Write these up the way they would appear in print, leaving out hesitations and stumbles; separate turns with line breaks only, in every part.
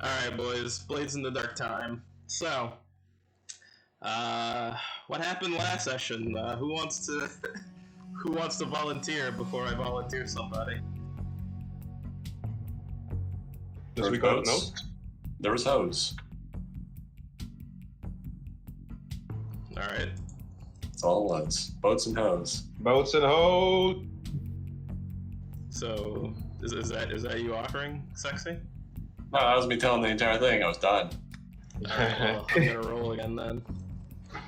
Alright, boys. Blades in the Dark time. So, what happened last session? Who wants to who wants to volunteer before I volunteer somebody?
There was boats. There was hose.
Alright.
That's all it was. Boats and hose.
Boats and hose.
So, is that you offering, Sexy?
No, that was me telling the entire thing. I was done.
Alright, well, I'm gonna roll again then.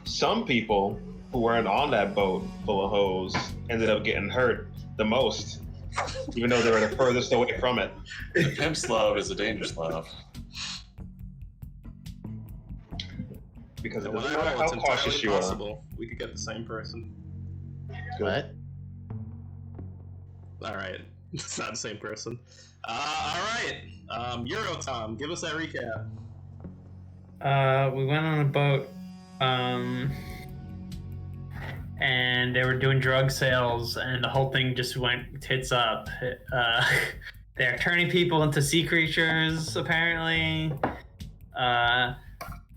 Some people who weren't on that boat full of hose ended up getting hurt the most, even though they were the furthest away from it.
The pimp's love is a dangerous love.
Because it
When
doesn't
I
matter
roll,
how
it's
cautious
entirely
you are.
possible we could get the same person.
What?
Alright. It's not the same person. Alright. Eurotom, give us that recap.
We went on a boat, and they were doing drug sales, and the whole thing just went tits up. They're turning people into sea creatures, apparently.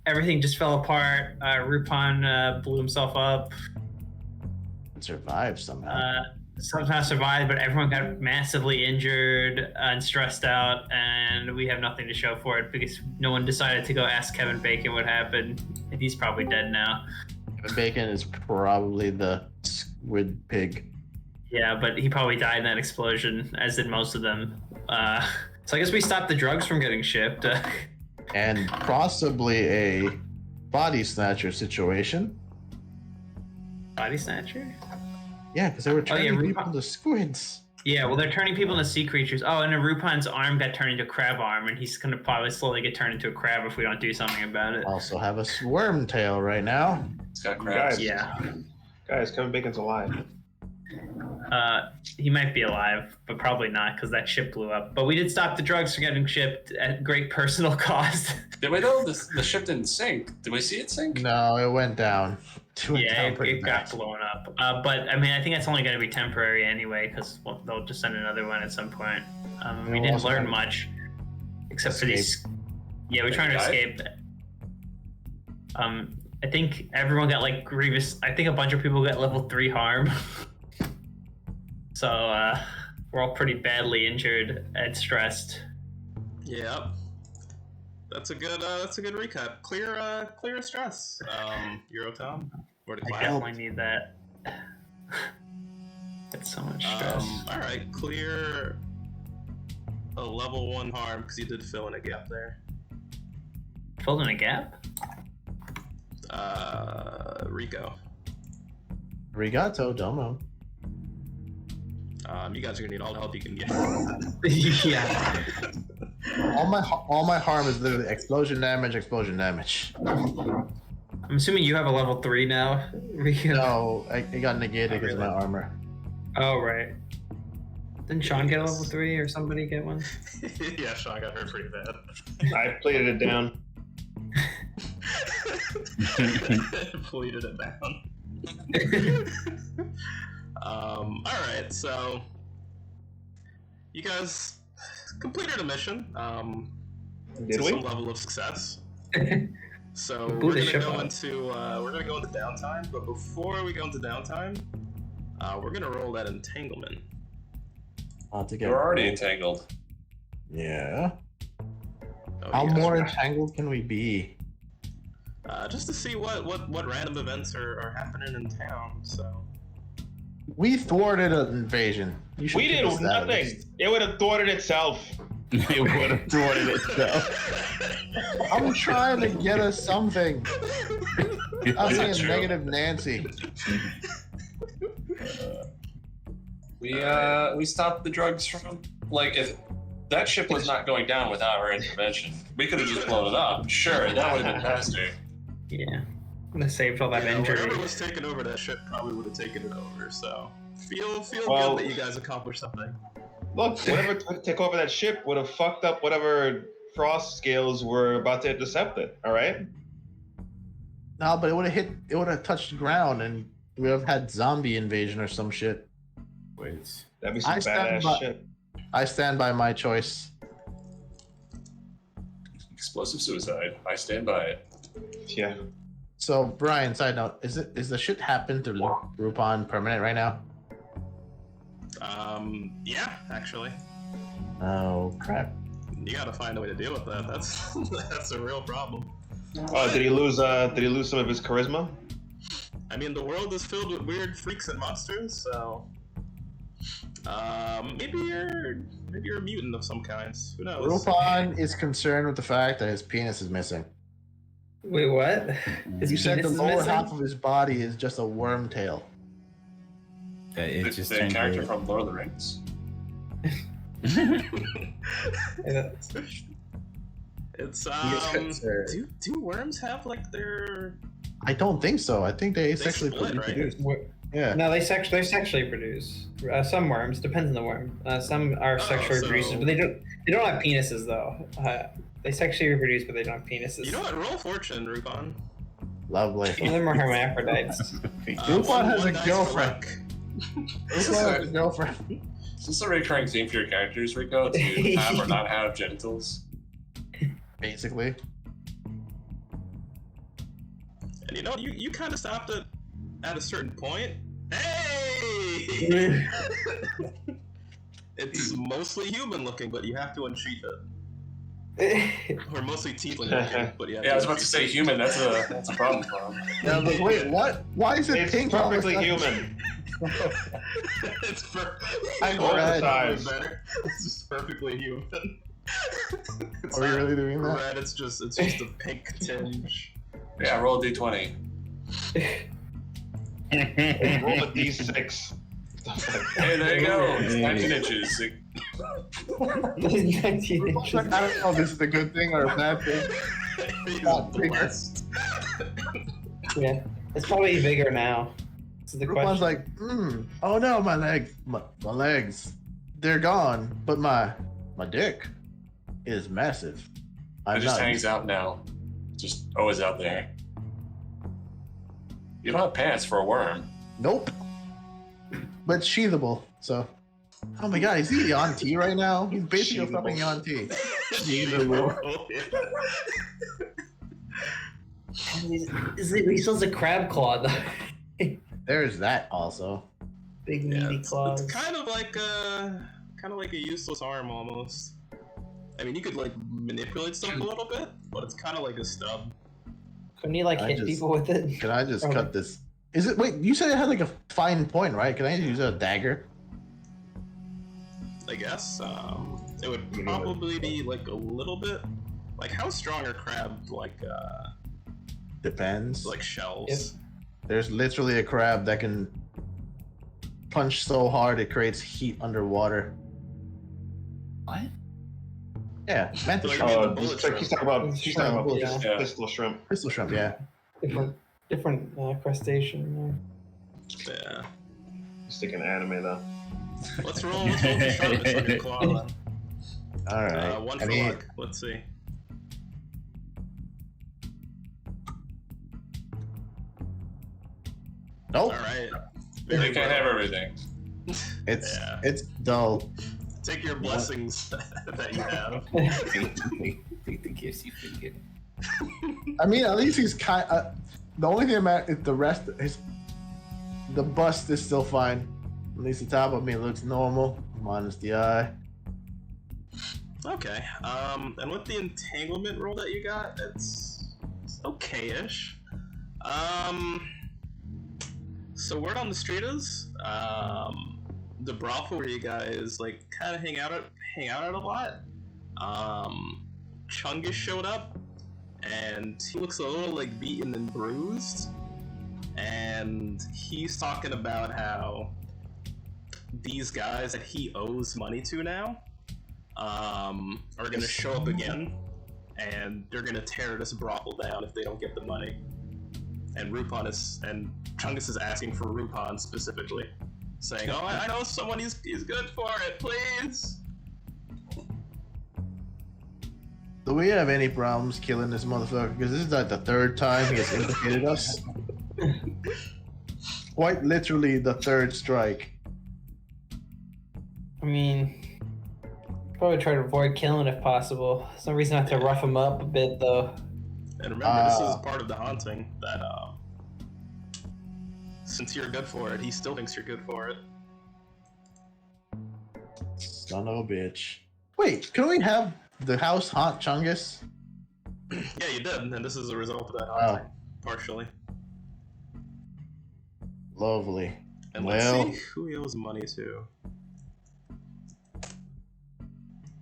Everything just fell apart. Rupon blew himself up.
Survived somehow.
Somehow survived, but everyone got massively injured and stressed out, and we have nothing to show for it because no one decided to go ask Kevin Bacon what happened, and he's probably dead now.
Kevin Bacon is probably the squid pig.
Yeah, but he probably died in that explosion, as did most of them. So I guess we stopped the drugs from getting shipped.
And possibly a body snatcher situation.
Body snatcher?
Yeah, because they were turning
Rupon-
people into squids.
Yeah, well, they're turning people into sea creatures. Oh, and Rupon's arm got turned into a crab arm, and he's going to probably slowly get turned into a crab if we don't do something about it.
Also have a worm tail right now.
It's got crabs.
Guys.
Yeah.
Guys, Kevin Bacon's alive.
He might be alive, but probably not because that ship blew up. But we did stop the drugs from getting shipped at great personal cost.
Did we know the ship didn't sink? Did we see it sink?
No, it went down.
It got blown up. But I mean, I think that's only going to be temporary anyway because they'll just send another one at some point. We didn't learn much except for these. Yeah, we're trying to escape. I think everyone got like grievous. I think a bunch of people got level 3 harm. So we're all pretty badly injured and stressed.
Yep. That's a good recap. Clear stress. Eurotom. Or the
I
class.
definitely need that. It's so much stress.
Alright, clear a level 1 harm because you did fill in a gap there.
Filled in a gap?
Rico.
Rigato domo.
You guys are gonna need all the help you can get.
Yeah.
All my harm is literally explosion damage, explosion damage.
I'm assuming you have a level 3 now, Rico.
No, it got negated because of my armor.
Oh, right. Didn't Sean get a level 3 or somebody get one?
Yeah, Sean got hurt pretty bad.
I pleaded it down.
Pleaded it down. Alright, so you guys completed a mission.
Did
to
we?
some level of success. So
Blew
we're
the
gonna
ship
go
up.
into downtime, but before we go into downtime, we're gonna roll that entanglement.
You're already entangled.
Yeah.
Oh,
How
you guys
more
are-
entangled can we be?
just to see what random events are happening in town. So
We thwarted an invasion. You should
We
give us
did
that at
nothing.
least.
It would have thwarted itself.
It would have thwarted itself. I'm trying to get us something. I'm saying
True.
negative Nancy.
We stopped the drugs from if that ship was not going down without our intervention. We could have just blown it up. Sure, that would have been faster.
Yeah. That saved all that injury.
whoever was taking over that ship probably would have taken it over. So feel
Well-
good that you guys accomplished something.
Look, whatever took over that ship would have fucked up whatever frost scales were about to intercept it. All right.
No, but it would have touched ground and we would have had zombie invasion or some shit.
Wait.
That'd be some
I stand
badass
by-
shit.
I stand by my choice.
Explosive suicide. I stand by it.
Yeah.
So, Brian, side note, is the shit happen to Rupon permanent right now?
Yeah, actually.
Oh crap!
You gotta find a way to deal with that. That's that's a real problem.
Did he lose? Did he lose some of his charisma?
I mean, the world is filled with weird freaks and monsters, so maybe you're a mutant of some kind. Who knows?
Rupon is concerned with the fact that his penis is missing.
Wait, what? His
You said the
penis is
lower
missing?
half of his body is just a worm tail.
It
The,
just
the
turned
character
to-
from Lord of the Rings.
Yeah.
It's
concerned.
do worms have like their
I don't think so. I think they sexually
split, right?
reproduce.
Wor-
Yeah.
No, they sexually produce. Some worms depends on the worm. Some are sexually
so-
reproduced, but they don't have penises though. They sexually reproduce, but they don't have penises.
You know what? Roll fortune, Rupon.
Lovely.
Some of them are hermaphrodites.
Rupon has a
dice
girlfriend.
luck.
Rupon has a girlfriend.
Is this a recurring theme for your characters, Rico? To have or not have genitals?
Basically.
And you know, you kind of stopped it at a certain point. Hey! It's mostly human looking, but you have to unsheath it. Or mostly tiefling looking, but you have
Yeah, I was about
unsheath
to say
it.
human. That's a problem for him.
Yeah, but wait, what? Why is it
It's
pink? all of a
perfectly
sudden?
human.
It's perfect.
I'm
All the
red.
time.
Better. It's just perfectly human. It's
Are we
not
really doing that?
red. It's just a pink tinge.
Yeah, roll a d20.
Roll a d6.
Hey, there you go. It's 19 inches.
19
Rupon's like, I don't know if this is a good thing or a bad thing.
He's
Not bigger.
blessed.
Yeah, it's probably bigger now. This is the
Rupon's
question.
like, oh no, my legs, they're gone, but my dick is massive.
It
I'm
just
not.
hangs out now. Just always out there. You don't have pants for a worm.
Nope. But sheathable, so. Oh my god, is he on T right now? He's basically
Sheathable.
fucking on T.
He still has a crab claw though.
There's that also.
Big
Yeah,
meaty claws.
it's kind of like a useless arm almost. I mean, you could like manipulate stuff a little bit, but it's kind of like a stub.
Couldn't he like
I
hit
just-
people with it?
Can I just
Okay.
cut this? Is it? Wait, you said it had like a fine point, right? Can I use a dagger?
I guess. It would probably be like a little bit. Like, how strong are crab
Depends.
like shells?
If-
There's literally a crab that can punch so hard it creates heat underwater.
What?
Yeah, mantis
Like,
shrimp.
the
Oh,
bullet
he's
shrimp.
talking about
Yeah.
pistol shrimp.
Crystal shrimp, yeah.
Different crustacean.
Yeah.
He's thinking anime though.
Let's roll for sharpness on your claw. Then.
All right.
One
I
for
mean,
luck. Let's see.
nope.
All right.
They
Very
can't
well.
have everything.
It's
Yeah.
it's dull.
Take your blessings that you have.
Take the gifts you can get.
I mean, at least he's kind. The only thing about is the rest. The bust is still fine. At least the top of me looks normal, minus the eye.
Okay. And with the entanglement roll that you got, it's okay-ish. So word on the street is, the brothel where you guys like kind of hang out at a lot. Chungus showed up, and he looks a little like beaten and bruised, and he's talking about how these guys that he owes money to now are gonna show up again, and they're gonna tear this brothel down if they don't get the money. And Chungus is asking for Rupon specifically, saying, "Oh, I know someone. He's good for it. Please."
Do we have any problems killing this motherfucker? Because this is like the third time he has implicated us. Quite literally the third strike.
I mean, Probably try to avoid killing if possible. There's no reason not to rough him up a bit, though.
And remember, this is part of the haunting that, since you're good for it, he still thinks you're good for it.
Son of a bitch. Wait, can we have the house haunt Chungus?
Yeah, you did, and this is a result of that haunting, partially.
Lovely.
And
Well-
let's see who he owes money to.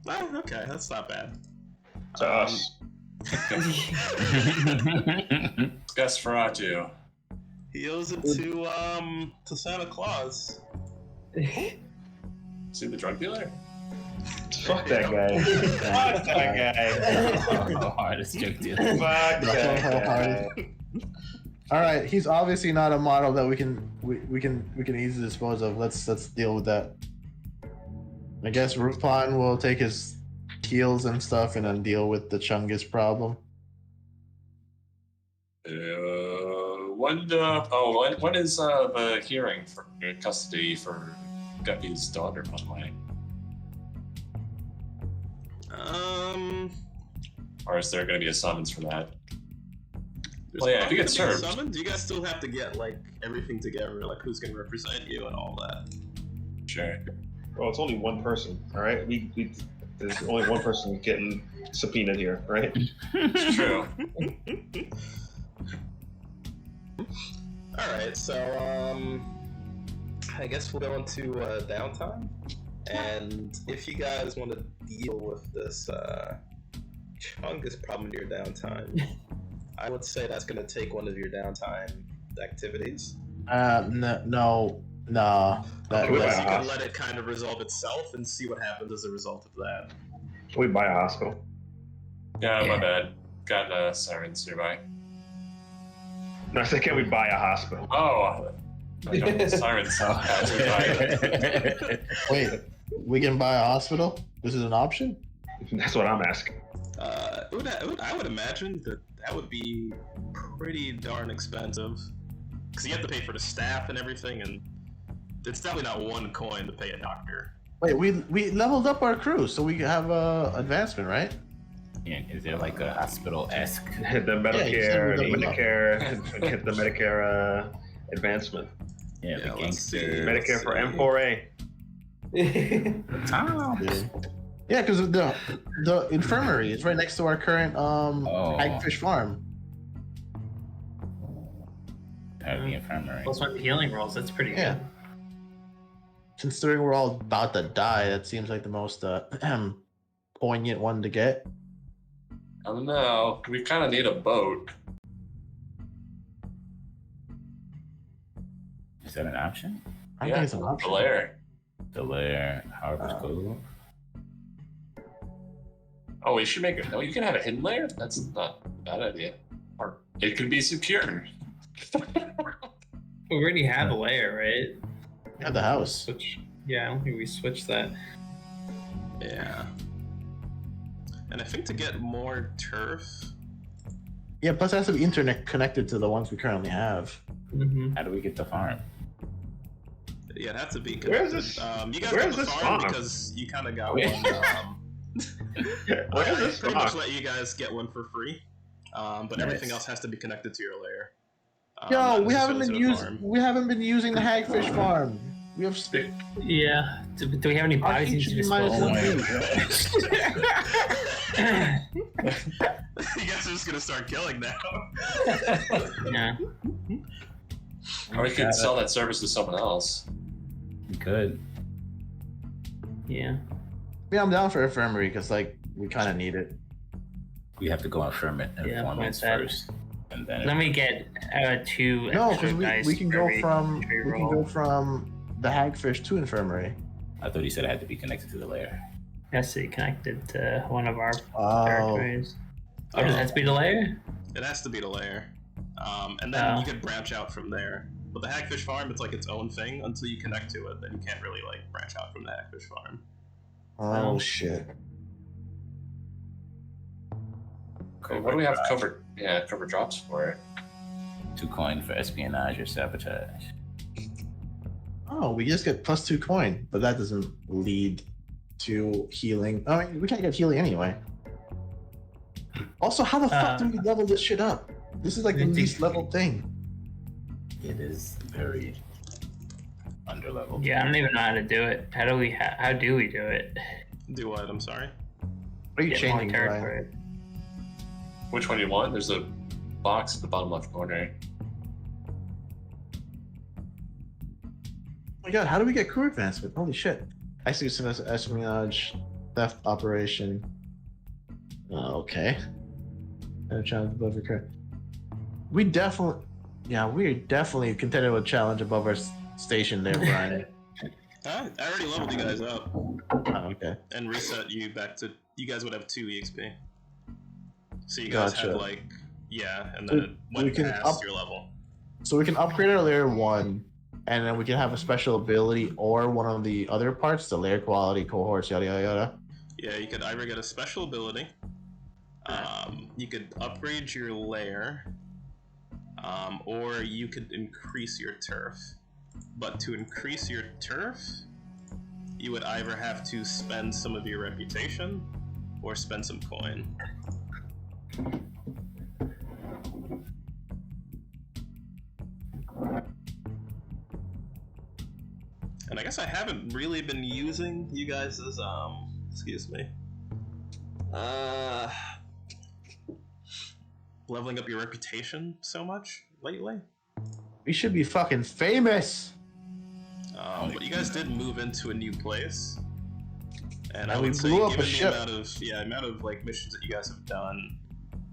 Ah, okay, that's not bad.
To us.
Gasferatu.
He owes it to Santa Claus.
See the drug dealer?
Fuck that guy. Fuck that guy.
Oh, hardest joke, dude.
Fuck that guy.
All right, he's obviously not a model that we can easily dispose of. Let's deal with that. I guess Rupon will take his heals and stuff and then deal with the Chungus problem.
When is the hearing for custody for Guppy's daughter, by the way? Or is there going to be a summons for that? Well, yeah, if you get served.
Summoned, you guys still have to get like everything together, like who's gonna represent you and all that.
Sure.
Well, it's only one person, all right? There's only one person getting subpoenaed here, right?
It's true.
All right, so I guess we'll go into downtime, and if you guys want to deal with this Chungus problem in your downtime, I would say that's going to take one of your downtime activities.
No.
Otherwise, you can let it kind of resolve itself and see what happens as a result of that.
We buy a hospital.
Yeah, my bad. Got sirens nearby.
No, I said, can we buy a hospital?
Oh, I got sirens.
Wait, we can buy a hospital? This is an option?
That's what I'm asking.
I would imagine that would be pretty darn expensive. Because you have to pay for the staff and everything, and it's definitely not 1 coin to pay a doctor.
Wait, we leveled up our crew, so we have advancement, right?
Yeah, is there like a hospital-esque?
The Medicare, the Medicare advancement.
Yeah, the
let's see.
gangster.
Medicare for M4A.
Tom.
Yeah, because the infirmary is right next to our current Hagfish farm.
Have the infirmary.
Plus one healing rolls. That's pretty
Yeah.
good.
Considering we're all about to die, that seems like the most poignant one to get.
I don't know. We kind of need a boat.
Is that an option?
I think it's an option.
The lair.
The lair, Harvest Cove.
Oh, we should make it. No, you can have a hidden lair. That's not a bad idea. Or it could be secure.
We already have a layer, right?
We have the house.
Switch. Yeah, I don't think we switched that.
Yeah. And I think to get more turf,
Yeah, plus it has to be internet connected to the ones we currently have.
Mm-hmm.
How do we get the farm?
yeah, it has to be connected.
Where's this-
you guys
where's
got the
this
farm
farm?
because you kind of got
Where-
one.
Where's
I
this
pretty much
farm?
let you guys get one for free, but everything else has to be connected to your lair.
Yo,
not
we haven't
necessarily
been
to the farm.
using the Hagfish farm. We have
Yeah. Do we have any
our
bodies
heat
to
should be minus
dispose?
1
You guys are just gonna start killing now.
Yeah.
Or we could sell that service to someone else.
We could.
Yeah.
Yeah, I'm down for infirmary because we kind of need it.
We have to go on firmament
Yeah,
informants
like that.
first, and then
Let me get 2
No,
extra
because
dice
we can
for
go
every
from
roll.
the Hagfish to infirmary.
I thought he said it had to be connected to the layer.
Has to be connected to one of our
Oh,
territories. Or does it have to be the layer?
It has to be the lair, and then
Oh.
you could branch out from there. But the Hagfish Farm, it's like its own thing until you connect to it. Then you can't really branch out from the Hagfish Farm.
oh shit.
Okay, what do we have covered? Yeah, cover drops for it.
2 coin for espionage or sabotage.
Oh, we just get +2 coin, but that doesn't lead to healing. I mean, we can't get healing anyway. Also, how the fuck do we level this shit up? This is like the least leveled thing.
It is very underleveled.
Yeah, I don't even know how to do it. How do we do it?
Do what? I'm sorry.
What are you
Get more
changing, Brian?
territory.
Which one do you want? There's a box at the bottom left corner.
Oh my god, how do we get crew advancement? Holy shit. I see some espionage, theft operation. Okay. And a challenge above your crew. We definitely contended with a challenge above our station there, Brian.
I already leveled you guys up
Oh, okay.
and reset you back to. You guys would have 2 EXP. So you guys
Gotcha.
had like, yeah, and then it
we
went
can
past your level.
So we can upgrade our layer 1, and then we can have a special ability or one of the other parts, the layer quality, cohorts, yada yada yada.
Yeah, you could either get a special ability. You could upgrade your layer, or you could increase your turf. But to increase your turf, you would either have to spend some of your reputation or spend some coin. And I guess I haven't really been using you guys as excuse me. Leveling up your reputation so much lately.
We should be fucking famous.
But you guys did move into a new place, and I
And we
would say,
blew up a
given
ship.
the amount of like missions that you guys have done,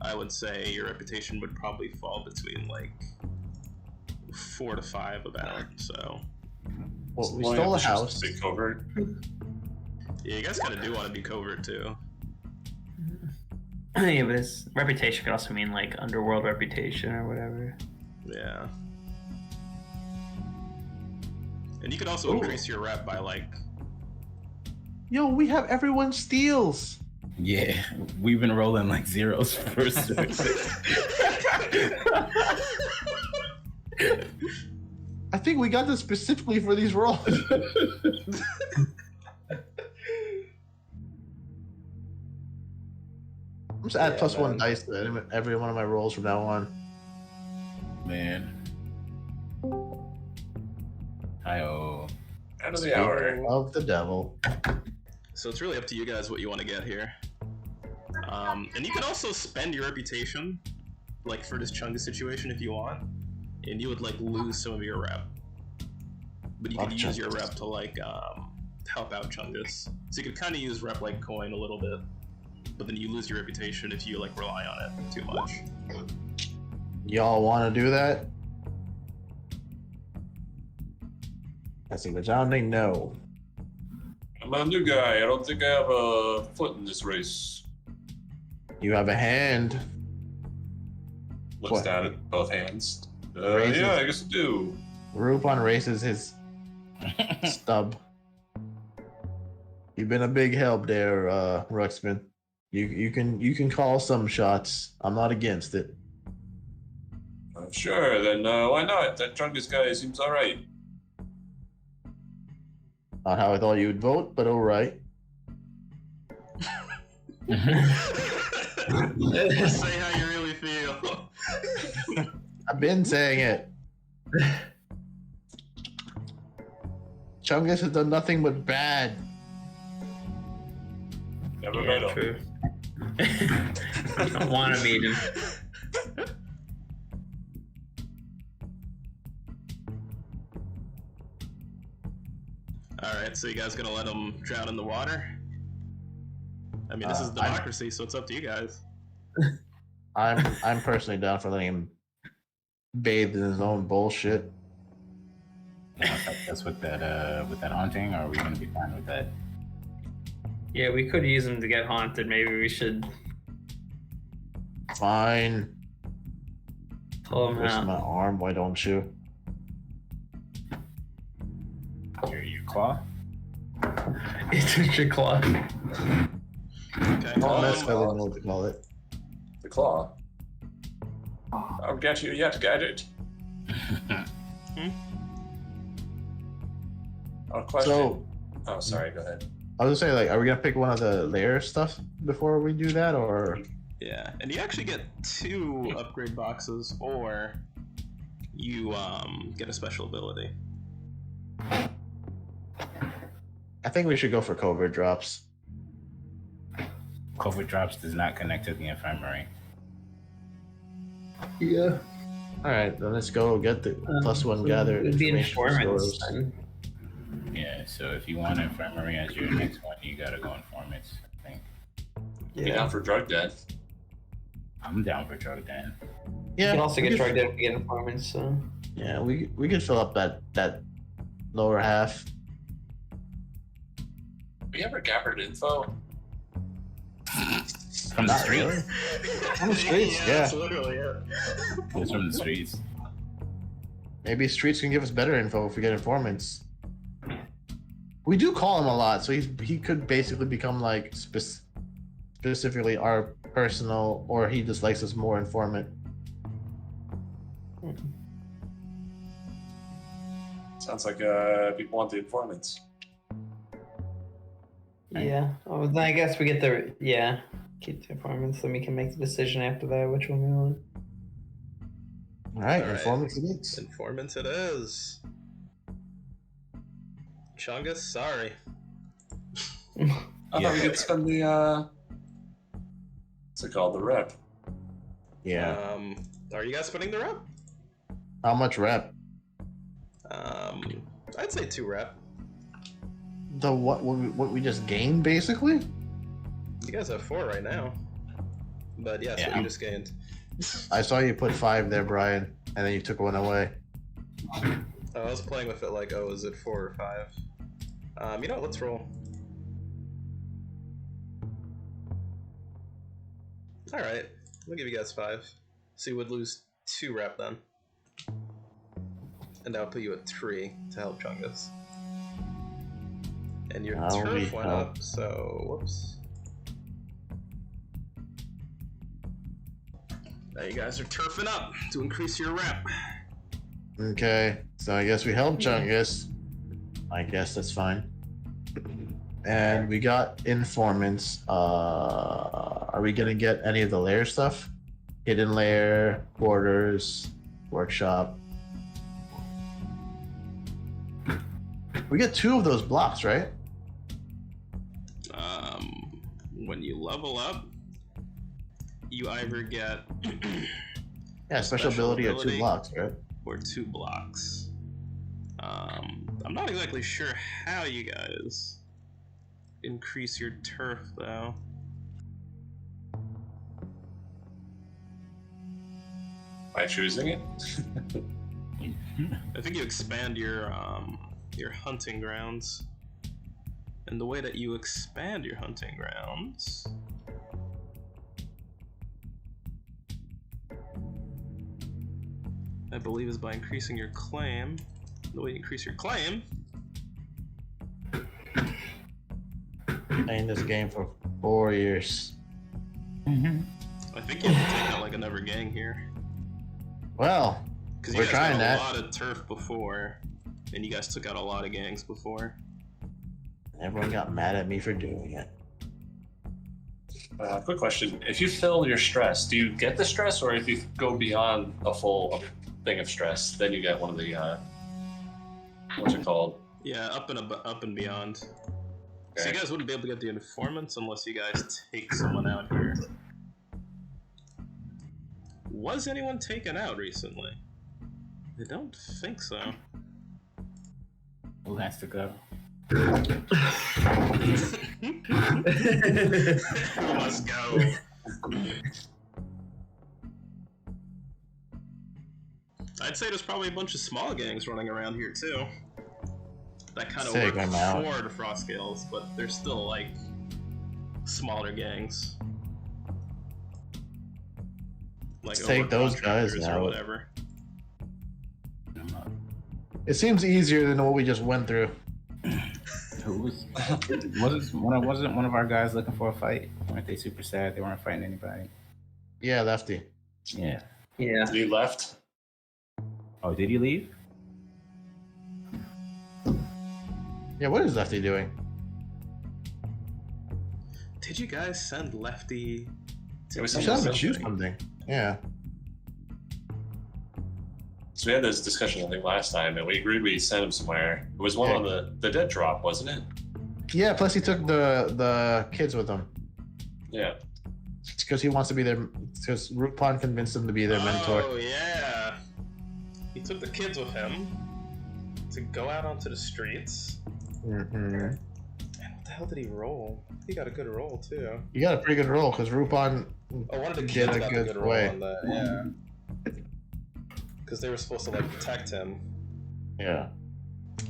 I would say your reputation would probably fall between like 4 to 5 about. So
Well, we
Well,
stole
yeah,
a
just
house.
Big covert.
yeah, you guys kind of do want to be covert too.
Yeah, but his reputation could also mean like underworld reputation or whatever.
Yeah. And you could also
Ooh.
increase your rep by like.
Yo, we have everyone steals.
Yeah, we've been rolling like zeros first.
I think we got this specifically for these rolls. I'm just add
Yeah,
plus 1
man.
dice to every one of my rolls from now on.
Man. Hi-oh.
End of the hour.
Of the devil.
So it's really up to you guys what you want to get here. And you can also spend your reputation, like for this Chungus situation if you want, and you would like lose some of your rep. But you
Love
could use your
Chungus.
rep to like help out Chungus. So you could kind of use rep like coin a little bit, but then you lose your reputation if you like rely on it too much.
Y'all want to do that? I see, but John, they know.
I'm a new guy. I don't think I have a foot in this race.
You have a hand.
Looks
What?
down at both hands.
Raises.
Yeah, I guess I do.
Rupon raises his stub. You've been a big help there, Ruxpin. You can call some shots. I'm not against it.
Sure, then why not? That Chungus guy seems alright.
Not how I thought you would vote, but all right.
Say how you really feel.
I've been saying it. Chungus has done nothing but bad.
Never met him.
True. I don't want to meet him.
Alright, so you guys gonna let him drown in the water? I mean, this is
I'm-
democracy, so it's up to you guys.
I'm personally down for letting him bathe in his own bullshit.
That's with that haunting, or are we gonna be fine with that?
Yeah, we could use him to get haunted. Maybe we should
Fine.
pull him
Twist my
out.
arm, why don't you?
Your claw?
It's a trick claw.
Okay.
Don't necessarily know what to call it.
The claw. I'll get you yet, Gadget. Oh, question.
So,
Oh, sorry, go ahead.
I was gonna say, like, are we gonna pick one of the layer stuff before we do that, or?
Yeah, and you actually get 2 upgrade boxes, or you get a special ability.
I think we should go for covert drops.
Covert drops does not connect to the infirmary.
Yeah. All right, then let's go get the +1 gather.
It'd be
information
informants.
stores.
Then.
Yeah, so if you want infirmary as your next one, you gotta go informants, I think.
Be down for drug den.
I'm down for drug den.
Yeah.
You can also
we
get
could-
drugged out if you get informants. So.
Yeah, we could fill up that lower half.
We ever gathered info?
From the
Not
streets.
really. On the streets, yeah.
That's literally it.
It's from the streets.
Maybe streets can give us better info if we get informants. We do call him a lot, so he could basically become like specifically our personal, or he just likes us more informant.
Sounds like people want the informants.
Yeah. Oh, then I guess we get the keep the informants, then we can make the decision after that which one we want.
All right,
All right.
informants it is.
Informants it is. Chungus, sorry.
I thought we could spend the what's it called? The rep.
Yeah.
Are you guys spending the rep?
How much rep?
I'd say 2 rep.
The what we just gained basically?
You guys have 4 right now. But yeah, so
Yeah.
you just gained.
I saw you put 5 there, Brian, and then you took one away.
I was playing with it like, oh, is it 4 or 5? You know what, let's roll. Alright, we'll give you guys 5. So you would lose 2 rep then. And that'll put you at 3 to help Chungus. And your
That'll be
turf went
help.
up, so whoops. Now you guys are turfing up to increase your rep.
Okay, so I guess we helped Chungus. I guess that's fine. And we got informants. Are we gonna get any of the layer stuff? Hidden layer, quarters, workshop. We get 2 of those blocks, right?
When you level up, you either get
Yeah, special ability or 2 blocks, right?
or 2 blocks. I'm not exactly sure how you guys increase your turf though.
By choosing it.
I think you expand your hunting grounds. And the way that you expand your hunting grounds I believe is by increasing your claim. The way you increase your claim
Playing this game for 4 years.
I think you have to take out like another gang here.
Well,
Because
We're
you guys
trying
got a
that.
lot of turf before, and you guys took out a lot of gangs before.
everyone got mad at me for doing it.
Quick question: if you fill your stress, do you get the stress, or if you go beyond a full thing of stress, then you get one of the what's it called?
Yeah, up and beyond. So you
Okay.
guys wouldn't be able to get the informants unless you guys take someone out here. Was anyone taken out recently? I don't think so.
Who has to go?
Let's go. I'd say there's probably a bunch of small gangs running around here too. That kind of
Sick,
work
I'm out.
for the Frostgales, but they're still like smaller gangs. Like
Let's take those guys
overcontractors or
out.
whatever.
I'm up.
It seems easier than what we just went through.
Who was? Wasn't one of our guys looking for a fight? Weren't they super sad? They weren't fighting anybody.
Yeah, Lefty.
Yeah.
Yeah.
He left.
Oh, did he leave?
Yeah, what is Lefty doing?
did you guys send Lefty?
It was
I should have choose something. Yeah.
So we had this discussion, I think, last time, and we agreed we'd send him somewhere. It was one
Yeah.
on the dead drop, wasn't it?
Yeah. Plus, he took the kids with him.
Yeah.
Because he wants to be their. Because Rupon convinced him to be their mentor.
Oh yeah. He took the kids with him to go out onto the streets.
Mm-hmm.
And what the hell did he roll? He got a good roll too.
You got a pretty good roll because Rupon
Oh, one of the
did
kids
a
got the
good
good roll
way.
on that. Yeah. Because they were supposed to like protect him,
Yeah.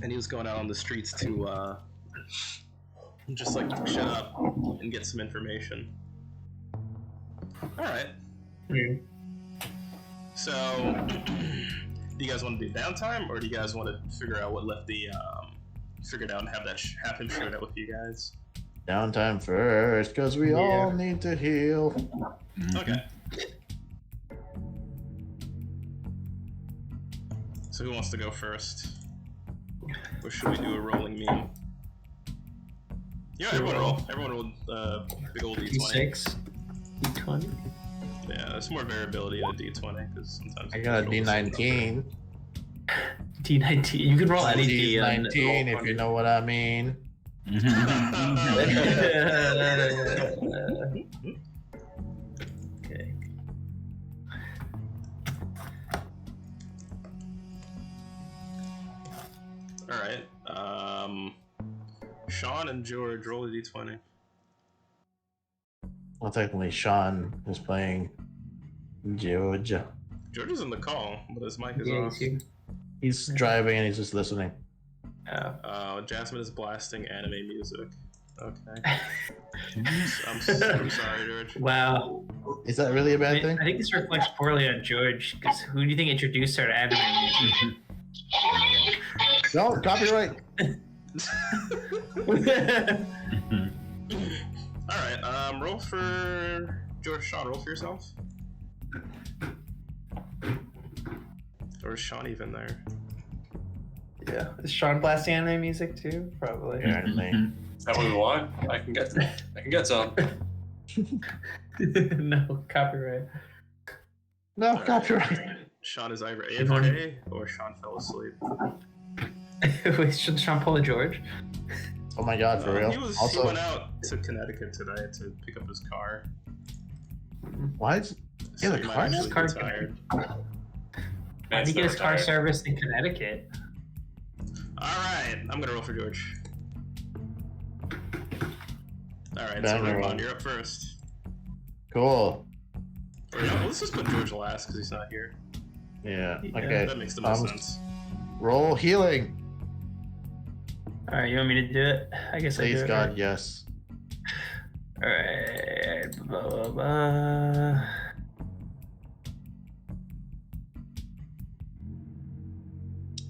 and he was going out on the streets to just like shut up and get some information. All right. So, do you guys want to do downtime, or do you guys want to figure out what Lefty figured out and have that have him share that with you guys?
Downtime first because we all need to heal.
Mhm.
Okay. So who wants to go first? Or should we do a rolling meme? Yeah, everyone roll. Everyone roll big old D20.
D6. D20.
Yeah, there's more variability in a D20 because sometimes
I
you
got a
roll the same number.
D19.
D19. You can roll any D on
D19 if you know what I mean.
Okay.
All right. Sean and George roll a D20.
Well, technically, Sean is playing George.
George is in the call, but his mic is
Yeah,
off.
you
He's driving and he's just listening.
Jasmine is blasting anime music. Okay. I'm sorry, George.
Wow.
Is that really a bad thing?
I think this reflects poorly on George, because who do you think introduced her to anime music?
No, copyright.
All right. Roll for George. Sean, roll for yourself. Or is Sean even there?
Yeah. Is Sean blasting anime music too? Probably.
Apparently.
Is that what we want? I can get some.
No, copyright.
No, copyright.
Sean is either
Good morning.
AFK or Sean fell asleep.
Wait, should Sean pull a George?
Oh my god, for real.
He
Also,
went out to Connecticut today to pick up his car.
why is
So
the
he might
car-
actually be
car-
tired.
Why did he get his car serviced in Connecticut?
Alright, I'm gonna roll for George. Alright, so
Bang roll.
Ron, you're up first.
cool?
Or no, let's just put George last because he's not here.
Yeah.
Yeah.
Okay.
That makes the most
Um,
sense.
Roll healing.
Alright, you want me to do it? I guess I do
Please,
it.
God, yes.
Alright. Blah, blah, blah.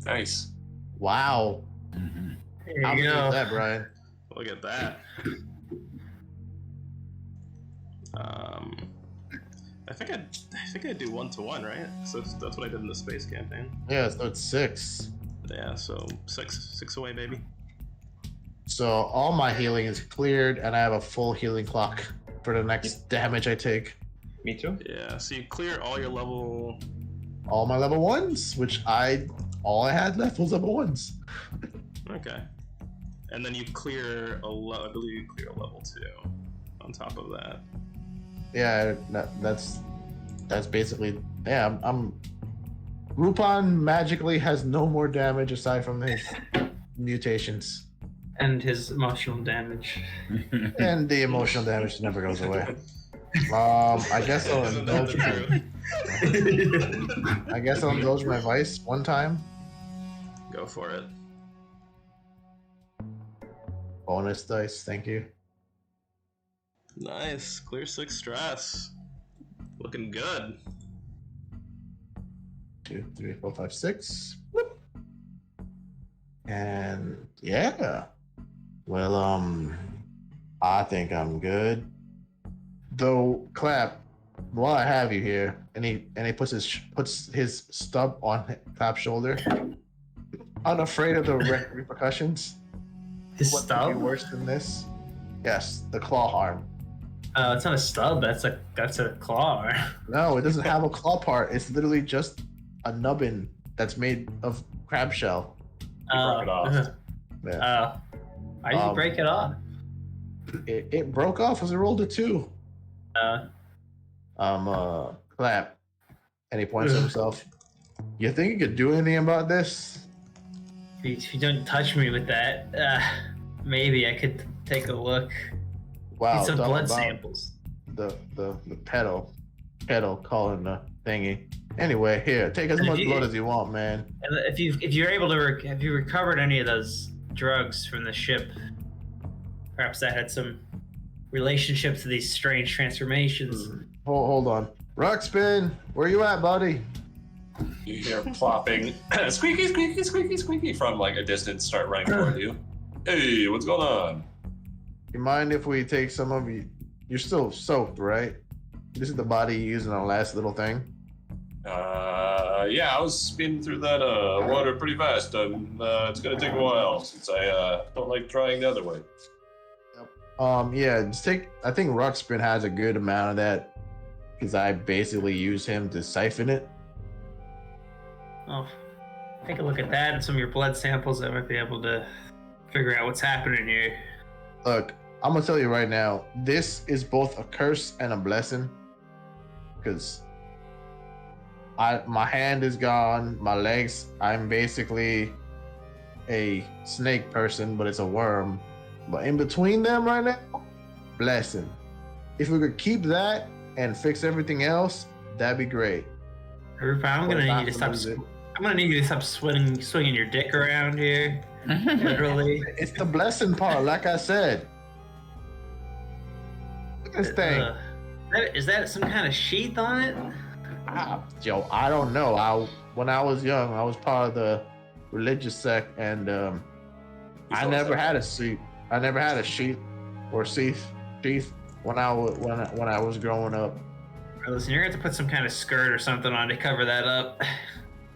Nice.
Wow.
Mhm.
There
How
you
much
go.
is that, Brian?
Look at that. I think I'd do 1-to-1, right? So that's what I did in the space campaign.
Yeah, so it's 6.
Yeah, so six away, baby.
So all my healing is cleared, and I have a full healing clock for the next damage I take.
Me too.
Yeah, so you clear all your level.
All my level 1s, which all I had left was level 1s.
Okay. And then you clear I believe you clear a level 2 on top of that.
Yeah, that's basically, yeah, I'm Rupon magically has no more damage aside from his mutations.
And his emotional damage.
And the emotional damage never goes away. I guess I'll
Isn't that
indulge
the
my,
truth?
I guess I'll indulge my vice one time.
Go for it.
Bonus dice, thank you.
Nice. Clear 6 stress. Looking good.
2, 3, 4, 5, 6. Whoop. And yeah. Well, I think I'm good. Though, Clap, while I have you here, and he puts his stub on Clap's shoulder, unafraid of the repercussions.
His
What could
stub?
be worse than this? Yes, the claw harm.
It's not a stub. That's a claw.
No, it doesn't have a claw part. It's literally just a nubbin that's made of crab shell.
broke it off.
Yeah.
Why did you break it off?
It broke off as I rolled a 2. Clap. And he points at himself. You think you could do anything about this?
If you don't touch me with that, maybe I could take a look.
Wow.
Need some
talk
blood
about
samples.
The pedal calling the thingy. Anyway, here, take as
And if
much
you-
blood as you want, man.
And if you're able to, have you recovered any of those drugs from the ship? Perhaps that had some relationship to these strange transformations.
Hold on. Ruxpin, where you at, buddy?
You hear plopping, squeaky, squeaky, squeaky, squeaky from like a distance start running toward you. Hey, what's going on?
You mind if we take some of you? You're still soaked, right? This is the body you used in our last little thing.
Yeah, I was speeding through that water pretty fast. It's gonna take a while since I don't like trying the other way.
Yeah, just take. I think Ruxpin has a good amount of that because I basically use him to siphon it.
Oh, take a look at that and some of your blood samples. I might be able to figure out what's happening here.
Look, I'm gonna tell you right now. This is both a curse and a blessing because my hand is gone, my legs. I'm basically a snake person, but it's a worm. But in between them right now, blessing. If we could keep that and fix everything else, that'd be great.
Rupa, I'm
But
gonna
not
need you to
to
stop.
lose it.
I'm gonna need you to stop swinging your dick around here. Literally.
It's the blessing part, like I said. Look at this thing.
Is that some kind of sheath on it?
Joe, I don't know. When I was young, I was part of the religious sect, and I never had a sheath. I never had a sheath or sheath when I was growing up.
Listen, you're gonna have to put some kind of skirt or something on to cover that up.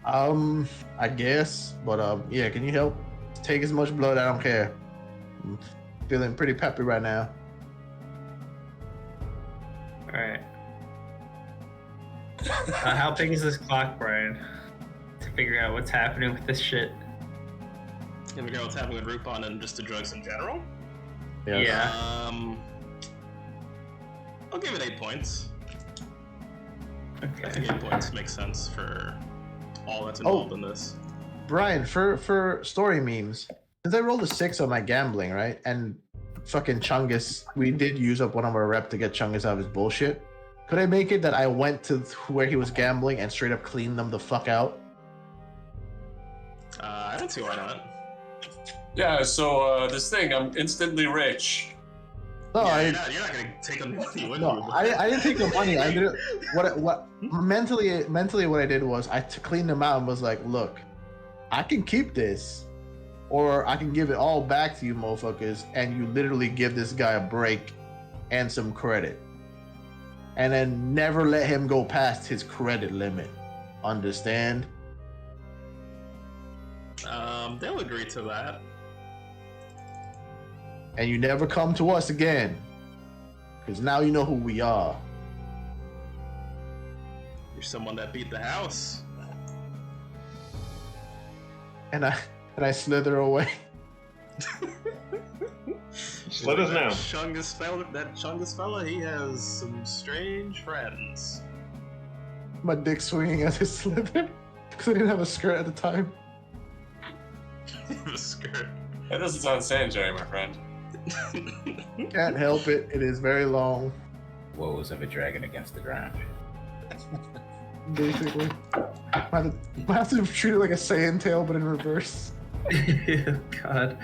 I guess, but yeah. Can you help? Take as much blood. I don't care. I'm feeling pretty peppy right now.
All right. How big is this clock, Brian? To figure out what's happening with this shit.
Can we go what's happening with Rupon and just the drugs in general?
Yeah.
I'll give it 8 points. I
Okay.
think 8 points makes sense for all that's involved in this.
Brian, for story memes, since I rolled a 6 on my gambling, right? And fucking Chungus, we did use up one of our rep to get Chungus out of his bullshit. Could I make it that I went to where he was gambling and straight up cleaned them the fuck out?
I don't see why not.
Yeah, so this thing, I'm instantly rich.
No,
Yeah,
I
you're not gonna take on the money with
no,
you.
I didn't take the money. I did it. What mentally what I did was I cleaned them out and was like, look, I can keep this, or I can give it all back to you, motherfuckers, and you literally give this guy a break and some credit, and then never let him go past his credit limit. Understand?
They'll agree to that.
And you never come to us again, because now you know who we are.
You're someone that beat the house.
And I slither away.
Slithers now.
That Chungus fella, he has some strange friends.
My dick swinging as I slither because I didn't have a skirt at the time.
The skirt.
That doesn't sound sanitary, my friend.
Can't help it. It is very long.
Woes of a dragon against the ground.
Basically, I have to treat it like a Saiyan tail, but in reverse.
God.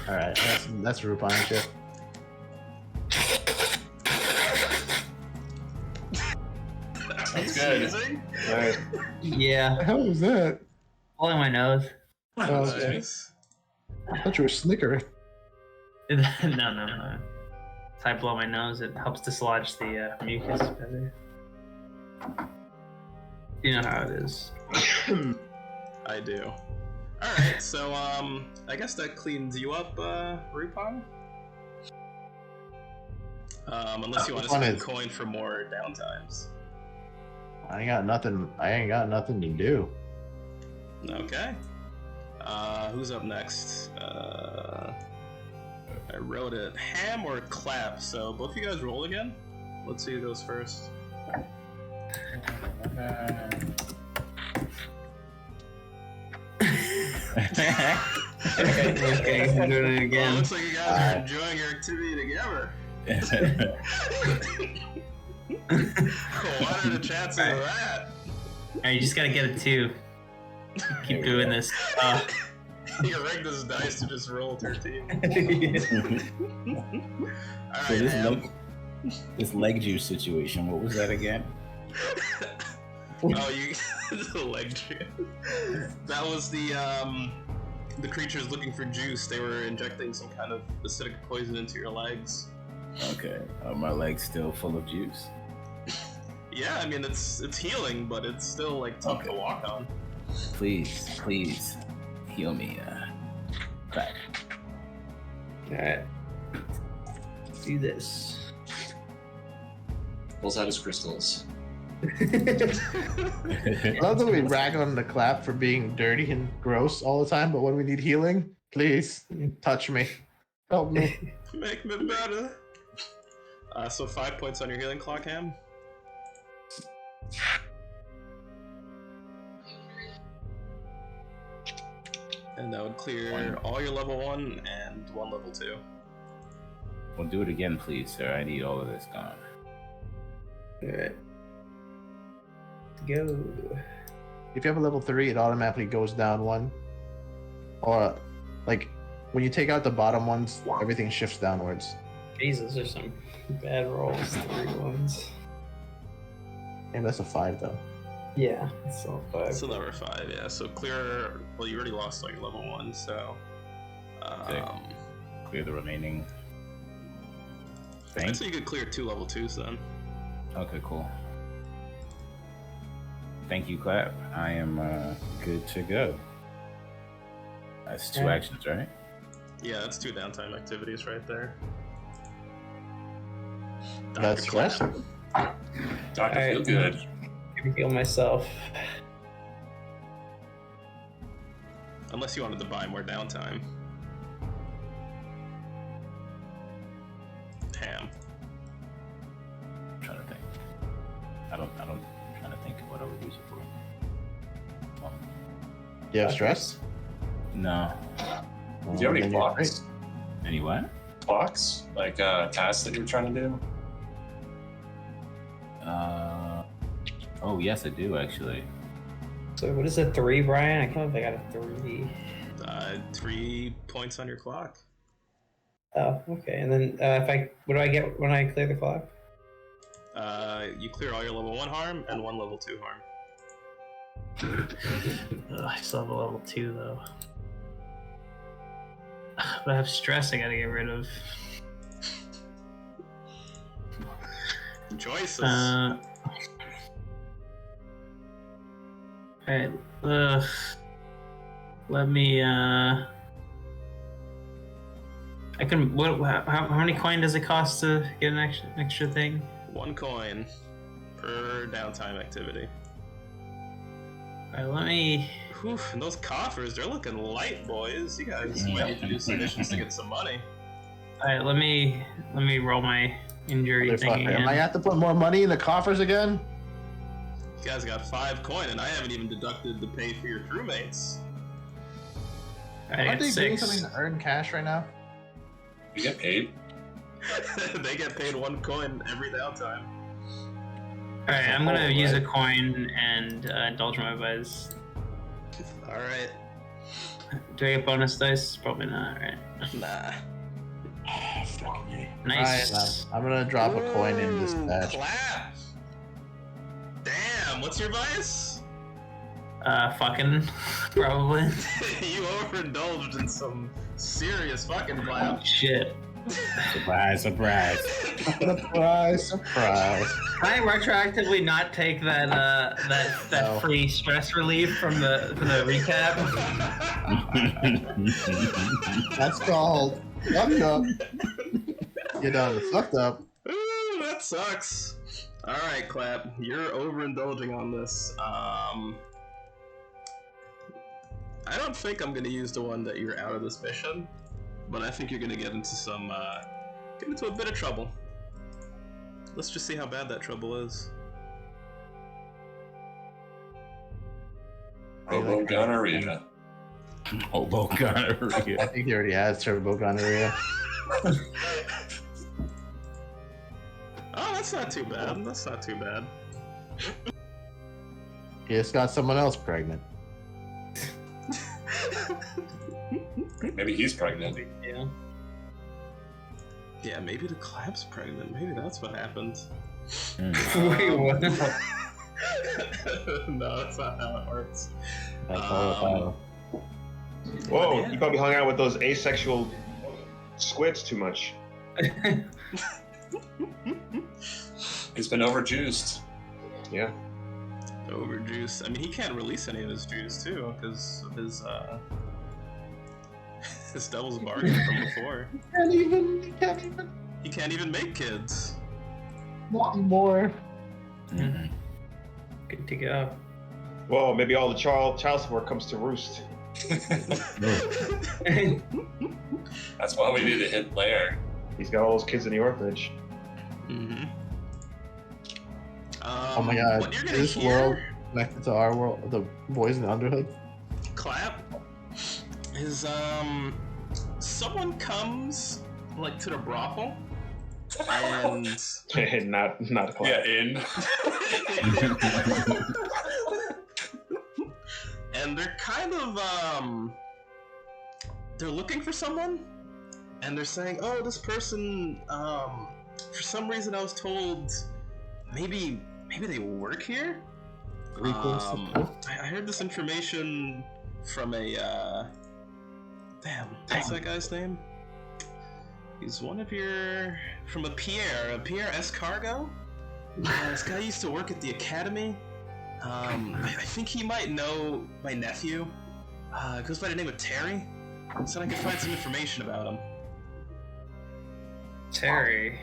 All right, that's Rupine shit.
That's good.
Sneezing?
Alright.
Yeah.
The hell was that?
Blowing my nose.
Oh, okay.
Nice.
I thought you were snickering.
No. If I blow my nose, it helps dislodge the mucus better. You know how it is.
I do. Alright, so, I guess that cleans you up, Rupon? Unless you want to spend coin for more downtimes.
I ain't got nothing to do.
Okay. Who's up next? I wrote it. Ham or clap? So both of you guys roll again. Let's see who goes first.
Okay, I'm doing it
Well,
again.
looks like you guys are enjoying your activity together. What are the chances of that?
Alright, you just gotta get it too. Keep doing this.
You rigged this dice to just roll 13. Alright,
So
Ham.
this leg juice situation, what was that again?
Oh, you the leg juice. That was the creatures looking for juice. They were injecting some kind of acidic poison into your legs.
Okay. Are my legs still full of juice?
Yeah, I mean it's healing, but it's still like tough to walk on.
Please heal me. Back.
Alright. Do this.
Pulls out his crystals.
I love that we rag on the clap for being dirty and gross all the time, but when we need healing, please touch me. Help me.
Make me better. So 5 points on your healing clock, Ham. And that would clear all your level 1 and 1 level 2.
Well, do it again, please, sir. I need all of this gone.
Alright. Go.
If you have a level 3, it automatically goes down 1. Or, like, when you take out the bottom ones, everything shifts downwards.
Jesus, there's some bad rolls. 3 ones.
And that's a 5, though.
Yeah, it's all 5.
So number 5, yeah. So clear. Well, you already lost all your level 1, so.
Okay. Clear the remaining.
I'd
Thing.
say you could clear 2 level 2s then.
Okay, cool. Thank you, Clap. I am good to go. That's 2 actions, right?
Yeah, that's 2 downtime activities right there.
That's
Dr.
stress.
Doctor,
Alright.
feel good.
I can heal myself.
Unless you wanted to buy more downtime. Ham.
I'm trying to think. I'm trying to think of what I would use it for. Oh,
Do you have stress?
no.
Do you have any
Then you're
blocks?
Any what?
Blocks? Like tasks that you're trying to do?
Oh, yes, I do, actually.
So what is a 3, Brian? I can't think I got a 3.
3 points on your clock.
Oh, okay. And then what do I get when I clear the clock?
You clear all your level 1 harm and 1 level 2 harm.
I still have a level 2 though. But I have stress I gotta get rid of.
Choices.
Alright, let me, I can, how many coin does it cost to get an extra thing?
1 coin per downtime activity.
Alright, let me,
Oof, and those coffers, they're looking light, boys. You guys might need to do some missions to get some money.
alright, let me roll my injury thing
Motherfucker,
again.
am I have to put more money in the coffers again?
You guys got 5 coin, and I haven't even deducted the pay for your crewmates.
I
Aren't
got
they doing
6.
something to earn cash right now?
You get paid?
They get paid 1 coin every downtime.
Alright, I'm gonna use a coin and indulge my vice.
Alright.
Do I get bonus dice? Probably not, right?
Nah.
Nice.
I'm gonna drop a coin in this
Ooh,
batch.
Clap! Damn, what's your vice?
Fucking, probably.
You overindulged in some serious fucking clap.
Shit.
Surprise, surprise.
Surprise, surprise.
Can I retroactively not take that
No.
free stress relief from the recap?
That's called fucked up. You're done fucked up.
Ooh, that sucks. Alright, Clap. You're overindulging on this. I don't think I'm gonna use the one that you're out of this mission, but I think you're gonna get into a bit of trouble. Let's just see how bad that trouble is.
Robo gonorrhea.
Hobo
I
gonorrhea.
think he already has turbo gonorrhea.
Oh, that's not too bad. That's not too bad.
He just got someone else pregnant.
Maybe he's pregnant.
Yeah.
Yeah, maybe the Clap's pregnant. Maybe that's what happened.
Wait, what?
No, that's not how it works.
That's all
Whoa,
Yeah.
you probably hung out with those asexual squids too much.
He's been overjuiced.
Yeah.
Overjuice. I mean, he can't release any of his juice too, because of his his devil's bargain from before.
He can't even
He can't even make kids.
want more.
Mhm.
Good to go.
Well, maybe all the child support comes to roost.
That's why we need to hit Lair.
He's got all those kids in the orphanage.
Mm-hmm.
Oh my god,
What you're gonna
this
hear,
world connected to our world, the boys in the Underhood.
Clap, is someone comes like to the brothel and
not a clap.
Yeah, in.
and they're kind of they're looking for someone, and they're saying, oh, this person for some reason I was told maybe they work here. I heard this information from a damn, what's that guy's name? He's one of from a Pierre Escargo. This guy used to work at the academy. I think he might know my nephew. Goes by the name of Terry. Said I could find some information about him.
Terry.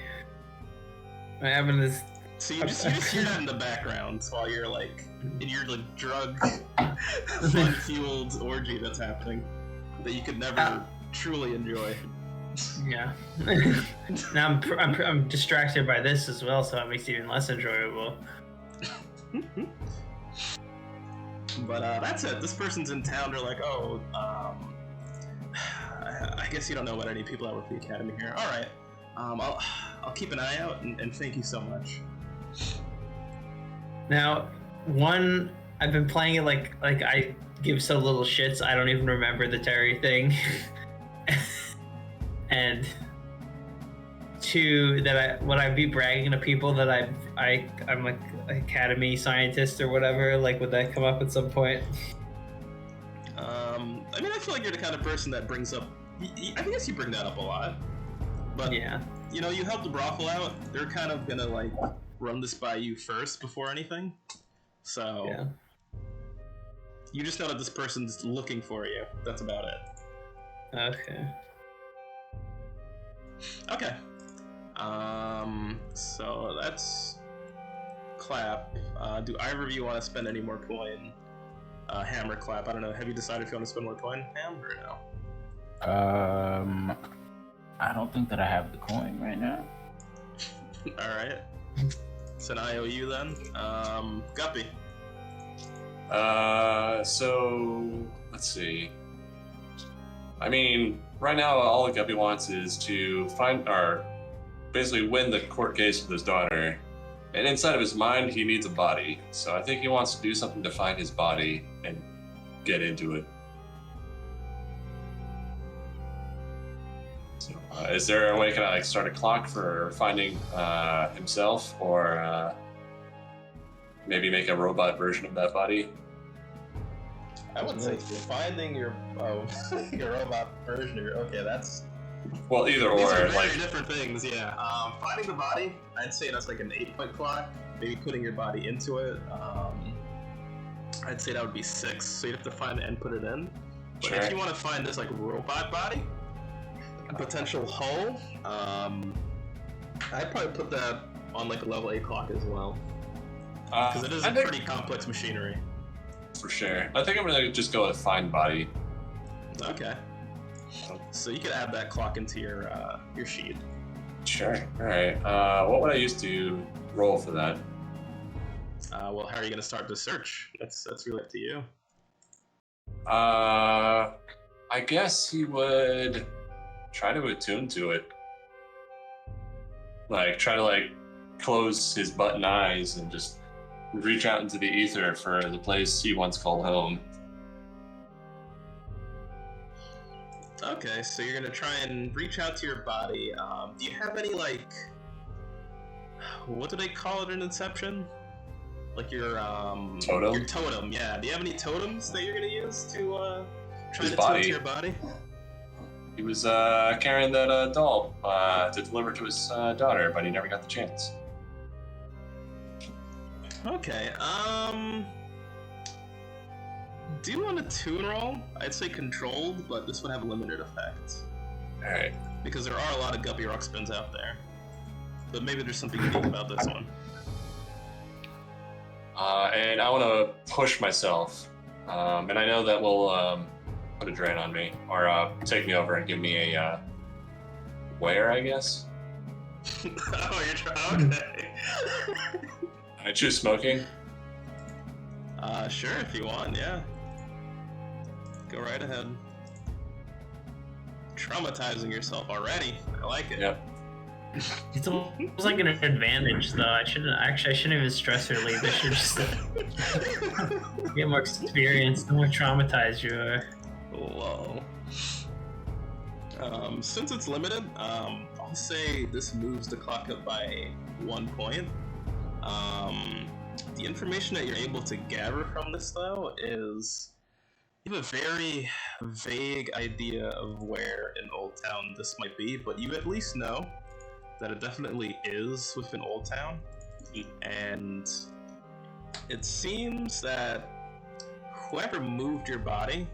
What happened to this?
So you just hear that in the background while you're like in your like drug fun-fueled orgy that's happening that you could never truly enjoy.
Yeah. Now I'm distracted by this as well, so it makes it even less enjoyable.
But that's it. This person's in town. They're like, oh, I guess you don't know about any people that work at the academy here. All right. I'll keep an eye out and thank you so much.
Now, I've been playing it like I give so little shits. I don't even remember the Terry thing. And two, that would I be bragging to people that I'm like academy scientist or whatever? Like, would that come up at some point?
I mean, I feel like you're the kind of person that brings up. I guess you bring that up a lot. But
Yeah.
you know, you help the brothel out. They're kind of gonna like run this by you first before anything. So
Yeah.
you just know that this person's looking for you. That's about it.
Okay.
Okay. So that's Clap. Do either of you want to spend any more coin? Ham or Clap? I don't know. Have you decided if you want to spend more coin, Ham, or no?
I don't think that I have the coin right now.
All right. It's an IOU then. Guppy.
So let's see. I mean, right now, all Guppy wants is to basically win the court case with his daughter. And inside of his mind, he needs a body. So I think he wants to do something to find his body and get into it. So, is there a way can I like start a clock for finding himself, or maybe make a robot version of that body?
I would say finding your your robot version. Okay, that's
Well, either
these
or.
are very
Like,
different things. Yeah. Finding the body, I'd say that's like an 8-point clock. Maybe putting your body into it. I'd say that would be 6. So you'd have to find it and put it in. But
Sure.
if you want to find this like robot body, a potential hull, I'd probably put that on like a level 8 clock as well, because it is
I
a
think-
pretty complex machinery.
For sure. I think I'm gonna just go with find body.
Okay. So you could add that clock into your sheet.
Sure. All right. What would I use to roll for that?
Well, how are you going to start the search? That's really up to you.
I guess he would try to attune to it. Like, try to, like, close his button eyes and just reach out into the ether for the place he once called home.
Okay, so you're gonna try and reach out to your body. Do you have any like, what do they call it in Inception? Like your
Totem?
Your totem, yeah. Do you have any totems that you're gonna use to try
His
to
body.
tune to your body?
He was carrying that doll to deliver to his daughter, but he never got the chance.
Okay. Do you want a tune roll? I'd say controlled, but this would have a limited effect
All right.
because there are a lot of Guppy Rock spins out there. But maybe there's something unique about this one.
And I want to push myself, and I know that will put a drain on me, or take me over and give me a wear, I guess.
Oh, you're trying. Okay.
I choose smoking.
Sure, if you want, yeah. Go right ahead. Traumatizing yourself already. I like it.
Yep.
It's almost like an advantage, though. I shouldn't even stress relieve. I should just get more experience. The more traumatized you are.
Whoa. Since it's limited, I'll say this moves the clock up by 1 point. The information that you're able to gather from this, though, is you have a very vague idea of where in Old Town this might be, but you at least know that it definitely is within Old Town. And it seems that whoever moved your body,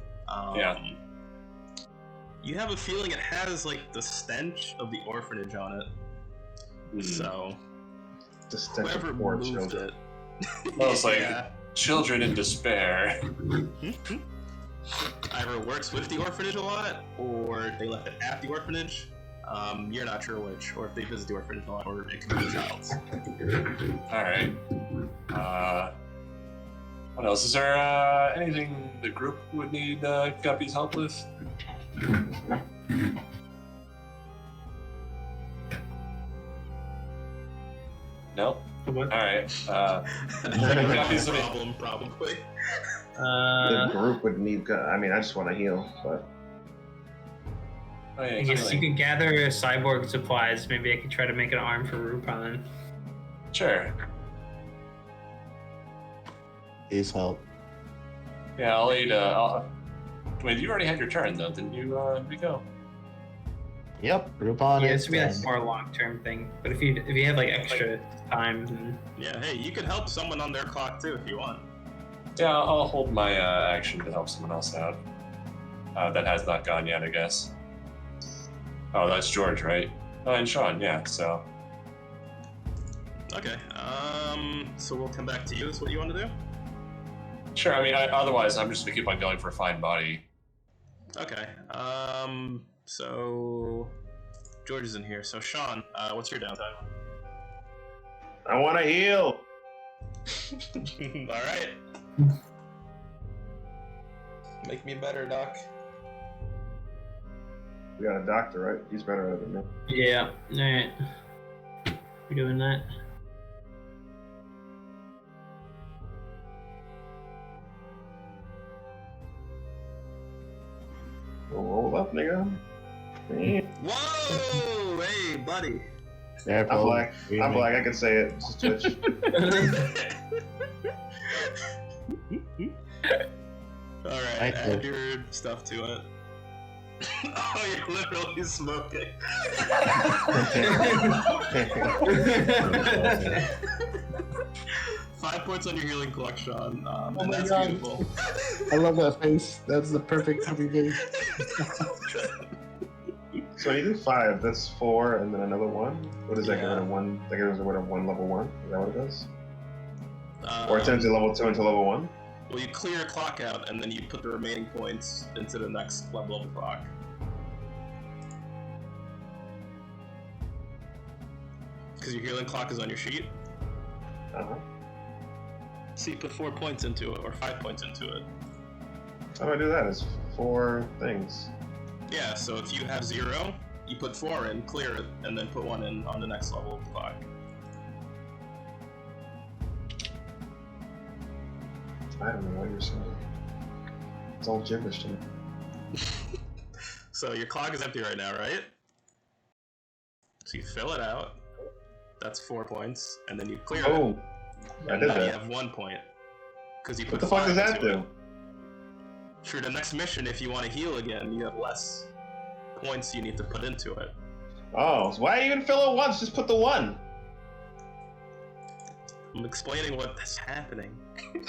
Yeah.
you have a feeling it has like the stench of the orphanage on it. So
The stench
whoever
of poor
moved
children.
it,
Well, it's like
yeah,
children in despair.
either works with the orphanage a lot, or they left it at the orphanage. You're not sure which, or if they visit the orphanage a lot, or it could be the child's.
All right. What else? Is there anything the group would need Guppy's help with? No? All right.
Guppy's a problem, probably.
The group would need. I mean, I just want to heal, but
Oh, yeah,
I guess you
healing.
could gather cyborg supplies. Maybe I could try to make an arm for Rupon.
Sure.
Please help.
Yeah, I'll eat. Wait, you already had your turn though, didn't you, Rico?
Yep, Groupon
Yeah,
is
this would be like
done.
more long term thing. But if you have like extra time, then
Yeah, hey, you could help someone on their clock too if you want.
Yeah, I'll hold my action to help someone else out. That has not gone yet, I guess. Oh, that's George, right? Oh, and Sean, yeah. So
Okay, so we'll come back to you. Is what you want to do?
sure. I mean, otherwise, I'm just gonna keep on going for a fine body.
Okay, so George is in here. So Sean, what's your downtime?
I want to heal.
All right. Make me better, Doc.
We got a doctor, right? He's better than me.
yeah. All right, we're doing that.
Roll up, nigga. Man.
Whoa! Hey, buddy.
Careful.
I'm black. I'm black. I can say it. Just a touch.
All right,
Thank
add
you.
your stuff to it. Oh, you're literally smoking. 5 points on your healing clock, Sean. And
my
that's
God.
beautiful.
I love that face. That's the perfect happy face.
So when you do 5, that's 4 and then another 1? What does that get rid
Yeah.
of 1? That gets rid of 1 level 1? Is that what it does? Or it turns your level 2 into level 1?
Well, you clear your clock out, and then you put the remaining points into the next level of the clock. Because your healing clock is on your sheet.
Uh-huh.
So you put 4 points into it, or 5 points into it.
How do I do that? It's 4 things.
Yeah, so if you have 0, you put 4 in, clear it, and then put 1 in on the next level of the clock.
I don't know what you're saying. It's all gibberish to me.
So your clock is empty right now, right? So you fill it out. That's 4 points, and then you clear
Oh,
it.
I
And
did
now you
that.
have 1 point. Because you
What
put
the fuck
5
does that
into it.
do?
For the next mission, if you want to heal again, you have less points you need to put into it.
Oh, so why even fill it once? Just put the 1.
I'm explaining what's happening.
I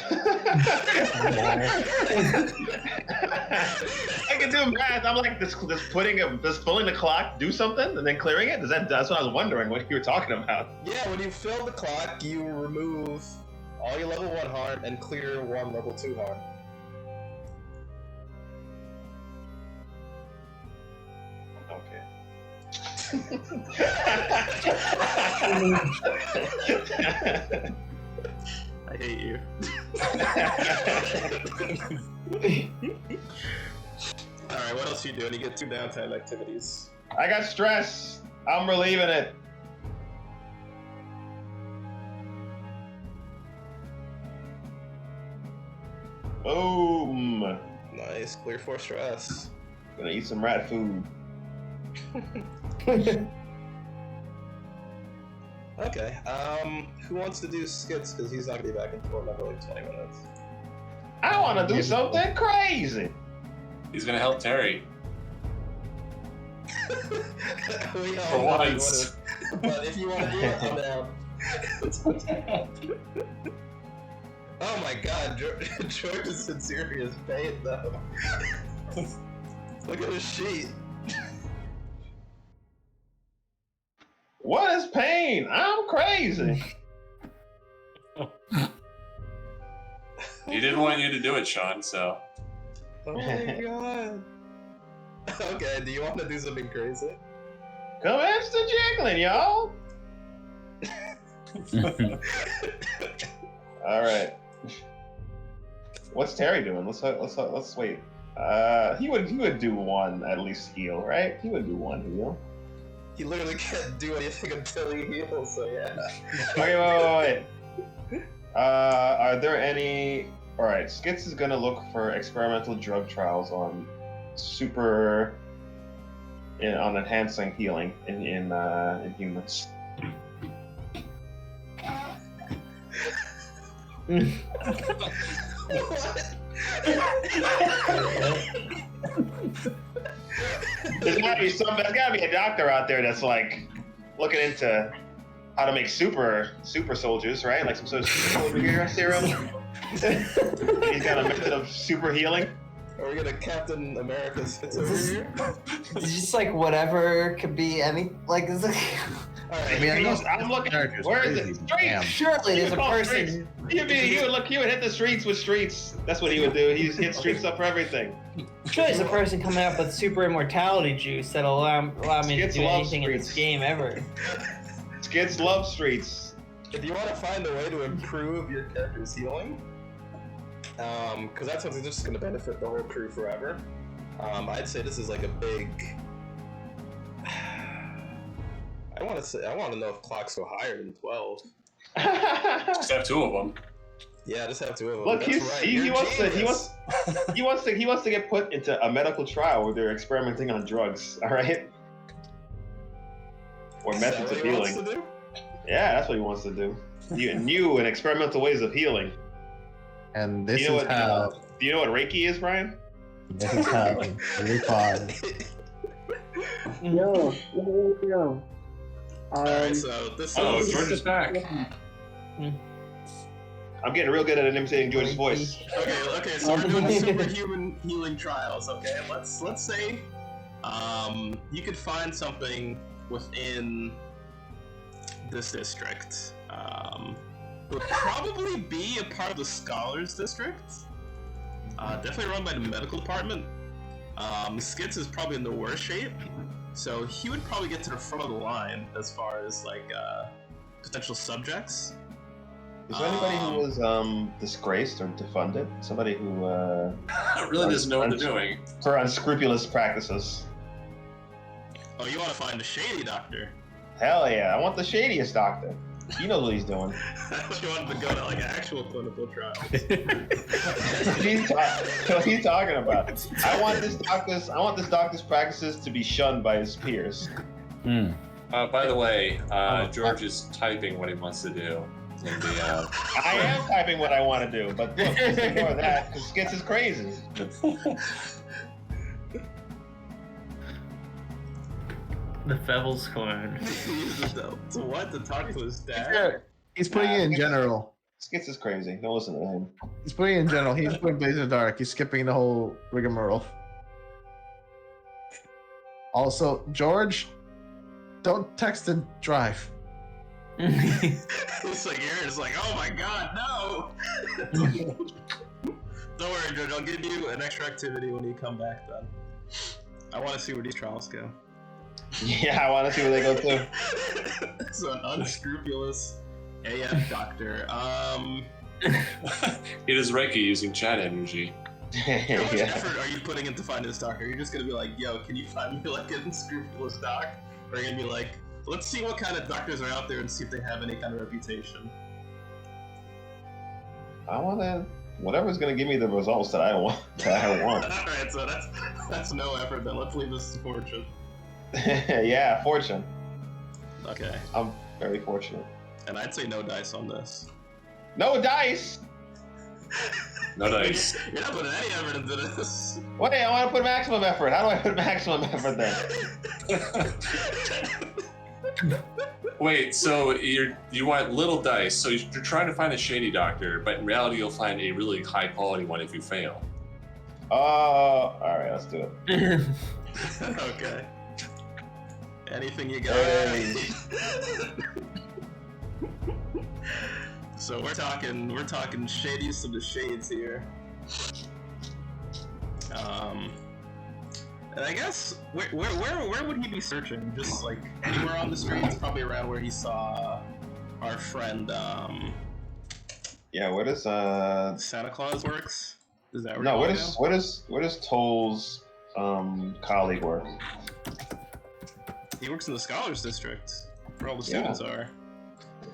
can do math. I'm like, does filling the clock do something and then clearing it? That's what I was wondering what you were talking about.
Yeah, when you fill the clock, you remove all your level 1 harm and clear 1 level 2 harm.
Okay.
I hate you. Alright, what else are you doing? You get 2 downtime activities.
I got stress. I'm relieving it. Boom.
Nice, clear 4 stress.
Gonna eat some rat food.
Okay, who wants to do skits? Because he's not gonna be back in another like 20 minutes.
I want to do something crazy.
He's gonna help Terry.
We all
For
know you
once.
wanna- but if you want to do it, I'm down. Oh my god, George is in serious pain though. Look at his sheet.
What is pain? I'm crazy.
He didn't want you to do it, Sean, so.
Oh my god. Okay, do you want to do something crazy?
Commence the jiggling, y'all. All right. What's Terry doing? Let's wait. He would do 1 at least heal, right? He would do 1 heal.
He literally can't do anything until he heals, so yeah.
Okay, wait. Are there any? All right, Skits is gonna look for experimental drug trials on on enhancing healing in humans. There's gotta be a doctor out there that's like looking into how to make super soldiers, right? Like some sort of super soldier serum. He's got a method of super healing.
Are we gonna Captain America Skits over here?
It's just like whatever could be any like. It's like
Alright,
I mean, I know
I'm looking.
character's
Where is it?
crazy,
Streets.
damn.
surely there's a
Call
person.
streets. He would hit the streets with streets. That's what he would do. He'd hit streets up for everything.
Surely there's a person coming up with super immortality juice that'll allow me to
Skits
do
love
anything in this
streets.
game ever.
Skits love streets.
if you want to find a way to improve your character's healing, because that's something that's just gonna benefit the whole crew forever, I'd say this is like a big. I want to know if clocks go higher than 12.
Just have 2 of them.
Yeah, just have 2 of them.
Look,
That's right. You're
he wants
genius.
he wants to get put into a medical trial where they're experimenting on drugs. All right, or
Is that
methods
what
of
he wants
healing.
to do?
Yeah, that's what he wants to do. New and experimental ways of healing.
And this
You know
is how.
Do you know what Reiki is, Brian?
This is how Lupin.
Alright, so this
Oh,
is.
George is back.
I'm getting real good at imitating George's voice.
Okay, so we're doing superhuman healing trials, okay? Let's say you could find something within this district. Would probably be a part of the Scholars District. Definitely run by the medical department. Skits is probably in the worst shape, so he would probably get to the front of the line as far as like potential subjects.
Is there anybody who was disgraced or defunded? Somebody who
really doesn't know what they're doing
for unscrupulous practices.
Oh, you want to find a shady doctor?
Hell yeah! I want the shadiest doctor. He knows what he's doing.
You wanted to go to like an actual clinical trial.
What are you talking about? I want this doctor's practices to be shunned by his peers.
By the way, George is typing what he wants to do. In the,
I am typing what I want to do, but look, just ignore that because Skits is crazy.
The Fevel's coin.
To what? To talk to his dad?
He's putting it in general.
Skits is crazy. Don't listen to him.
He's putting it in general. He's putting Blaze in the Dark. He's skipping the whole rigmarole. Also, George, don't text and drive.
It's like Aaron's like, oh my god, no! Don't worry, George, I'll give you an extra activity when you come back then. I want to see where these trials go.
Yeah, I want to see where they go too.
So an unscrupulous AF doctor.
It is Reiki using chat energy.
How much
Yeah.
effort are you putting into finding this doctor? You're just gonna be like, yo, can you find me like an unscrupulous doc? Or you're gonna be like, let's see what kind of doctors are out there and see if they have any kind of reputation.
I want to. Whatever's gonna give me the results that I want.
Alright, so that's no effort then. Let's leave this to fortune.
Yeah, fortune.
Okay.
I'm very fortunate.
And I'd say no dice on this.
No dice.
No dice.
You're not putting any effort into this.
Wait, I want to put maximum effort. How do I put maximum effort then?
Wait, so you want little dice, so you're trying to find a shady doctor, but in reality you'll find a really high quality one if you fail.
All right, let's do it.
Okay. Anything you got?
Hey.
So we're talking shadiest of the shades here. And I guess where would he be searching? Just like anywhere on the streets, probably around where he saw our friend
Yeah, where does
Santa Claus works? Is that where
no?
you
Where does Toll's colleague work?
He works in the Scholars District, where all the students are.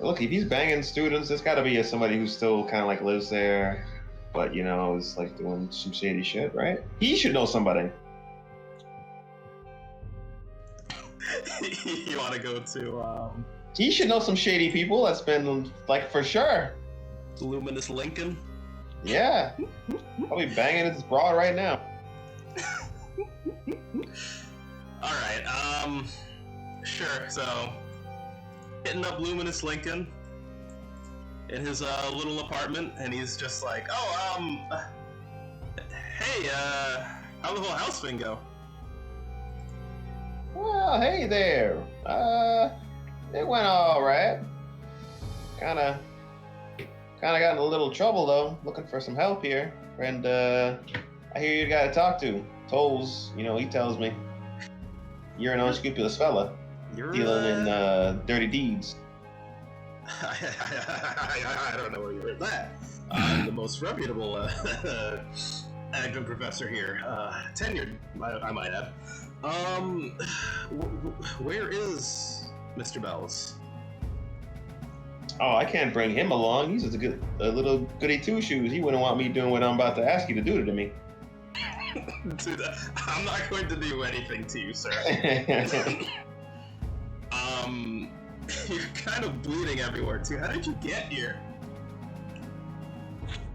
Look, if he's banging students, there's got to be somebody who still kind of like lives there, but you know is like doing some shady shit, right? He should know somebody.
You want to go to
He should know some shady people. That's been like for sure.
Luminous Lincoln?
Yeah, probably banging his broad right now.
All right. Sure. So, hitting up Luminous Lincoln in his little apartment, and he's just like, "Oh, hey, how'd the whole house thing go?"
Well, hey there. It went all right. Kind of got in a little trouble though. Looking for some help here, and I hear you got to talk to Tolls. You know, he tells me you're an unscrupulous fella.
You're
Dealing in dirty deeds.
I don't know where you heard that. I'm the most reputable adjunct professor here, tenured, I might add. Where is Mr. Bells?
Oh, I can't bring him along. He's just a little goody two shoes. He wouldn't want me doing what I'm about to ask you to do to me.
Dude, I'm not going to do anything to you, sir. You're kind of bleeding everywhere too. How did you get here?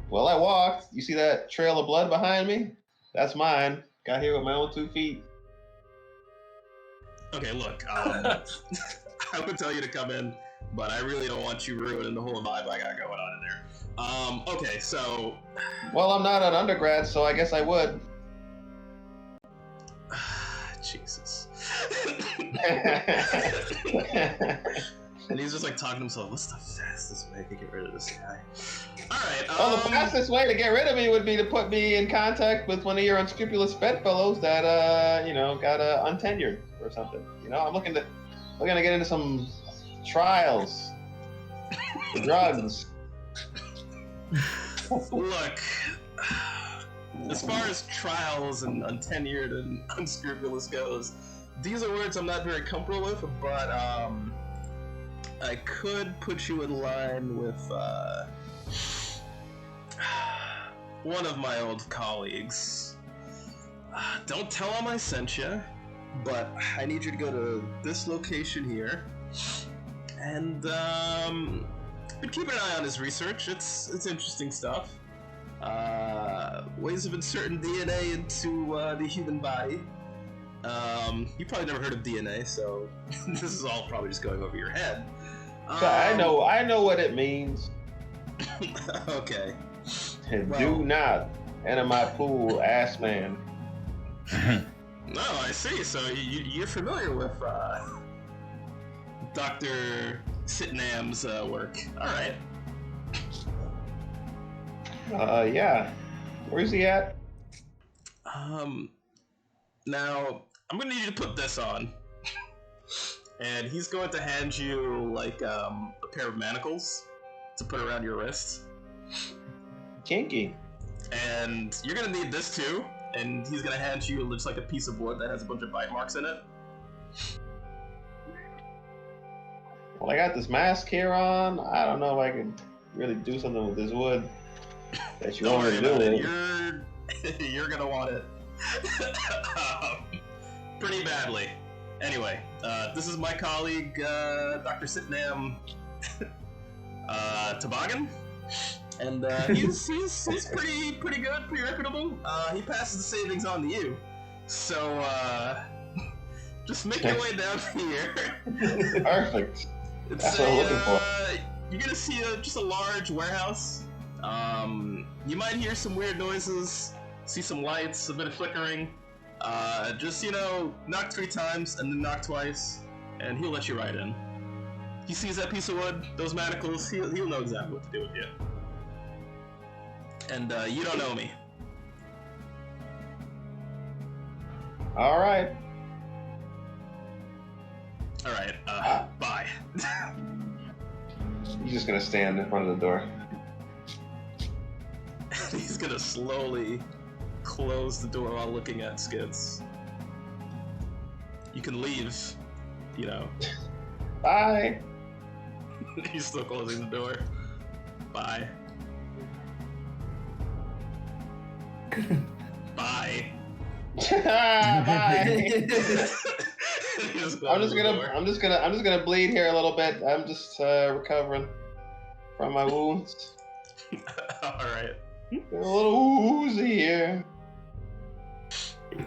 Well, I walked. You see that trail of blood behind me? That's mine. Got here with my own 2 feet.
Okay, look. I would tell you to come in, but I really don't want you ruining the whole vibe I got going on in there. Okay, so
Well, I'm not an undergrad, so I guess I would.
Jesus. And he's just like talking to himself, what's the fastest way to get rid of this guy? Alright,
Well, the fastest way to get rid of me would be to put me in contact with one of your unscrupulous bedfellows that, got untenured or something. I'm looking to get into some trials, drugs.
Look, as far as trials and untenured and unscrupulous goes, these are words I'm not very comfortable with, but I could put you in line with one of my old colleagues. Don't tell him I sent you, but I need you to go to this location here, and been keeping an eye on his research. It's interesting stuff. Ways of inserting DNA into the human body. You probably never heard of DNA, so this is all probably just going over your head.
I know what it means.
Okay.
Do not enter my pool, ass man.
No, I see. So you're familiar with Dr. Sitnam's work. All right.
Yeah. Where's he at?
Now I'm gonna need you to put this on, and he's going to hand you like a pair of manacles to put around your wrists.
Kinky.
And you're gonna need this too. And he's gonna hand you just like a piece of wood that has a bunch of bite marks in it.
Well, I got this mask here on. I don't know if I can really do something with this wood that you
Don't
want
worry
me to
about
do.
it. You're gonna want it pretty badly. Anyway, this is my colleague, Dr. Sitnam Toboggan. And he's pretty good, pretty reputable. He passes the savings on to you. So just make your way down here.
Perfect. That's what I'm looking for.
You're gonna see just a large warehouse. You might hear some weird noises, see some lights, a bit of flickering. Just knock 3 times and then knock twice, and he'll let you right in. He sees that piece of wood, those manacles. He'll know exactly what to do with you. And you don't know me.
All right.
All right. Bye.
He's just gonna stand in front of the door.
He's gonna slowly close the door while looking at Skits. You can leave.
Bye.
He's still closing the door. Bye. Bye.
Bye.
He's
I'm
closing the door.
just gonna bleed here a little bit. I'm just recovering from my wounds.
All right.
A little woozy here.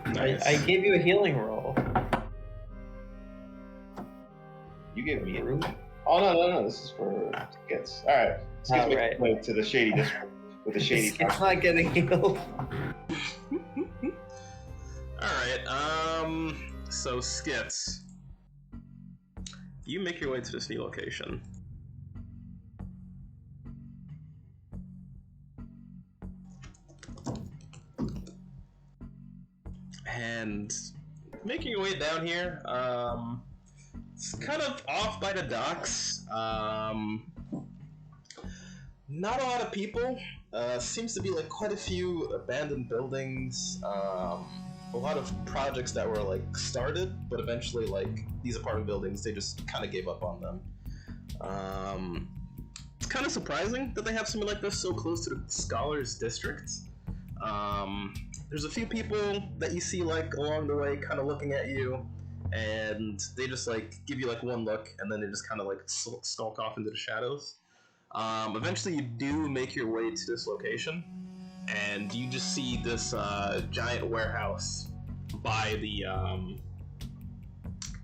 Nice.
I gave you a healing roll.
You gave me a room. Oh no! This is for Skits. All right. Skits
Oh,
make
right.
his way to the shady district with the shady.
It's not getting healed.
Alright, so Skits. You make your way to this new location. And making your way down here, it's kind of off by the docks. Not a lot of people. Seems to be like quite a few abandoned buildings. A lot of projects that were like started, but eventually like these apartment buildings, they just kind of gave up on them. It's kind of surprising that they have something like this so close to the Scholars District. There's a few people that you see like along the way kind of looking at you, and they just like give you like one look, and then they just kind of like skulk off into the shadows. Eventually you do make your way to this location, and you just see this giant warehouse by the,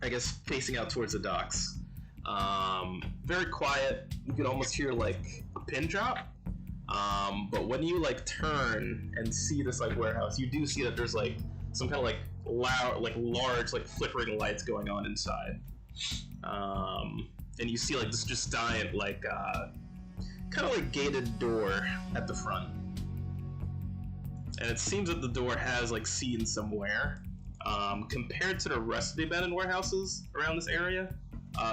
I guess facing out towards the docks. Very quiet. You can almost hear like a pin drop. But when you like turn and see this like warehouse, you do see that there's like some kind of like loud, like large, like flickering lights going on inside. And you see like this just giant, like kind of like gated door at the front. And it seems that the door has like seen somewhere. Compared to the rest of the abandoned warehouses around this area,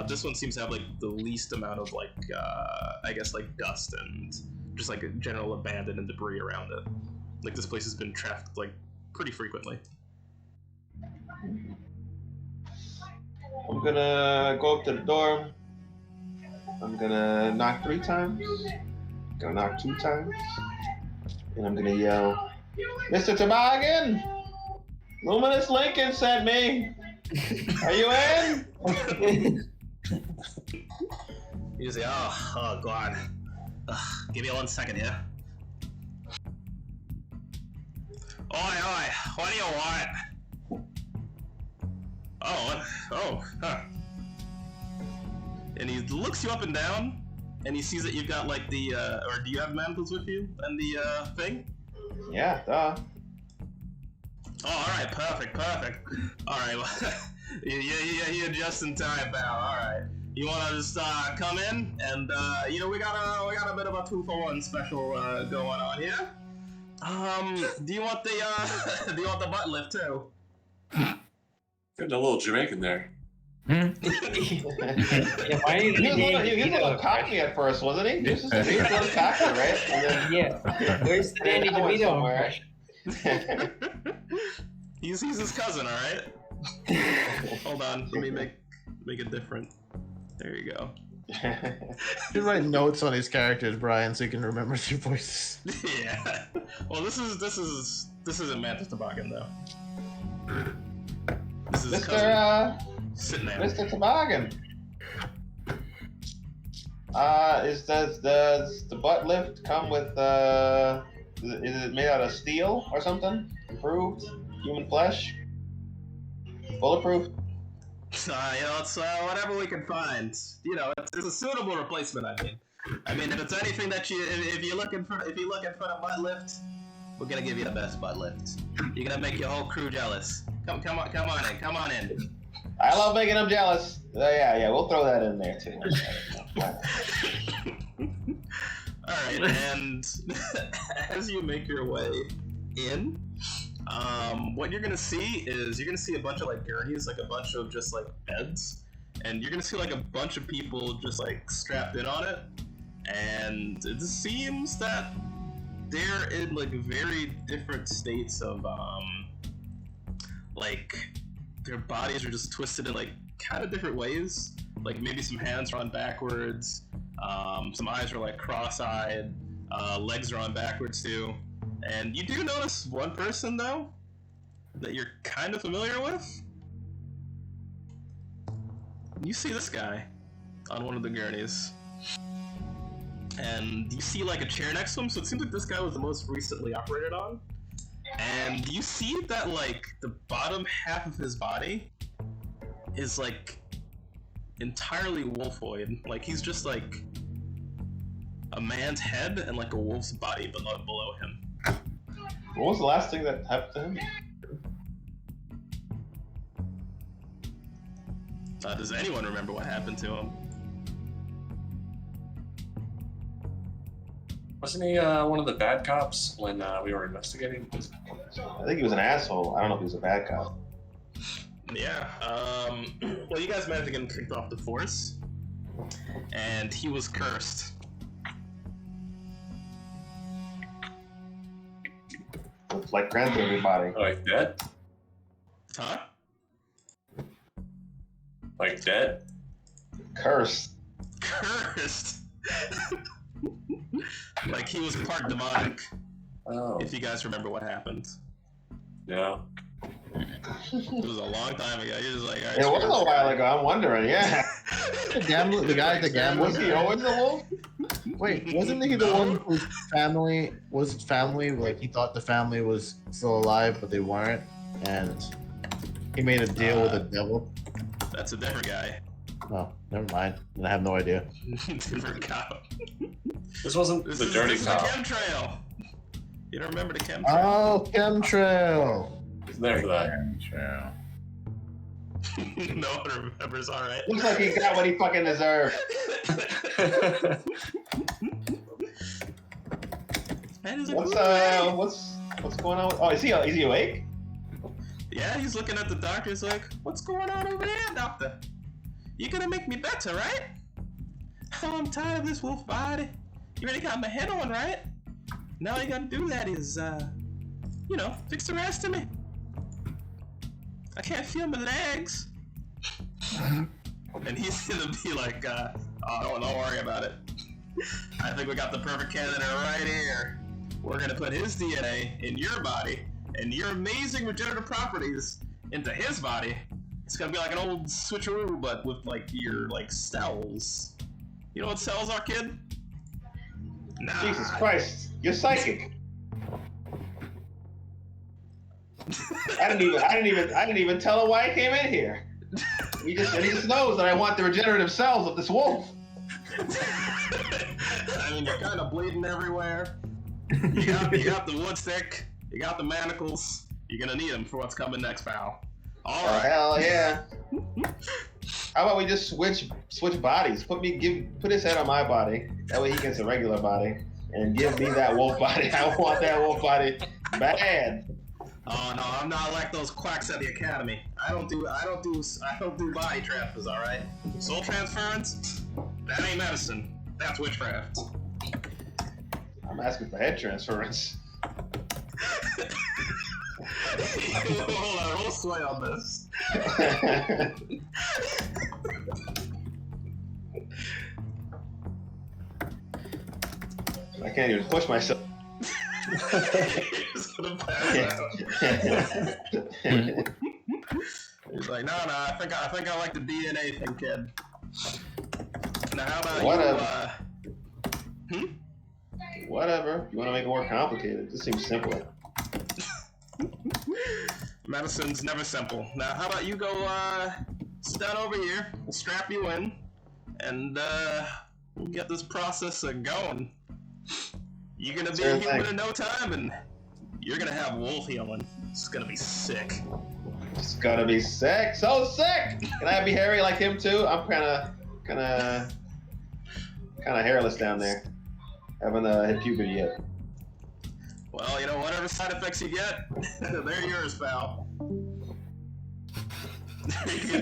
this one seems to have like the least amount of like I guess like dust and just like a general abandon and debris around it. Like this place has been trafficked like pretty frequently.
I'm gonna go up to the door. I'm gonna knock 3 times. Gonna knock 2 times. And I'm gonna yell, Mr. Toboggan! Luminous Lincoln sent me! Are you in?
You say, oh God. Give me 1 second here. Oi, what do you want? And he looks you up and down, and he sees that you've got like the, or do you have mantles with you and the thing?
Yeah, duh.
Oh, alright, perfect. Alright, well, you're just in time, pal, alright. You wanna just come in, and we got a bit of a 2-for-1 special going on here. Do you want the do you want the butt lift too?
Getting a little Jamaican there.
Yeah, why are you
He was a little cocky at first, wasn't he? He was a little cocky, right? And then,
Yeah. Where's the Danny
went
DeVito
somewhere.
impression?
He's his cousin, alright? Hold on, let me make it different. There you go.
You write notes on these characters, Brian, so you can remember their voices.
Yeah. Well, this isn't Mantis Toboggan though. This is his cousin. Sitting there.
Mr. Toboggan. Does the butt lift come with is it made out of steel or something? Improved? Human flesh? Bulletproof?
It's whatever we can find. It's a suitable replacement. I mean, if it's anything that if you're looking for a butt lift, we're gonna give you the best butt lift. You're gonna make your whole crew jealous. Come on in.
I love making them jealous. Yeah, we'll throw that in there too.
Alright, and as you make your way in, what you're gonna see is a bunch of like gurneys, like a bunch of just like beds, and you're gonna see like a bunch of people just like strapped in on it, and it seems that they're in like very different states of like their bodies are just twisted in like kind of different ways. Like maybe some hands are on backwards, some eyes are like cross-eyed, legs are on backwards too. And you do notice one person though that you're kind of familiar with. You see this guy on one of the gurneys. And you see like a chair next to him, so it seems like this guy was the most recently operated on. And you see that like the bottom half of his body is like entirely wolfoid. Like he's just like a man's head and like a wolf's body below him.
What was the last thing that happened to him?
Does anyone remember what happened to him?
Wasn't he one of the bad cops when we were investigating?
I think he was an asshole. I don't know if he was a bad cop.
Yeah. Well, you guys managed to get him kicked off the force, and he was cursed.
It's like grants everybody.
Like dead?
Huh?
Like dead?
Cursed.
Cursed. Like he was part demonic.
Oh.
If you guys remember what happened.
Yeah.
It was a long time ago. You're just like, all right,
It was a while ago. I'm wondering. Yeah.
The guy at the gambler.
Was he always a wolf?
Wait, wasn't he the one whose family like he thought the family was still alive but they weren't, and he made a deal with the devil?
That's a different guy.
Oh, never mind. I have no idea.
Different cop.
This wasn't
This
the
is
dirty
the
cop.
chemtrail. You don't remember the chemtrail?
Oh, chemtrail.
He's there for that.
Yeah.
No one remembers. All right.
Looks like he got what he fucking deserved.
Man, he's like,
What's going on? Oh, is he awake?
Yeah, he's looking at the doctor. He's like, "What's going on over there, doctor? You gonna make me better, right? Oh, I'm tired of this wolf body. You already got my head on, right? Now all you gotta do that is, fix the rest of me. I can't feel my legs." And he's gonna be like, "Oh, don't worry about it. I think we got the perfect candidate right here. We're gonna put his DNA in your body and your amazing regenerative properties into his body. It's gonna be like an old switcheroo, but with like your cells. You know what cells are, kid? Nah.
Jesus Christ, you're psychic. I didn't even tell him why I came in here. He just knows that I want the regenerative cells of this wolf.
I mean, you're kind of bleeding everywhere. You got the wood stick. You got the manacles. You're gonna need them for what's coming next, pal. All right.
Hell yeah. How about we just switch bodies? Put his head on my body. That way he gets a regular body, and give me that wolf body. I want that wolf body bad.
Oh no, I'm not like those quacks at the academy. I don't do body transfers. All right. Soul transference. That ain't medicine. That's witchcraft.
I'm asking for head transference.
Hold on, we'll sway on this.
I can't even push myself.
He's gonna pass out. He's like, no, I think I like the DNA thing, kid. Now, how about
Whatever.
you?
Whatever. You want to make it more complicated? This seems simpler.
Medicine's never simple. Now, how about you go sit down over here? We'll strap you in, and we'll get this process going. You're gonna be
Sure
human
thing.
in no time, and you're gonna have wolf healing. It's gonna be sick.
It's gonna be sick. So sick. Can I be hairy like him too? I'm kind of hairless down there. Haven't hit puberty yet.
Well, whatever side effects you get, they're yours, pal. You're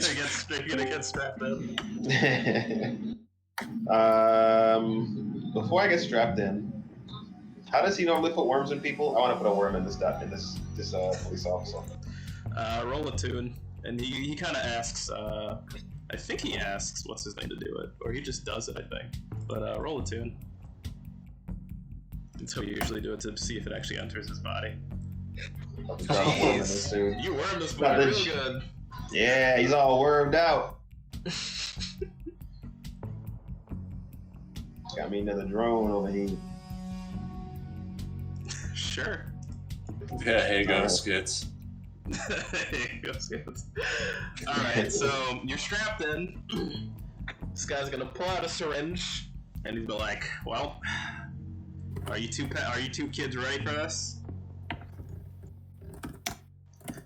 gonna get strapped in.
Before I get strapped in, how does he normally put worms in people? I want to put a worm in this police officer.
Roll a tune, and he kind of asks. I think he asks what's his name to do it, or he just does it. I think, but roll a tune. That's how you usually do it, to see if it actually enters his body.
Jeez.
You wormed this body real good.
Yeah, he's all wormed out. Got me another drone over here.
Sure.
Yeah, here you go, skits.
Alright, so you're strapped in. This guy's gonna pull out a syringe, and he's gonna be like, well, are you two kids ready for this?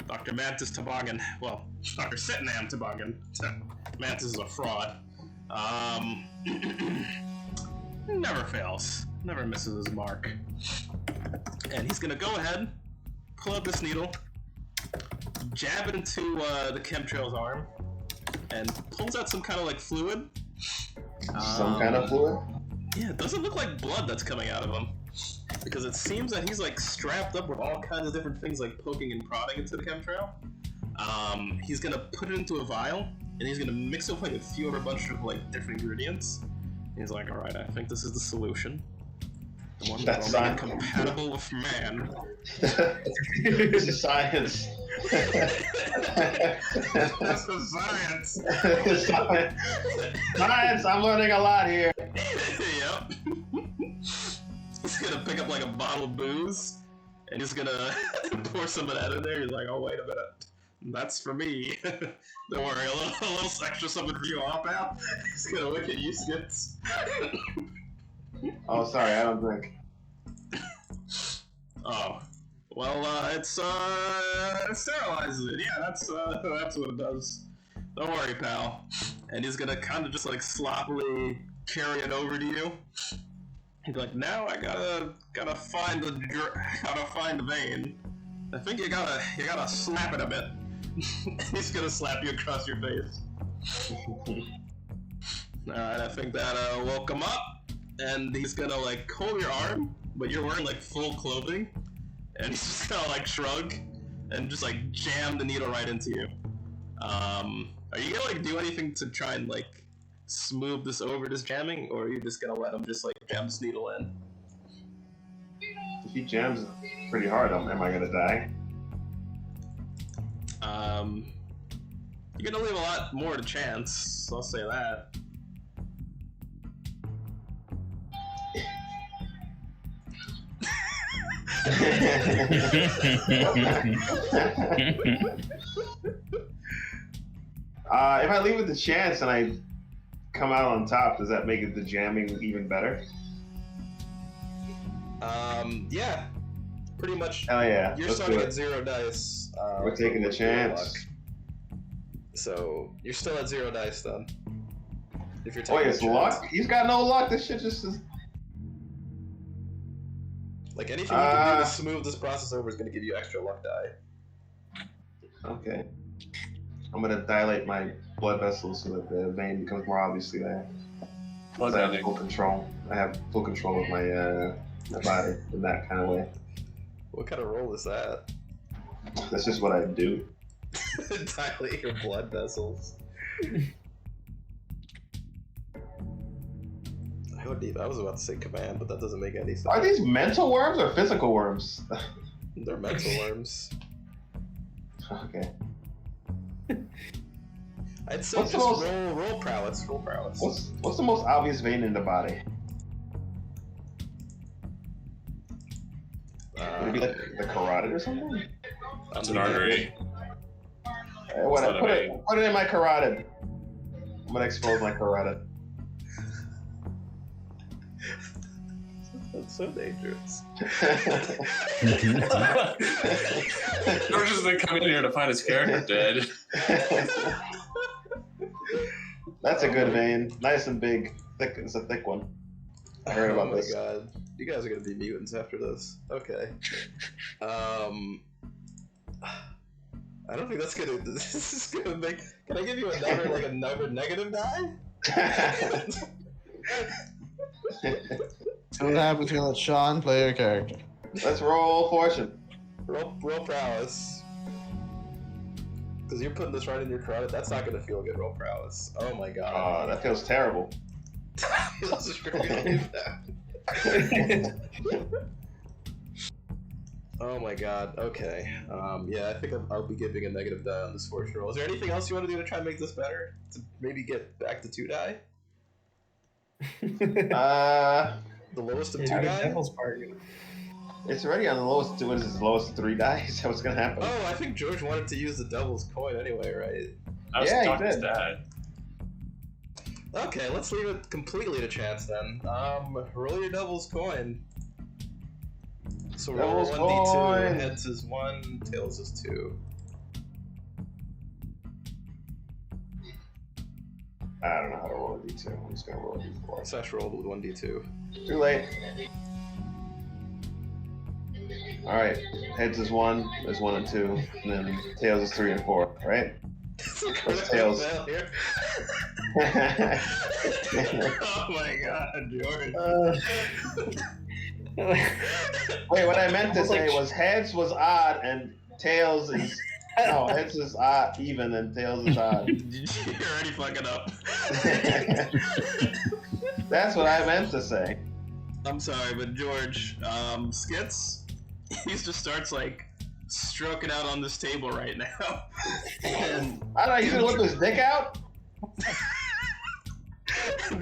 Dr. Mantis Toboggan, well, Dr. Sitnam Toboggan. Mantis is a fraud. Never fails. Never misses his mark. And he's gonna go ahead, pull out this needle, jab it into the chemtrail's arm, and pulls out some kind of fluid.
Some kind of fluid?
Yeah, it doesn't look like blood that's coming out of him, because it seems that he's strapped up with all kinds of different things poking and prodding into the chemtrail. He's gonna put it into a vial, and he's gonna mix it with a few other bunch of different ingredients. He's like, all right, I think this is the solution. The one that will make it compatible with man.
This is science.
This is science.
Science, I'm learning a lot here.
Yep. He's gonna pick up a bottle of booze, and he's gonna pour some of that in there. He's like, oh, wait a minute. That's for me. Don't worry, a little extra something for you, pal. It's gonna look at you, Skits.
Oh, sorry, I don't drink.
Oh. Well, it sterilizes it. Yeah, that's what it does. Don't worry, pal. And he's gonna kind of just like sloppily carry it over to you. He's like, now I gotta find the vein. I think you gotta slap it a bit. He's gonna slap you across your face. Alright, I think that woke him up, and he's gonna like hold your arm, but you're wearing like full clothing, and he's just gonna like shrug and just like jam the needle right into you. Are you gonna like do anything to try and like smooth this over, this jamming, or are you just gonna let him just like jam this needle in?
If he jams pretty hard, am I gonna die?
You're gonna leave a lot more to chance, I'll say that.
If I leave it to chance and I come out on top, does that make it the jamming even better?
Yeah. Pretty much.
Hell yeah.
You're
Let's
starting
do
at
it.
0 dice.
We're taking the
with your
chance.
luck. So, you're still at 0 dice then. If you're
Oh,
taking
it's
the chance.
luck? He's got no luck. This shit just is.
Like, anything you can do to smooth this process over is going to give you extra luck die.
Okay. I'm gonna dilate my blood vessels so that the vein becomes more obviously there.
Blood
I have
bending.
full control. I have full control of my my body in that kind of way.
What kind of roll is that?
That's just what I do.
Dilate your blood vessels. I was about to say command, but that doesn't make any sense.
Are these mental worms or physical worms?
They're mental worms.
Okay.
I'd say
What's the
just
most-
roll prowess. Roll prowess.
What's the most obvious vein in the body? Would it be like the carotid or something?
That's an artery.
What,
not a vein.
put it in my carotid. I'm gonna expose my carotid.
That's so dangerous.
George is gonna come in here to find his character dead.
That's a good vein. Nice and big. Thick. It's a thick one. I heard about this.
Oh my god. You guys are gonna be mutants after this. Okay. I don't think that's gonna. This is gonna make. Can I give you another negative die?
See what happens when you let Sean play your character.
Let's roll fortune.
Roll prowess. Because you're putting this right in your carotid. That's not gonna feel good. Roll prowess. Oh my
Oh,
god.
that feels terrible.
Let's just remove that. Oh my god. Okay. Yeah, I think I'll be giving a negative die on this fortune roll. Is there anything else you want to do to try and make this better? To maybe get back to 2 die? The lowest of 2 die?
Devil's Party.
It's already on the lowest. What is this? Lowest 3 dice? What's gonna happen?
Oh, I think George wanted to use the devil's coin anyway, right?
I was
Yeah, he
talking to
did.
Dad.
Okay, let's leave it completely to chance then. Roll your devil's coin. So roll
Devil's
1d2.
coin.
Heads is 1, tails is 2.
I don't know how to roll a d2. I'm just gonna roll a d4.
Sash rolled with 1d2.
Too late. Alright. Heads is 1, there's 1 and 2, and then tails is 3 and 4, right? What's tails?
Failure. Oh my god, George.
Wait, what I meant to say was heads was odd and tails is. No, heads is odd, even, and tails is odd.
You're already fucking up.
That's what I meant to say.
I'm sorry, but George, Skits, he just starts like stroking out on this table right now. And
I don't know, he's gonna whip his dick out?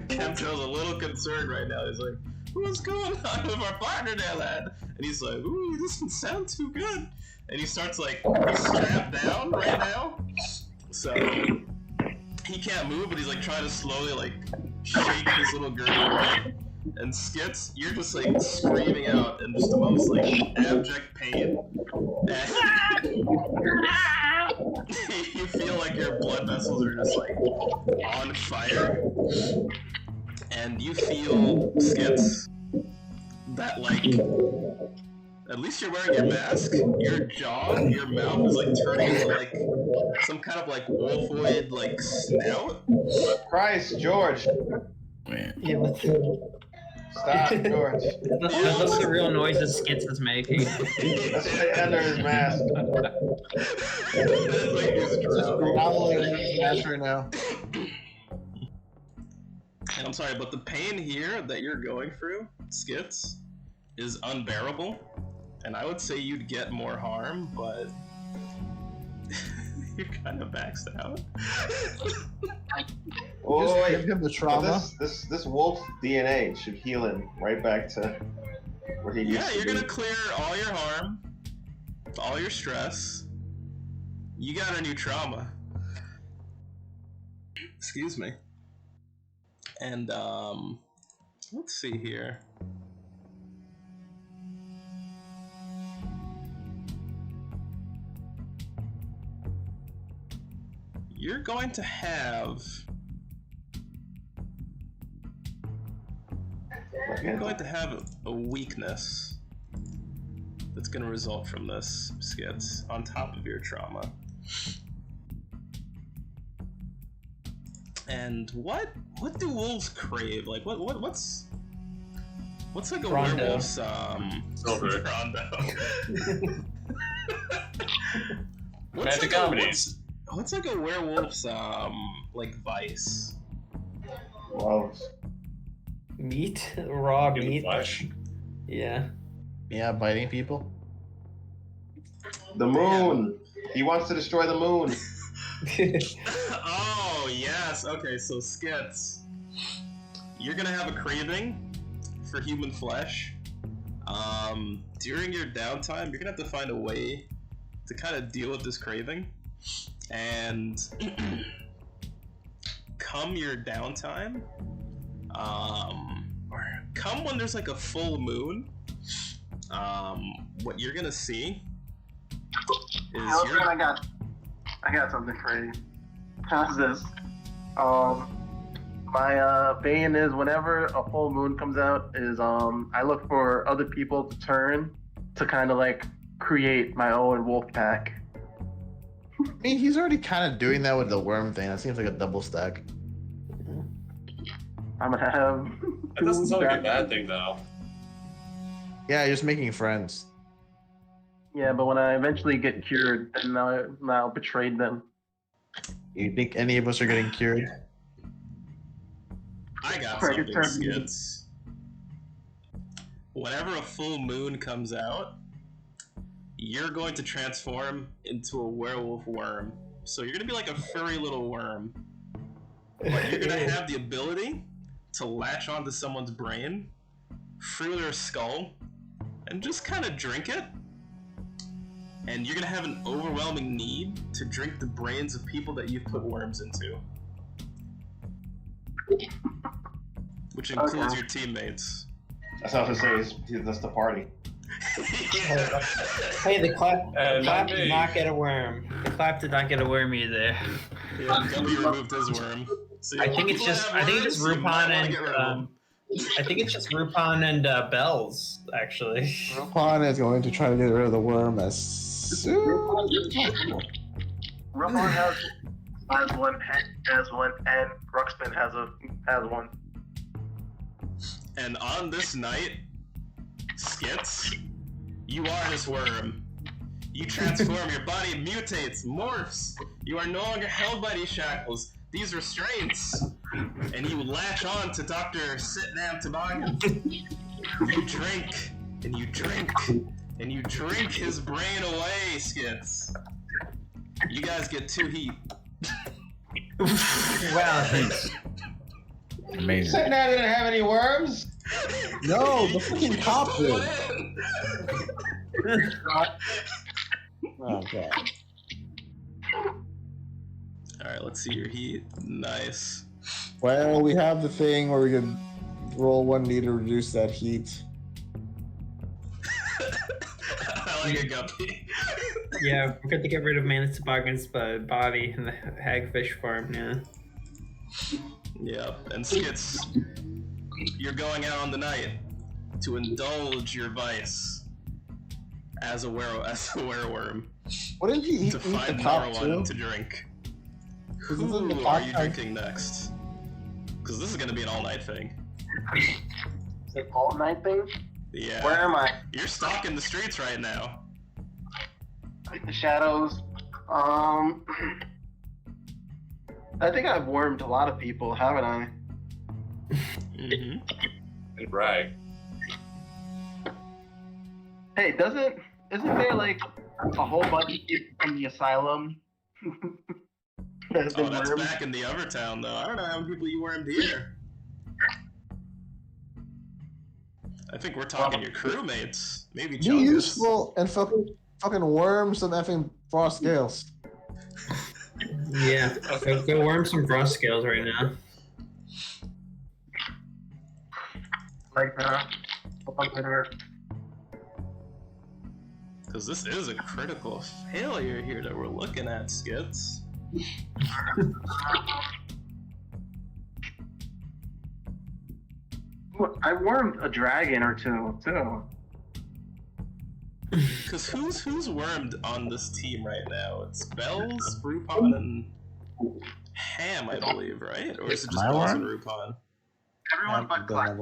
Chemtrail's a little concerned right now. He's like, what's going on with our partner there, lad? And he's like, ooh, this doesn't sound too good. And he starts like, he's strapped down right now. So he can't move, but he's like trying to slowly like shake his little girdle away. And Skits, you're just like screaming out in just the most like abject pain. And you feel like your blood vessels are just like on fire. And you feel, Skits, that like, at least you're wearing your mask, your jaw, your mouth is like turning into like some kind of like wolfoid like snout.
Christ, George.
Man.
Yeah,
Stop, George.
What's the real noises Skits is making?
That's under his mask.
It's like he's drowning.
Growling in his mask right now.
And I'm sorry, but the pain here that you're going through, Skits, is unbearable. And I would say you'd get more harm, but you're kind of maxed out.
Oh,
Just
wait.
give him the
But
trauma.
this wolf DNA should heal him right back to where he used
Yeah,
to
you're
be.
gonna clear all your harm, all your stress. You got a new trauma. Excuse me. And let's see here. You're going to have a weakness that's going to result from this, Skits, on top of your trauma. And what do wolves crave? Like what's like a
Rondo.
werewolf's
Silver.
Rondo.
Romantic
like
comedies.
What's like a werewolf's like vice?
Wolves.
meat, raw
Human
meat.
flesh.
Yeah.
Yeah, biting people.
The moon. He wants to destroy the moon.
Oh yes. Okay, so Skits, you're gonna have a craving for human flesh. During your downtime, you're gonna have to find a way to kind of deal with this craving. And come your downtime, or come when there's like a full moon, what you're gonna see is
I got something for you. How's this? My bane is whenever a full moon comes out is I look for other people to turn to kind of like create my own wolf pack.
I mean, he's already kind of doing that with the worm thing. That seems like a double stack.
I'm gonna have.
That doesn't sound like a bad thing, though.
Yeah, you're just making friends.
Yeah, but when I eventually get cured, then I'll betray them.
You think any of us are getting cured?
I got
Right,
something,
it's
Skits. Whenever a full moon comes out, you're going to transform into a werewolf worm. So you're gonna be like a furry little worm. But you're gonna have the ability to latch onto someone's brain through their skull and just kind of drink it. And you're gonna have an overwhelming need to drink the brains of people that you've put worms into. Which includes your teammates.
That's not to say that's the party.
Hey, the clap
And
did not get a worm.
The clap did not get a worm either.
Yeah, Gumby removed his worm. So
I think it's just Rupon and I think it's just Rupon and Bells actually.
Rupon is going to try to get rid of the worm as soon as possible.
Ruffon has one, and Ruxpin has one.
And on this night, Skits, you are this worm. You transform, your body mutates, morphs. You are no longer held by these shackles, these restraints. And you latch on to Dr. Sitnam Toboggan. You drink, and you drink, and you drink his brain away, Skits. You guys get 2 heat.
Wow, thanks.
Amazing.
Said that didn't have any worms.
No, the fucking cop did. Oh god.
Alright, let's see your heat. Nice.
Well, we have the thing where we can roll 1d to reduce that heat.
I like a guppy.
Yeah, we're going to get rid of Manus Toboggan's body in the hagfish farm now.
Yeah, and Skits, you're going out on the night to indulge your vice as a wereworm.
What did you eat?
To
Eat
find
the cop
marijuana
too?
to drink.
Isn't the
Who
cop
are you
guy-
drinking next? Because this is going to be an all-night thing.
It's like all night thing.
Yeah.
Where am I?
You're stalking the streets right now.
Like the shadows. I think I've wormed a lot of people, haven't I?
Mm-hmm.
Good brag.
Hey, isn't there like a whole bunch of people from the asylum? that have
Oh,
been
that's
wormed?
back in the other town, though. I don't know how many people you wormed here. I think we're talking your crewmates. Maybe
Be
Chungus.
useful and fucking worm some effing frost scales.
Yeah, go worm some frost scales right now.
Like that. Like that.
Because this is a critical failure here that we're looking at, Skits.
I wormed a dragon or two too.
Because who's wormed on this team right now? It's Bells, Rupon, and Ham, I believe, right? Or is it just
My
Bells
worm?
and Rupon?
Everyone but Clark.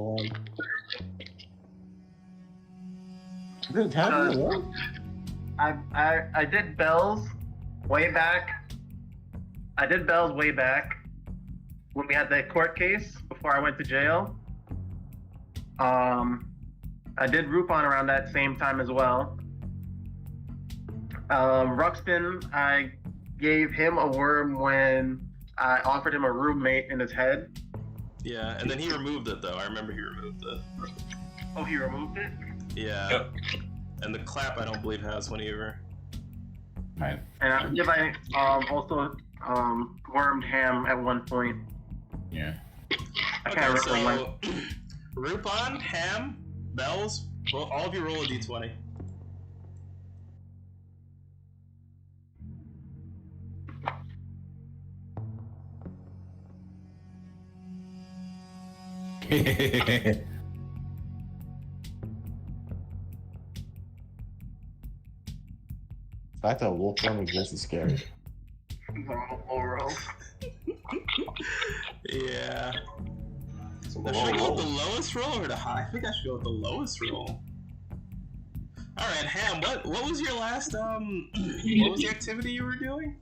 Didn't have any worm?
I did bells way back. I did bells way back when we had the court case before I went to jail. I did Rupon around that same time as well. Ruxpin, I gave him a worm when I offered him a roommate in his head.
Yeah, and then he removed it, though. I remember he removed it.
Oh, he removed it?
Yeah.
Yep.
And the clap, I don't believe, has one either.
Right.
And I believe I also wormed Ham at one point.
Yeah.
I can't remember when.
so Rupon, Ham, Bells, all of you roll a d20.
The fact that wolf worm exists is scary.
Yeah. Now, should I go with the lowest roll or the high? I think I should go with the lowest roll. Alright, Ham, what was your last, what was the activity you were doing?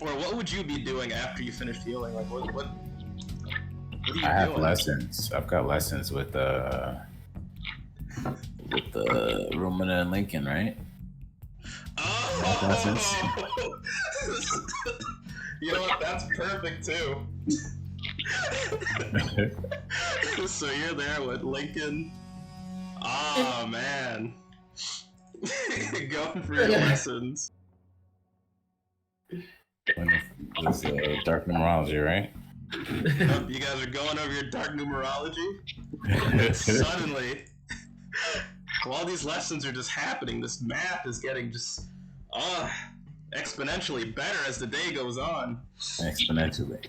Or what would you be doing after you finished healing? Like, what are you
I have
doing?
lessons. I've got lessons with Romana and Lincoln, right?
Oh! You know what? That's perfect, too. So you're there with Lincoln. Oh, man. Going for your lessons.
It's dark numerology, right?
You guys are going over your dark numerology? And then suddenly, while these lessons are just happening, this math is getting just exponentially better as the day goes on.
Exponentially.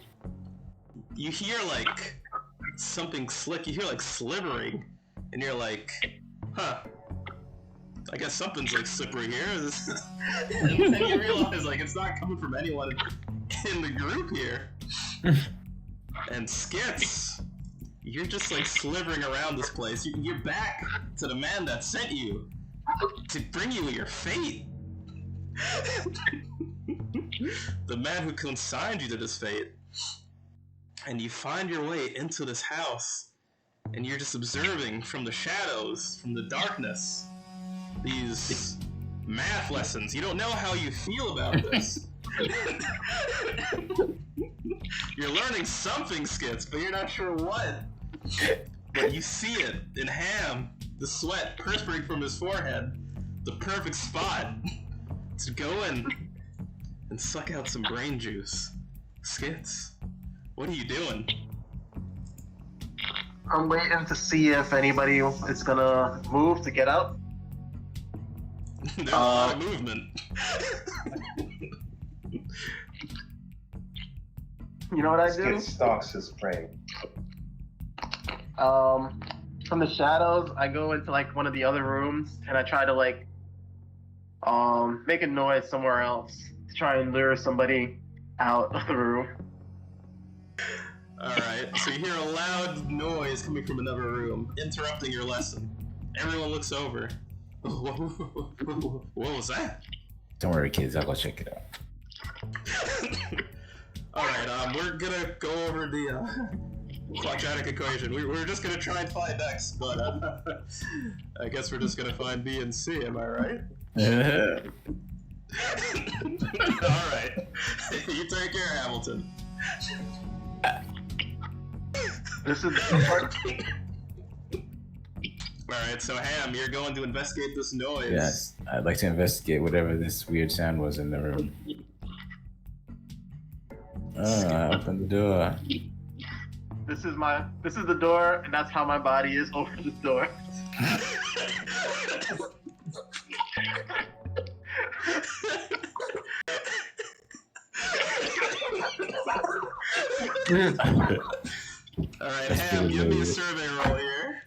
You hear like something slick, you hear like slivering, and you're like, huh, I guess something's like slippery here. And then you realize like it's not coming from anyone in the group here. And Skits, you're just like slivering around this place. You're back to the man that sent you to bring you your fate. The man who consigned you to this fate. And you find your way into this house, and you're just observing from the shadows, from the darkness, these math lessons. You don't know how you feel about this. You're learning something, Skits, but you're not sure what. But you see it in Ham, the sweat perspiring from his forehead, the perfect spot to go in and suck out some brain juice. Skits, what are you doing?
I'm waiting to see if anybody is gonna move to get out.
There's a lot of movement.
You know what I do?
Skid stalks his prey.
From the shadows, I go into like one of the other rooms and I try to like make a noise somewhere else to try and lure somebody out of the room.
Alright, so you hear a loud noise coming from another room, interrupting your lesson. Everyone looks over. What was that?
Don't worry, kids. I'll go check it out.
Alright, we're gonna go over the quadratic equation. We're just gonna try and find X, but I guess we're just gonna find B and C, am I right? Alright. You take care, Hamilton.
This is the part.
Alright, so Ham, you're going to investigate this noise.
Yes, I'd like to investigate whatever this weird sound was in the room. Oh, I opened the door.
This is the door, and that's how my body is over this door.
Alright, Ham, give me a survey roll here.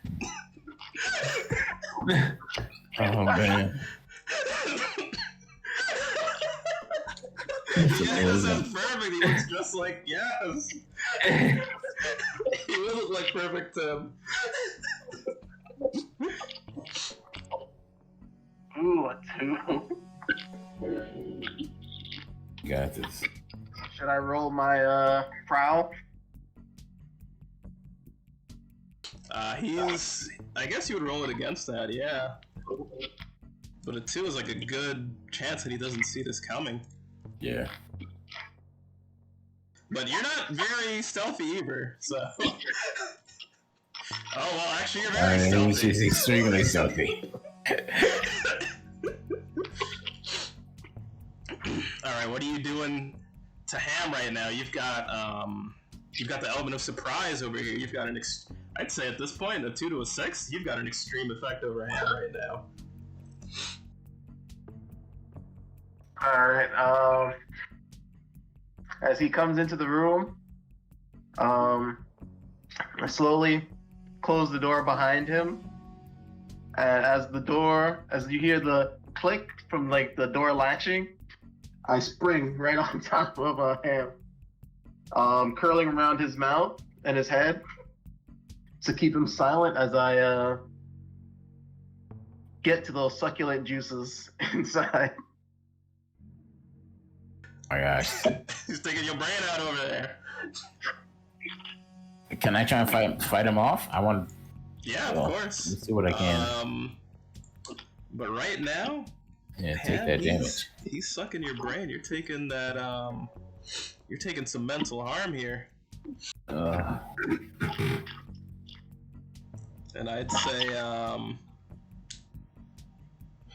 Oh man.
Yeah, that's perfect. He looks just like Yes. He would look like perfect Tim.
Ooh, a 2.
You got this.
Should I roll my prowl?
I guess you would roll it against that, yeah. But a 2 is like a good chance that he doesn't see this coming.
Yeah.
But you're not very stealthy either, so. Oh, well, actually, you're very stealthy.
She's extremely stealthy.
Alright, what are you doing to Ham right now? You've got the element of surprise over here. You've got I'd say at this point, a 2 to a 6, you've got an extreme effect over Ham right now.
Alright, as he comes into the room, I slowly close the door behind him. And as you hear the click from like the door latching, I spring right on top of Ham, curling around his mouth and his head to keep him silent as I get to those succulent juices inside.
Oh my gosh.
He's taking your brain out over there.
Can I try and fight him off? I want.
Yeah, of course.
Let's see what I can.
But right now,
Yeah, take that damage.
He's sucking your brain. You're taking that. You're taking some mental harm here. And I'd say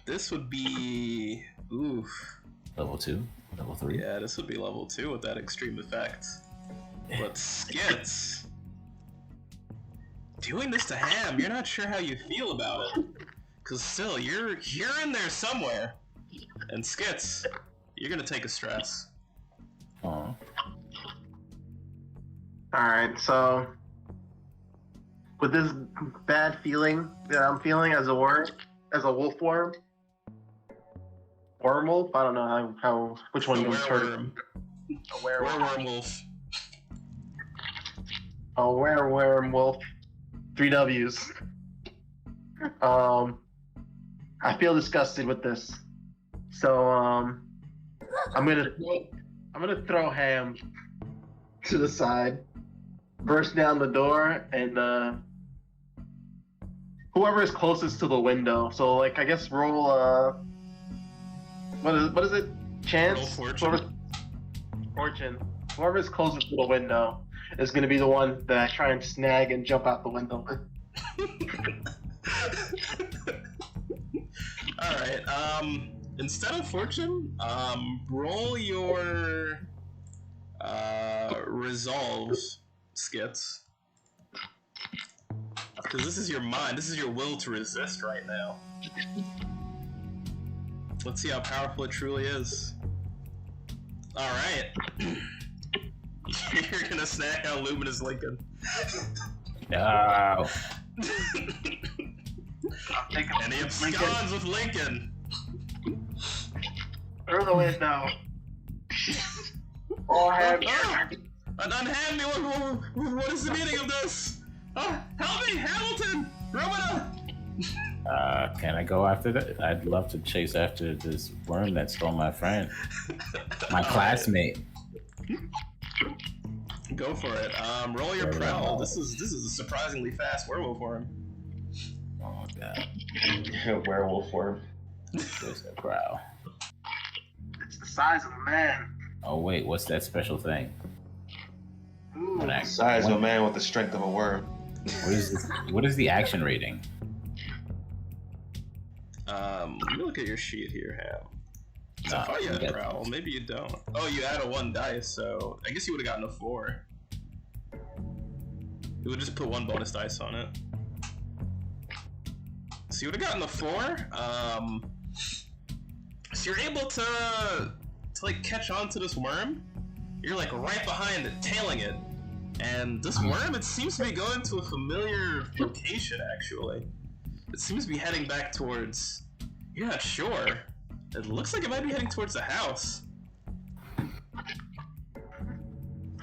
this would be
Level 2, level 3.
Yeah, this would be level 2 with that extreme effect. But Skits, doing this to Ham, you're not sure how you feel about it. Cause still, you're in there somewhere. And Skits, you're gonna take a stress.
Oh.
Alright, so with this bad feeling that I'm feeling as a wolf worm, wormwolf? I don't know how which one was heard. A
Werewolf.
A werewolf. 3 W's. I feel disgusted with this. So I'm gonna throw Ham to the side, burst down the door, and whoever is closest to the window. So like I guess roll what is it? Chance?
Roll fortune.
Fortune. Whoever is closest to the window is gonna be the one that I try and snag and jump out the window with.
Alright, instead of fortune, roll your resolve skits. Because this is your mind, this is your will to resist right now. Let's see how powerful it truly is. Alright. You're gonna snack out Luminous Lincoln.
No.
And he absconds with Lincoln.
Through the window. All hands.
Unhand me! What is the meaning of this? Help me, Hamilton! Romana!
Can I go after that? I'd love to chase after this worm that stole my friend. My classmate.
Go for it. Roll your prowl. This is a surprisingly fast werewolf form.
Oh god.
Werewolf form.
Where's that prowl?
It's the size of a man.
Oh wait, what's that special thing?
Ooh.
The size of a man with the strength of a worm.
What is this? What is the action rating?
Let me look at your sheet here, Ham. So
Nah,
I thought you had
you
a
got-
prowl. Maybe you don't. Oh, you add a 1 dice, so I guess you would have gotten a 4. You would just put 1 bonus dice on it. So you would have gotten a 4. So you're able to like catch on to this worm. You're like right behind it, tailing it. And this worm, it seems to be going to a familiar location, actually. It seems to be heading back towards... You're not sure. It looks like it might be heading towards the house.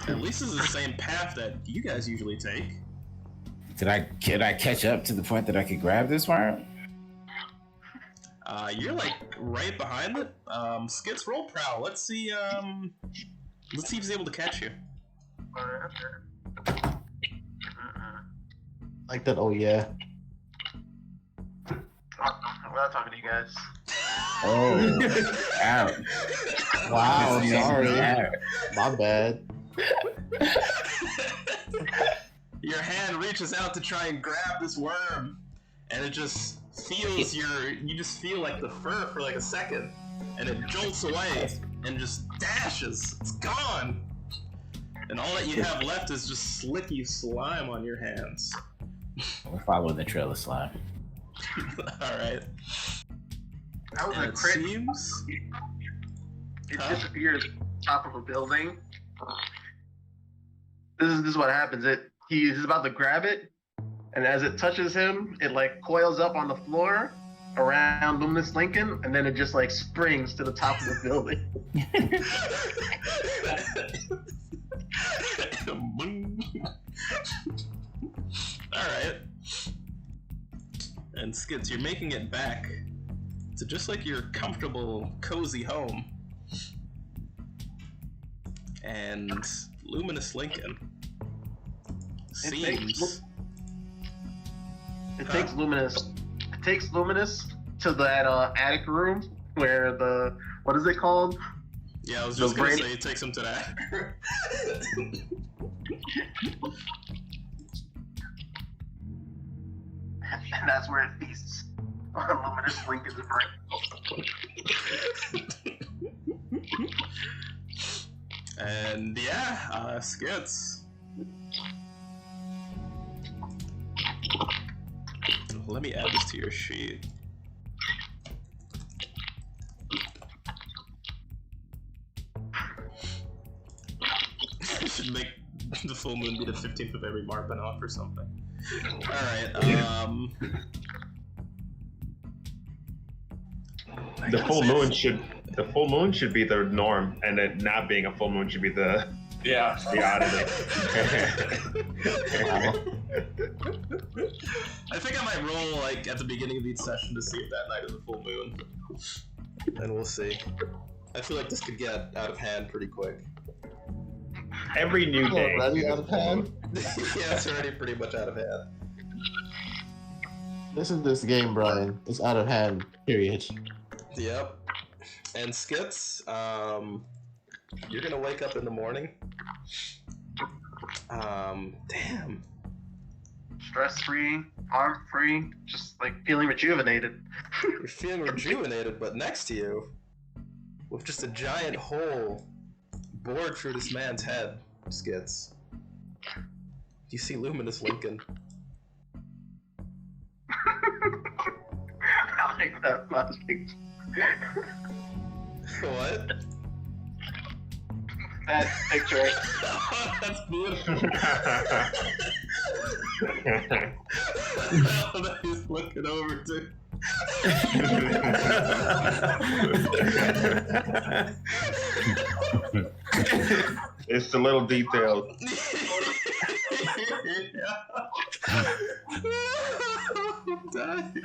At least this is the same path that you guys usually take.
Could I catch up to the point that I could grab this worm?
You're like right behind it. Skits, roll prowl. Let's see if he's able to catch you.
Like that, oh yeah.
I'm not talking to you guys.
Oh, ouch.
Wow, sorry.
Ouch.
My bad.
Your hand reaches out to try and grab this worm, and it just feels you just feel like the fur for like a second, and it jolts away and just dashes. It's gone. And all that you have left is just slicky slime on your hands.
We're following the trail of slime.
Alright.
That was
And
a
it
crit.
seems...
It
Huh?
disappears top of a building. This is what happens. He's about to grab it, and as it touches him, it like coils up on the floor around Luminous Lincoln, and then it just like springs to the top of the building.
Alright. And Skids, you're making it back to just like your comfortable, cozy home. And Luminous Lincoln seems...
It
Huh?
takes Luminous. It takes Luminous to that attic room where the what is it called?
Yeah, I was
The
just gonna
brain-
say it takes him to that.
And that's where it feasts on Luminous Lincoln's brain.
And yeah, Skids. Let me add this to your sheet. Should make the full moon be the 15th of every Marpanoff or something. Alright, I
The
gotta
full
say-
moon should be the norm, and it not being a full moon should be the
Yeah.
oddity.
I think I might roll like at the beginning of each session to see if that night is a full moon. And we'll see. I feel like this could get out of hand pretty quick.
Every new day.
Already out of hand?
Yeah, it's already pretty much out of hand.
This is this game, Brian. It's out of hand. Period.
Yep. And Skits, you're gonna wake up in the morning. Damn.
stress-free, harm-free, just like feeling rejuvenated.
You're feeling rejuvenated, but next to you, with just a giant hole bored through this man's head, Skits, you see Luminous Lincoln.
I like that logic.
What?
That picture.
That's beautiful. That he's looking over to.
It's the little details.
I'm dying.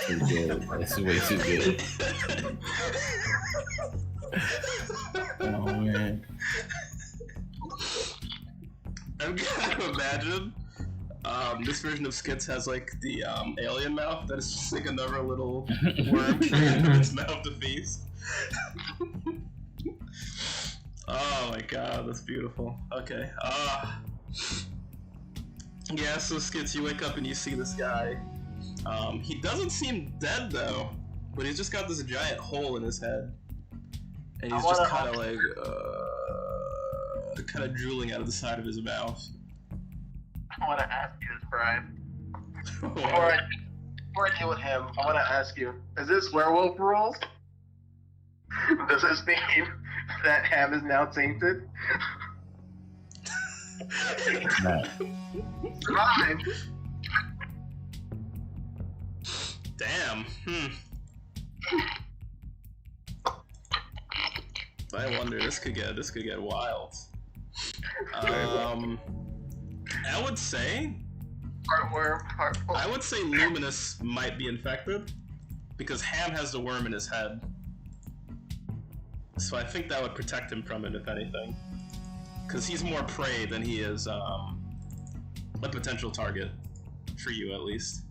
Too good. That's way too good. Oh man.
I'm gonna imagine this version of Skits has like the alien mouth that is just like another little worm trying in its mouth to feast. Oh my god, that's beautiful. Okay. Yeah, so Skits, you wake up and you see this guy. He doesn't seem dead though, but he's just got this giant hole in his head. And he's just kind of like, kind of drooling out of the side of his mouth.
I want to ask you this, Brian. Before I deal with him, I want to ask you: is this werewolf rules? Does this mean that Ham is now tainted?
No.
Fine.
Damn. I wonder. This could get wild. I would say. I would say Luminous might be infected because Ham has the worm in his head. So I think that would protect him from it, if anything. Because he's more prey than he is a potential target. For you, at least.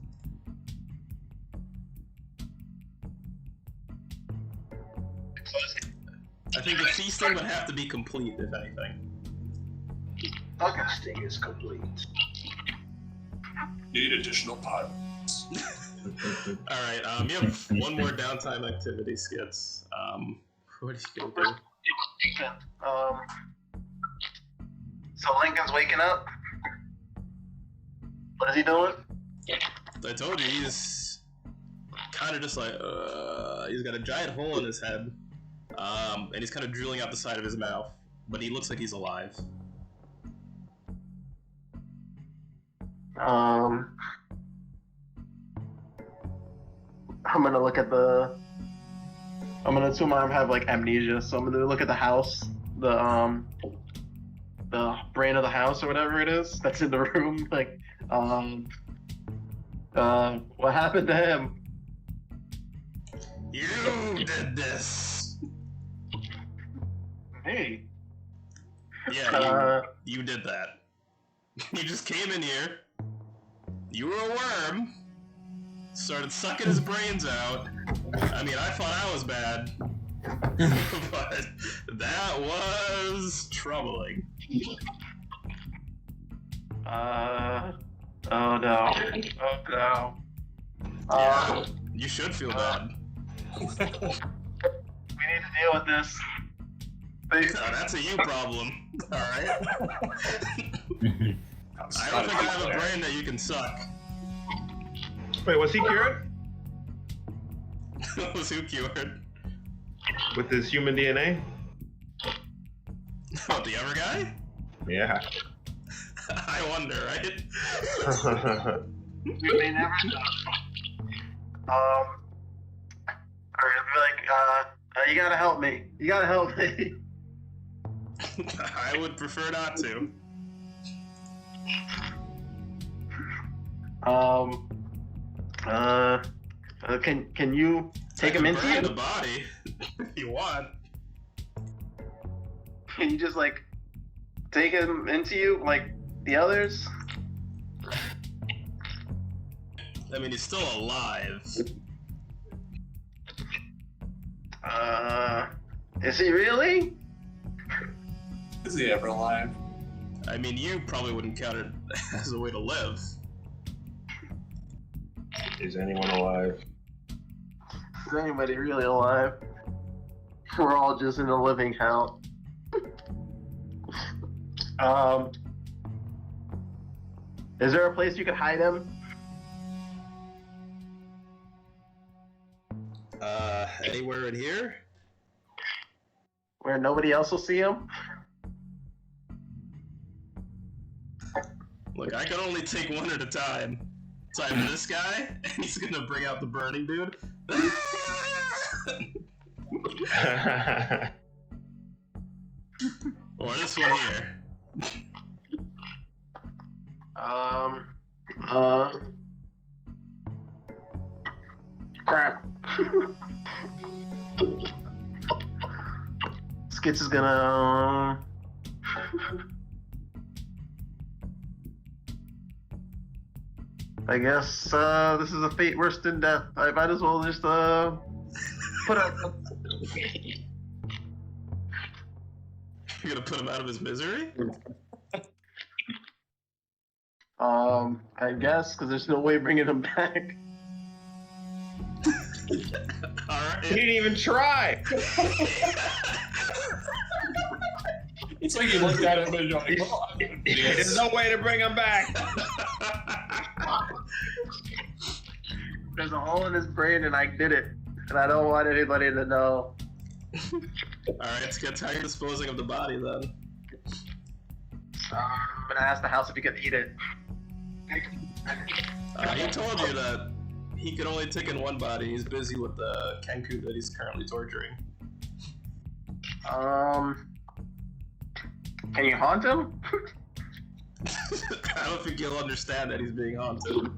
I think the feasting would have to be complete, if anything.
Okay, feasting is complete.
Need additional pilots.
Alright, you have one more downtime activity, Skits. What are you gonna do?
So Lincoln's waking up. What is he doing?
I told you, he's kind of just like, he's got a giant hole in his head, and he's kind of drooling out the side of his mouth, but he looks like he's alive.
I'm gonna look at I'm gonna assume I have like amnesia, so I'm gonna look at the house, the brain of the house or whatever it is that's in the room. Like, what happened to him?
You did this.
Hey.
Yeah, you did that. You just came in here. You were a worm. Started sucking his brains out. I mean, I thought I was bad. But that was troubling.
Oh no. Oh no.
Yeah, you should feel bad.
We need to deal with this.
That's a you problem. Alright? I don't think I have a brain that you can suck.
Wait, was he cured?
Was who cured?
With his human DNA?
What, the other guy?
Yeah.
I wonder, right?
We may never know. Alright, I'll be like, you gotta help me. You gotta help me.
I would prefer not to.
Can you take him into you?
The body, if you want.
Can you just like take him into you like the others?
I mean, he's still alive.
Is he really?
Is he ever alive?
I mean, you probably wouldn't count it as a way to live.
Is anyone alive?
Is anybody really alive? We're all just in a living hell. Is there a place you could hide him?
Anywhere in here?
Where nobody else will see him?
Look, I can only take one at a time. So I have this guy, and he's gonna bring out the burning dude. Or this one here.
Crap. Skits is gonna. I guess this is a fate worse than death. I might as well just put up.
You're gonna put him out of his misery?
I guess because there's no way bringing him back.
Alright.
He didn't even try.
It's like you looked at him and you're like, oh,
There's no way to bring him back.
There's a hole in his brain, and I did it, and I don't want anybody to know.
Alright, let's get tired disposing of the body then.
I'm gonna ask the house if he could eat it.
He told you that he could only take in one body. He's busy with the Kenku that he's currently torturing.
Can you haunt him?
I don't think he'll understand that he's being haunted.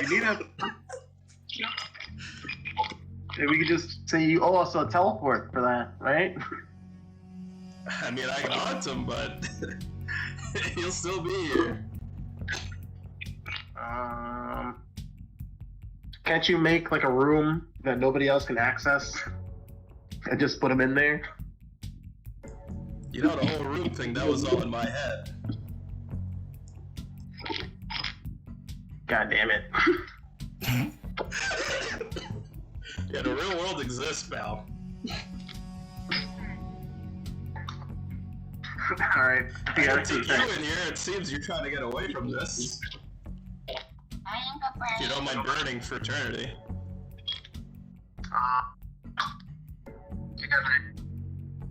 You need a. We could just say you owe us a teleport for that, right?
I mean, I can haunt him, but he'll still be here.
Can't you make like a room that nobody else can access and just put him in there?
You know, the whole room thing, that was all in my head.
God damn it.
Yeah, the real world exists, pal.
Alright.
I gotta take you in here. It seems you're trying to get away from this. You don't mind burning for eternity.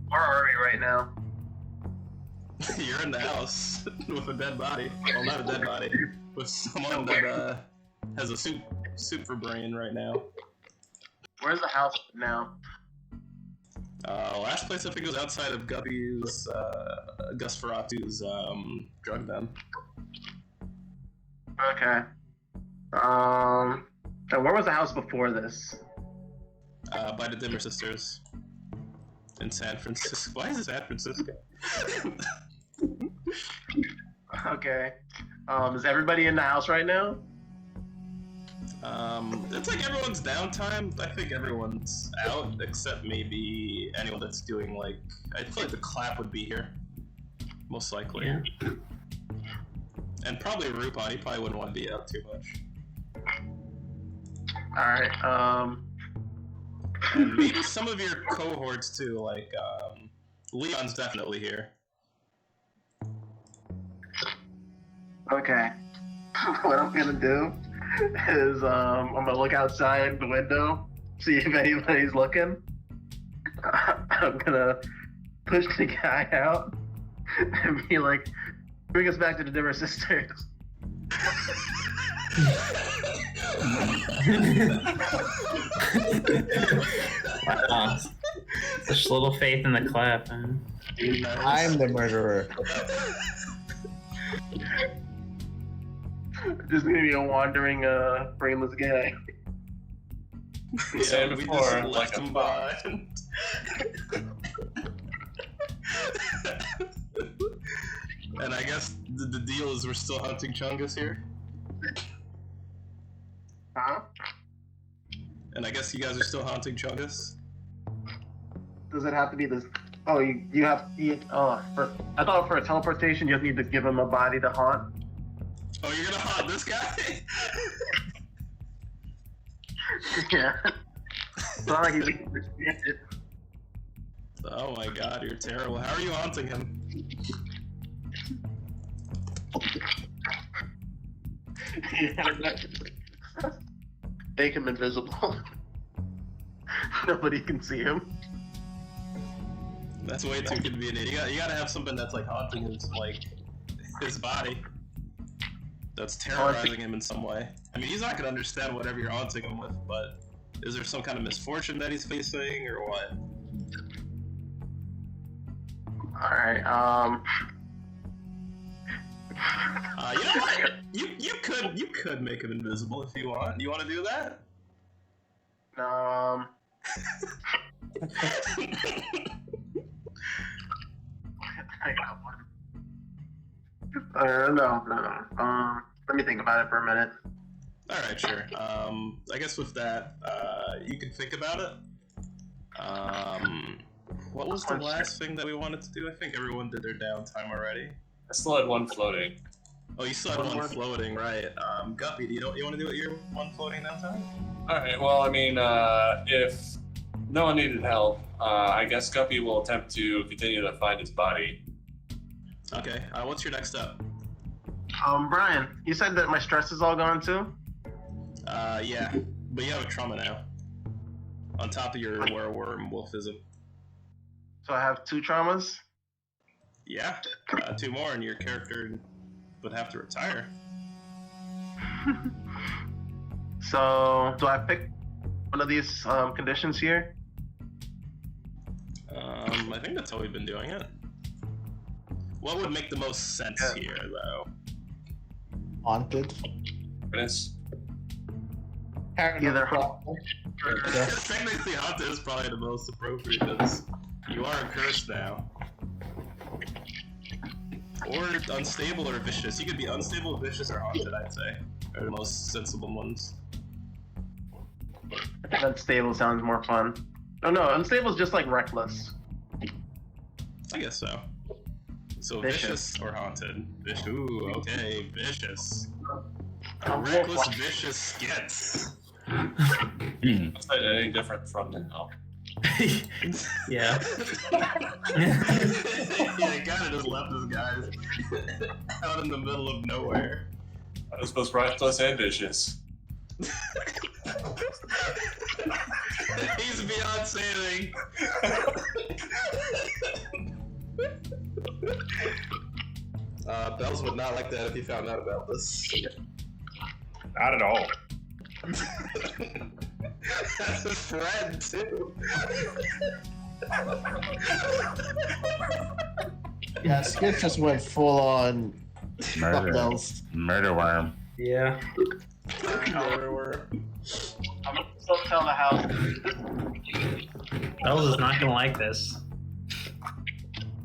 Where are we right now?
You're in the house with a dead body. Well, not a dead body. With someone that has a soup for brain right now.
Where's the house now?
Last place I think was outside of Guppy's, Gus Ferratu's drug den.
Okay. And where was the house before this?
By the Dimmer Sisters. In San Francisco. Why is it San Francisco?
Okay. Is everybody in the house right now?
It's like everyone's downtime. I think everyone's out, except maybe anyone that's doing like... I feel like the clap would be here. Most likely.
Yeah.
And probably Rupon, he probably wouldn't want to be out too much.
Alright,
And maybe some of your cohorts too, like, Leon's definitely here.
okay. What I'm gonna do is, I'm gonna look outside the window, see if anybody's looking. I'm gonna push the guy out and be like, bring us back to the Dimmer Sisters.
Wow. Such little faith in the clap, man.
I'm the murderer.
Just gonna be a wandering, brainless guy.
Same
we
before,
just
like
left
a
him
fox.
behind. And I guess the deal is we're still hunting Chungus here.
Huh?
And I guess you guys are still haunting Chungus.
Does it have to be this? Oh, you have. I thought for a teleportation you just need to give him a body to haunt.
Oh, you're gonna haunt this guy?
Yeah. It's not like he's expanded.
Oh my god, you're terrible. How are you haunting him?
Make him invisible. Nobody can see him.
That's way too convenient. You gotta have something that's like haunting his body. That's terrorizing him in some way. I mean, he's not gonna understand whatever you're haunting him with, but is there some kind of misfortune that he's facing, or what?
Alright,
You know what? You could make him invisible if you want. You want to do that?
I got one. No. Let me think about it for a minute.
All right, sure. I guess with that, you can think about it. What was the last thing that we wanted to do? I think everyone did their downtime already.
I still had one floating.
Oh, you still had one floating, right? Guppy, do you want to do what your one floating downtime?
Alright, well, I mean, if no one needed help, I guess Guppy will attempt to continue to find his body.
Okay, what's your next step?
Brian, you said that my stress is all gone too?
Yeah, but you have a trauma now. On top of your werewolf wolfism.
So I have 2 traumas?
Yeah, 2 more and your character would have to retire.
So, do I pick one of these conditions here?
I think that's how we've been doing it. What would make the most sense here, though?
Haunted.
Goodness.
Either
Technically, haunted is probably the most appropriate because you are cursed now. Or unstable or vicious. You could be unstable, vicious, or haunted, I'd say. Are the most sensible ones.
Unstable sounds more fun. Oh no, unstable is just like reckless.
I guess so. So
Vicious.
vicious or haunted? Ooh, okay, vicious. A reckless, vicious skits.
It's not any different from now.
Yeah.
Yeah, kind of just left us guys out in the middle of nowhere.
I was both reckless and vicious.
He's beyond saving. Bells would not like that if he found out about this.
Not at all.
That's his friend, too.
Yeah, Skip just went full on
Murder.
Bells.
Murder worm.
Yeah.
I'm gonna still tell the house.
Bells is not gonna like this.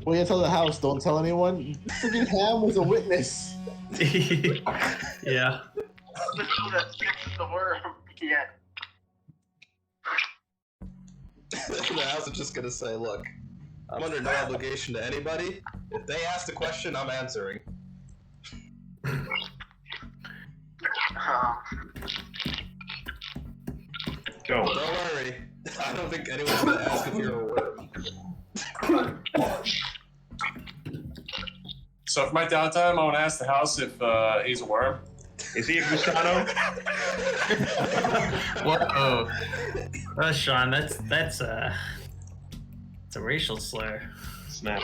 Well, you tell the house, don't tell anyone. Freaking Ham was a witness.
Yeah.
That Skip is the worm. Yeah.
The house is just gonna say, look, I'm under no obligation to anybody. If they ask the question, I'm answering.
Go.
Don't worry. I don't think anyone's gonna ask if you're a worm.
So for my downtime, I want to ask the house if he's a worm.
Is he a Gusano?
Whoa. Oh, Sean, that's a racial slur.
Snap.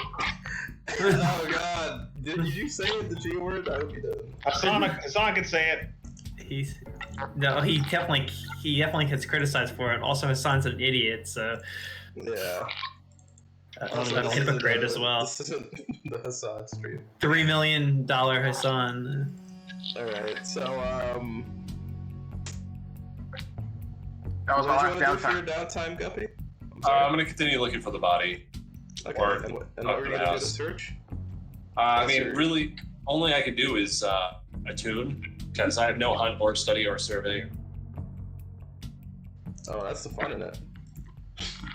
Oh god. Did you say the G word? I hope you did.
Hassan can say it.
He definitely gets criticized for it. Also, Hassan's an idiot, so
Yeah.
that's a hypocrite as well.
This isn't the Hassan stream.
$3 million Hassan.
Alright, so,
That was my
what
last
do you want to do for your
downtime.
downtime, Guppy?
I'm gonna continue looking for the body.
Okay,
or
and what
up
were
to
you
the
gonna do to
house.
search?
I
Yes,
mean,
sir.
really, only I could do is attune, because I have no hunt or study or survey.
Oh, that's the fun in it.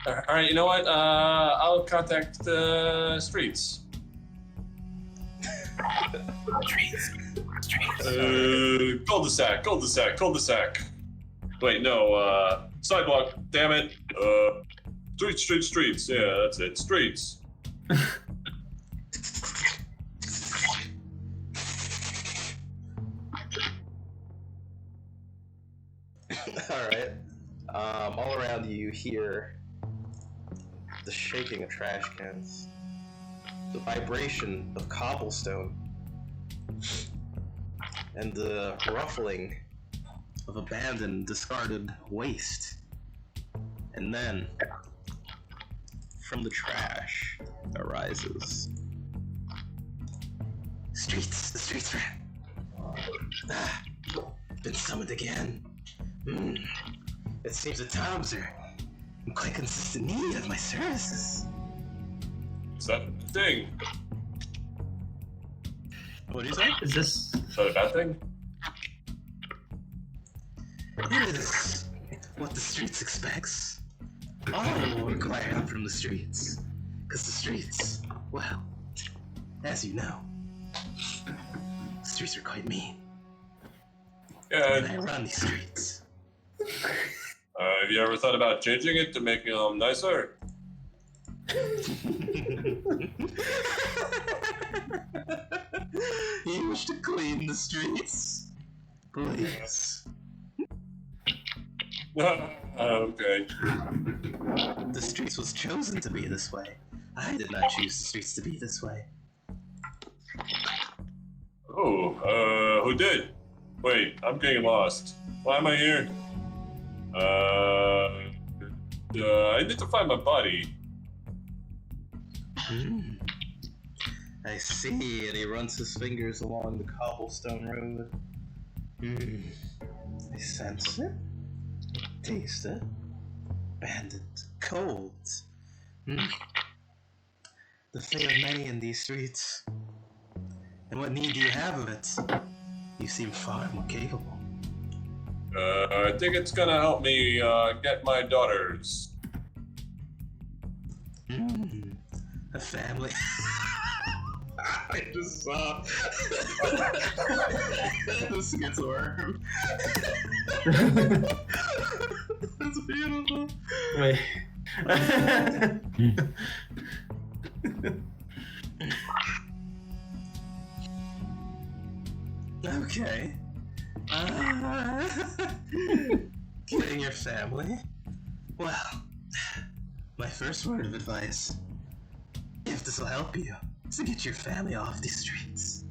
All right, you know what? I'll contact the streets. Cul-de-sac, cul-de-sac, cul-de-sac. Wait, no, sidewalk, damn it. Streets. Yeah, that's it. Streets.
Alright. All around you hear the shaking of trash cans, the vibration of cobblestone, and the ruffling of abandoned, discarded waste. And then, from the trash arises the streets rat. Been summoned again. It seems the times are in quite consistent need of my services.
Is that a thing?
What do you say?
Is this?
Is that a bad thing?
It is what the streets expects. All will require help from the streets. Because the streets, well, as you know, the streets are quite mean. And I
Yeah.
run these streets.
Have you ever thought about changing it to make them nicer?
You wish to clean the streets? Please.
Okay.
The streets was chosen to be this way. I did not choose the streets to be this way.
Oh, who did? Wait, I'm getting lost. Why am I here? I need to find my body.
I see, and he runs his fingers along the cobblestone road. I sense it, taste it, abandoned, cold. The fate of many in these streets. And what need do you have of it? You seem far more capable.
I think it's gonna help me get my daughters.
A family. I just saw the schizoworm. That's beautiful.
Wait.
Okay. Getting your family? Well, my first word of advice, if this will help you, is to get your family off these streets.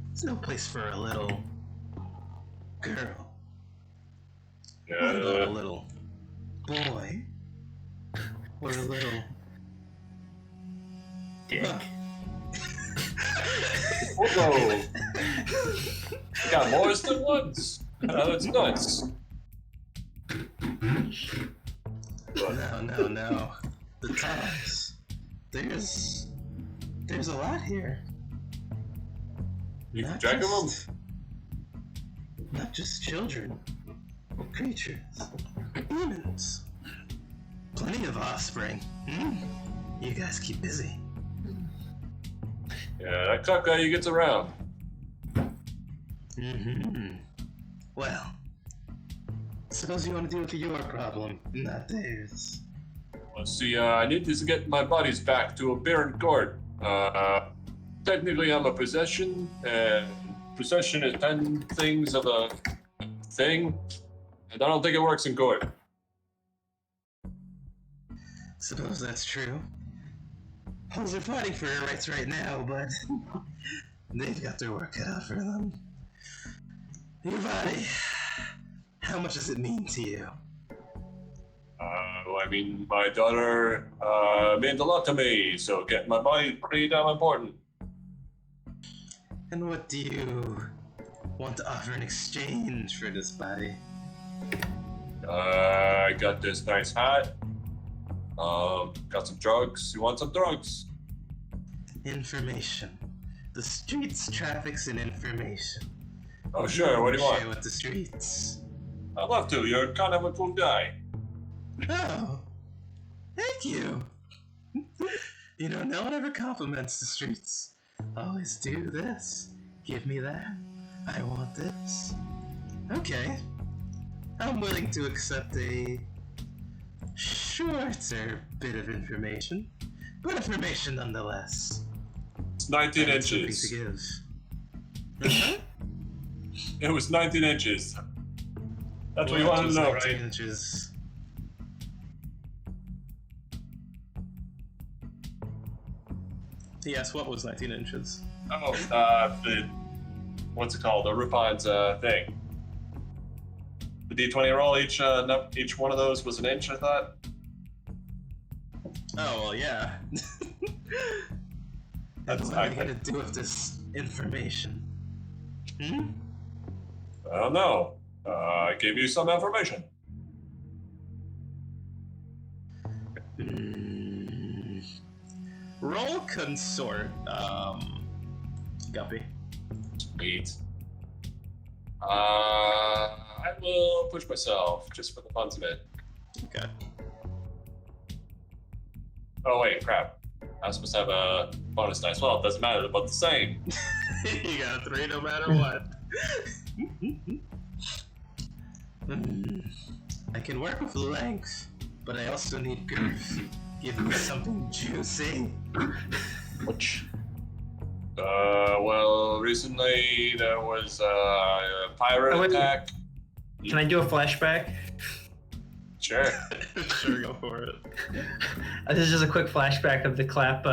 There's no place for a little girl. What about a little boy? Or a little
Dick.
Whoa! Got more than once. That's nuts.
No. The times. There's a lot here.
You can track them?
Not just children. Creatures. Humans. Plenty of offspring. You guys keep busy.
Yeah, that cock guy he gets around.
Well, suppose you want to deal with your problem, not theirs.
Let's see, I need to get my bodies back to a Baron court. Technically I'm a possession, and possession is 10 things of a thing, and I don't think it works in court.
Suppose that's true. Holes are fighting for their rights right now, but they've got their work cut out for them. Your body, how much does it mean to you?
I mean, my daughter meant a lot to me, so getting my body is pretty damn important.
And what do you want to offer in exchange for this body?
I got this nice hat. Got some drugs. You want some drugs?
Information. The streets traffics in information.
Oh, sure. What do you want?
Share with the streets.
I'd love to. You're kind of a cool guy.
Oh, thank you. You know, no one ever compliments the streets. Always do this. Give me that. I want about this. Okay. I'm willing to accept a shorter bit of information, but information nonetheless.
It's 19
And something
inches.
to give.
It was 19 inches. That's what you
What
wanted to
was
know,
19
right?
inches? Yes, what was 19 inches?
Oh, the what's it called? The Rupan's thing. The D20 roll. Each one of those was an inch. I thought.
Oh, well, yeah.
That's
What are you gonna do with this information? Hmm?
I don't know. I gave you some information.
Roll consort, Guppy.
Sweet. I will push myself just for the fun of it.
Okay.
Oh wait, crap. I was supposed to have a bonus dice. Well, it doesn't matter. They're both the same.
You got a 3 no matter what. I can work with length, but I also need girth. Give me something juicy.
Which
Well, recently there was a pirate
Oh, wait.
attack.
Can I do a flashback?
Sure.
Sure, go for it.
This is just a quick flashback of the clap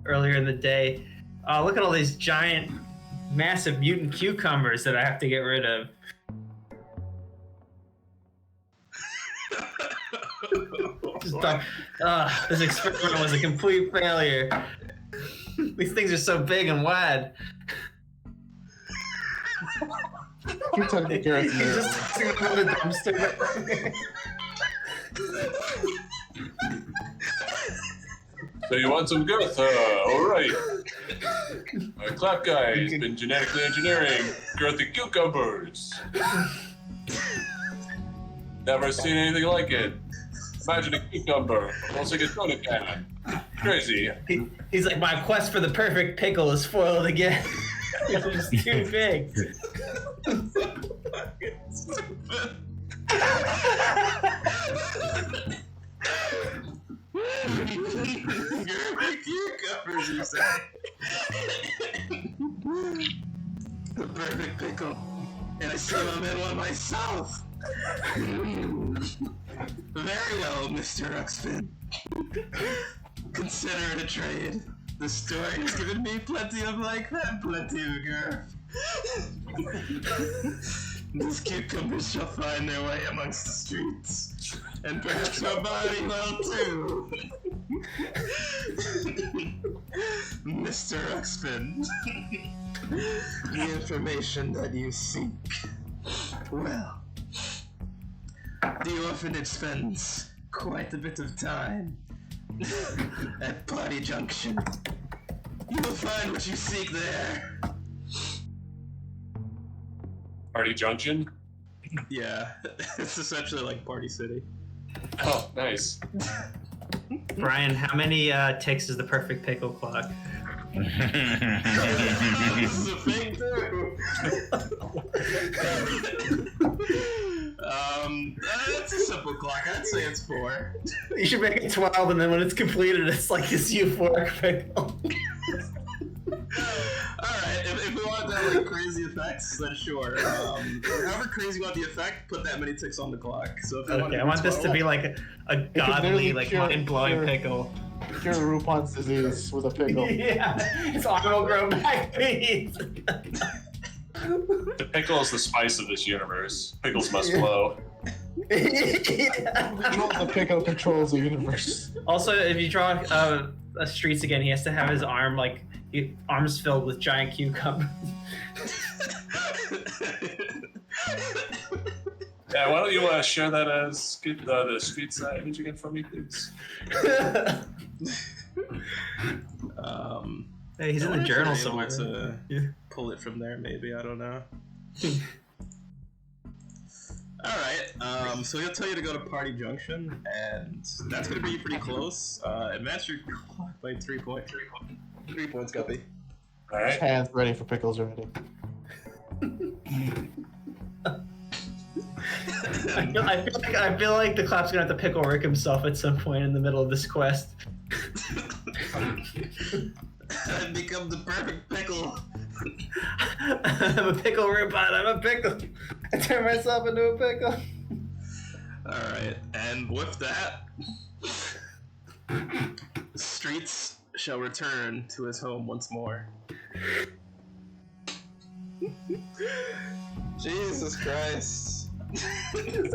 earlier in the day. Look at all these giant, massive mutant cucumbers that I have to get rid of. This experiment was a complete failure. These things are so big and wide.
Keep talking to Garrett.
He's just sitting on the dumpster.
So you want some girth? All right. Our clap guy has been genetically engineering girthy cucumbers. Never seen anything like it. Imagine a cucumber, almost like a soda can. Crazy.
He's like, my quest for the perfect pickle is foiled again. It's just too big.
Cucumbers, you say? The perfect pickle. And I see I'm in one myself. Very well, Mr. Ruxpin. Consider it a trade. The story has given me plenty of like that, plenty of girth. These cucumbers shall find their way amongst the streets, and perhaps my body will too. Mr. Ruxpin, the information that you seek. Well, the orphanage spends quite a bit of time at Party Junction. You will find what you seek there.
Party Junction?
Yeah, it's essentially like Party City.
Oh, nice.
Brian, how many ticks is the perfect pickle clock?
This is a thing too. It's a simple clock. I'd say it's 4.
You should make it 12, and then when it's completed, it's like this euphoric pickle.
Alright, if we want that like crazy effects, then sure. However crazy you want the effect, put that many ticks on the clock. So if you
Okay, I want this to be like a godly,
literally
like
cure-
mind-blowing
cure-
pickle.
Cure Rupan's disease with a pickle.
Yeah, it's arm will grow back.
The pickle is the spice of this universe. Pickles must flow.
The pickle controls the universe.
Also, if you draw streets again, he has to have his arm arms filled with giant cucumbers.
Yeah, why don't you share that as the streets image again for me, please?
Hey, he's in the journal somewhere.
To
Yeah.
pull it from there, maybe. I don't know. Alright, so he'll tell you to go to Party Junction, and that's gonna be pretty close. Advance your clock by 3 points. 3 points, Guppy.
All right.
Hands ready for pickles already.
And
I feel like the clap's gonna have to pickle Rick himself at some point in the middle of this quest.
and become the perfect pickle.
I'm a pickle robot. I'm a pickle. I turn myself into a pickle.
Alright, and with that, Streets shall return to his home once more. Jesus Christ.
It's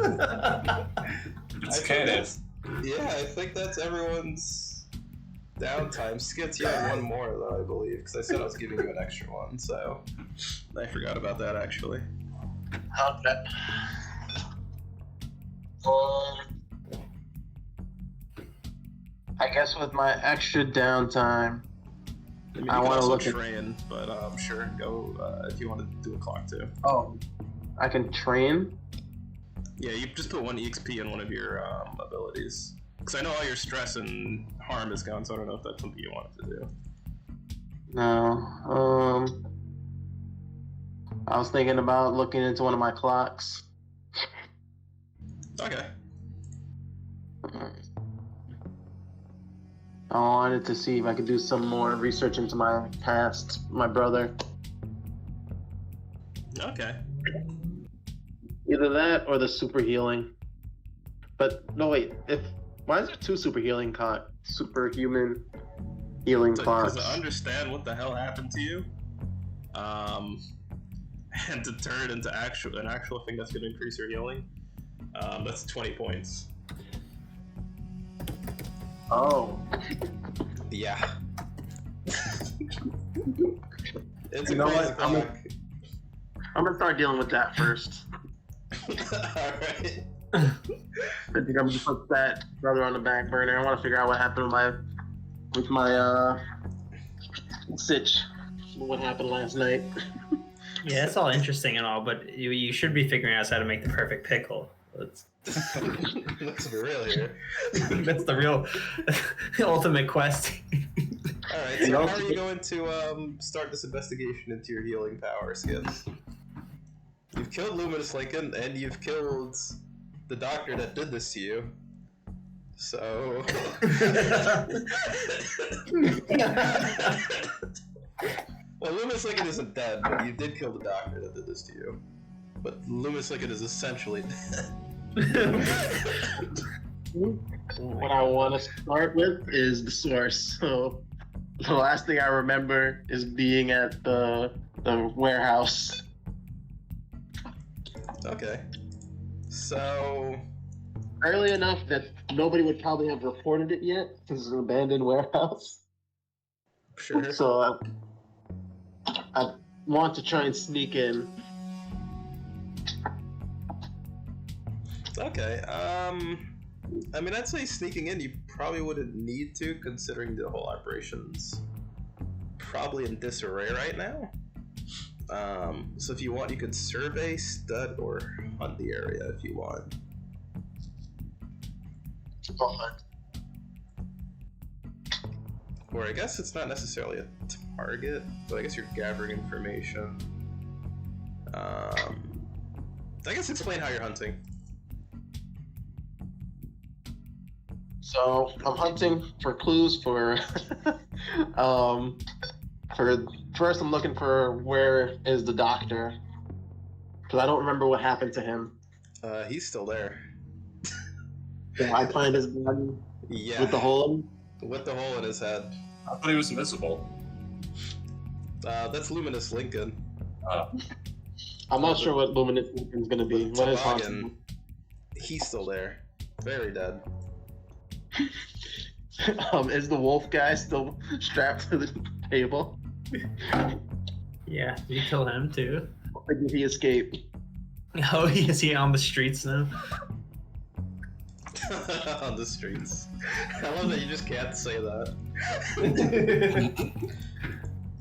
canon.
I think that's everyone's downtime. Skits, you had one more though, I believe, because I said I was giving you an extra one, so I forgot about that actually.
Okay. I guess with my extra downtime,
I
wanna
also
look at-
train, but sure, go if you want to do a clock too.
I can train.
Yeah, you just put 1 EXP in one of your abilities. Because I know all your stress and harm is gone, so I don't know if that's something you wanted to do.
No. I was thinking about looking into one of my clocks.
Okay.
I wanted to see if I could do some more research into my past, my brother.
Okay.
Either that or the super healing. But no, wait. Why is there 2 superhuman healing
Because
clocks?
to understand what the hell happened to you, and to turn it into an actual thing that's going to increase your healing, that's 20 points.
Oh.
Yeah. It's
You
a
know
crazy
what?
clock.
I'm gonna start dealing with that first.
Alright.
I think I'm gonna put that brother on the back burner. I want to figure out what happened with my sitch. What happened last night?
Yeah, it's all interesting and all, but you should be figuring out how to make the perfect pickle.
Let's be real here.
That's the real, the ultimate quest.
Alright, so how are you going to start this investigation into your healing power, Skins? You've killed Luminous Lincoln, and you've killed the doctor that did this to you. So... well, Luminous Lincoln isn't dead, but you did kill the doctor that did this to you. But Luminous Lincoln is essentially dead.
What I want to start with is the source. So the last thing I remember is being at the warehouse.
Okay. So...
Early enough that nobody would probably have reported it yet, because it's an abandoned warehouse.
Sure.
So I want to try and sneak in.
Okay, I mean, I'd say sneaking in, you probably wouldn't need to, considering the whole operation's probably in disarray right now. So if you want, you could survey, stud, or hunt the area if you want. Or I guess it's not necessarily a target, but I guess you're gathering information. I guess explain how you're hunting.
So I'm hunting for clues for first I'm looking for where is the doctor, because I don't remember what happened to him.
He's still there.
So I find his body
Yeah.
with the hole.
With the hole in his head.
I thought he was invisible.
That's Luminous Lincoln.
I'm not sure what Luminous is gonna be. What is
Toboggan,
haunting?
he's still there. Very dead.
Is the wolf guy still strapped to the table?
Yeah, did you kill him too?
Or did he escape?
Oh, is he on the streets now?
On the streets. I love that you just can't say that.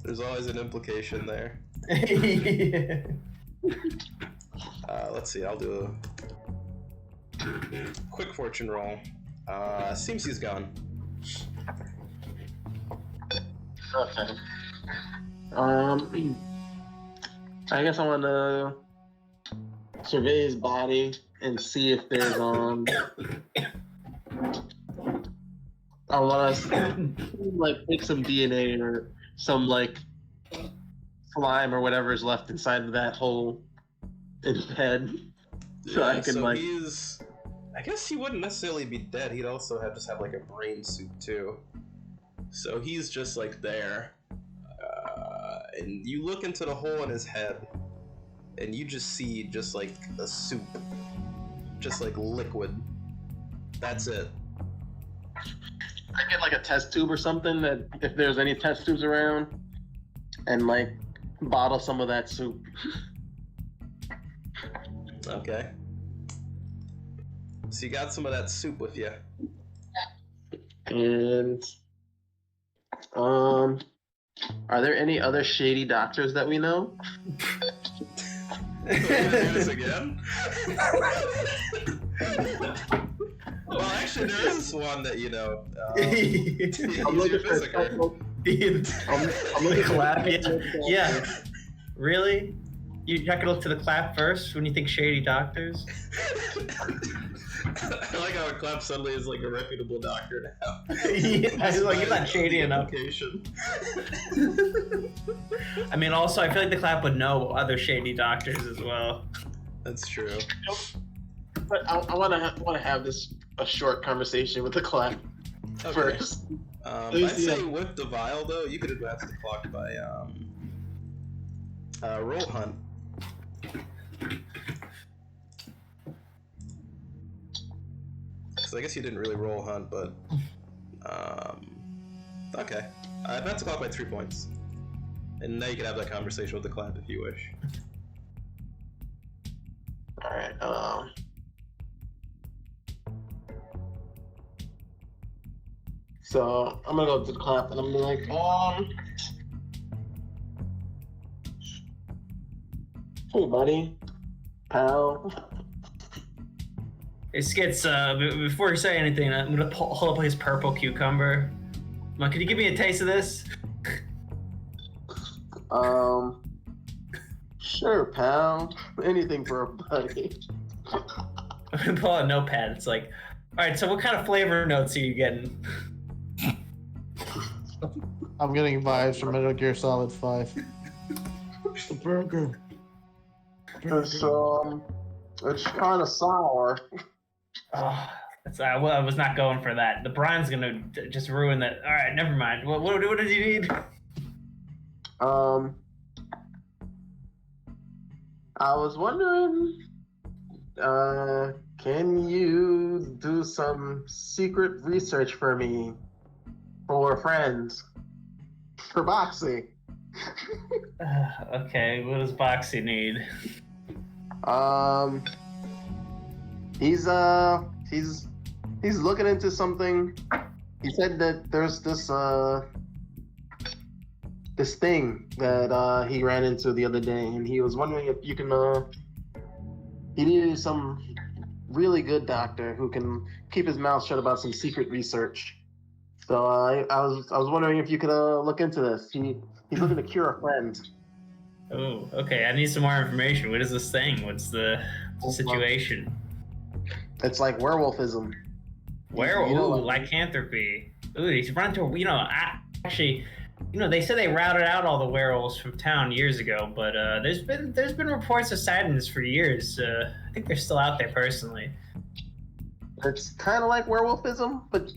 There's always an implication there.
Yeah.
Let's see, I'll do a quick fortune roll. Seems he's gone.
Okay. I guess I want to survey his body and see if there's I want to like take some DNA or some like slime or whatever is left inside of that hole in his head, so I can like.
I guess he wouldn't necessarily be dead. He'd also just have like a brain soup too. So he's just like there, and you look into the hole in his head, and you just see just like a soup, just like liquid. That's it.
I get like a test tube or something, that if there's any test tubes around, and like bottle some of that soup.
Okay. So you got some of that soup with you.
And are there any other shady doctors that we know?
Do this again? Well, actually, there is one that you know.
I'm looking for
I'm looking clap. Yeah. Really? You're not gonna look to the clap first when you think shady doctors?
I like how a clap suddenly is like a reputable doctor now.
Yeah, he's like, you're not shady enough. I mean, also, I feel like the clap would know other shady doctors as well.
That's true.
But I want to have a short conversation with the clap first.
I'd say with the vial though, you could advance the clock by roll hunt. So I guess you didn't really roll hunt, but okay. Advance the clock by 3 points, and now you can have that conversation with the clap if you wish.
All right. So I'm gonna go to the clap, and I'm gonna be like, hey, buddy, pal.
It gets, before you say anything, I'm gonna hold up his purple cucumber. I'm like, can you give me a taste of this?
Sure, pal. Anything for a buddy.
I pull out a notepad. It's like, all right, so what kind of flavor notes are you getting?
I'm getting vibes from Metal Gear Solid 5. The burger.
It's kind of sour.
Oh, I was not going for that. The brine's gonna just ruin that. All right, never mind. What did you need?
I was wondering, can you do some secret research for me, for friends, for Boxy?
Okay, what does Boxy need?
He's looking into something. He said that there's this thing that he ran into the other day, and he was wondering if you can he needed some really good doctor who can keep his mouth shut about some secret research. So I was wondering if you could look into this. He's looking to cure a friend.
Oh, okay. I need some more information. What is this thing? What's the situation?
It's like werewolfism.
Werewolf, lycanthropy. Ooh, he's run into, actually, they said they routed out all the werewolves from town years ago, but there's been reports of sightings for years. I think they're still out there personally.
It's kind of like werewolfism, but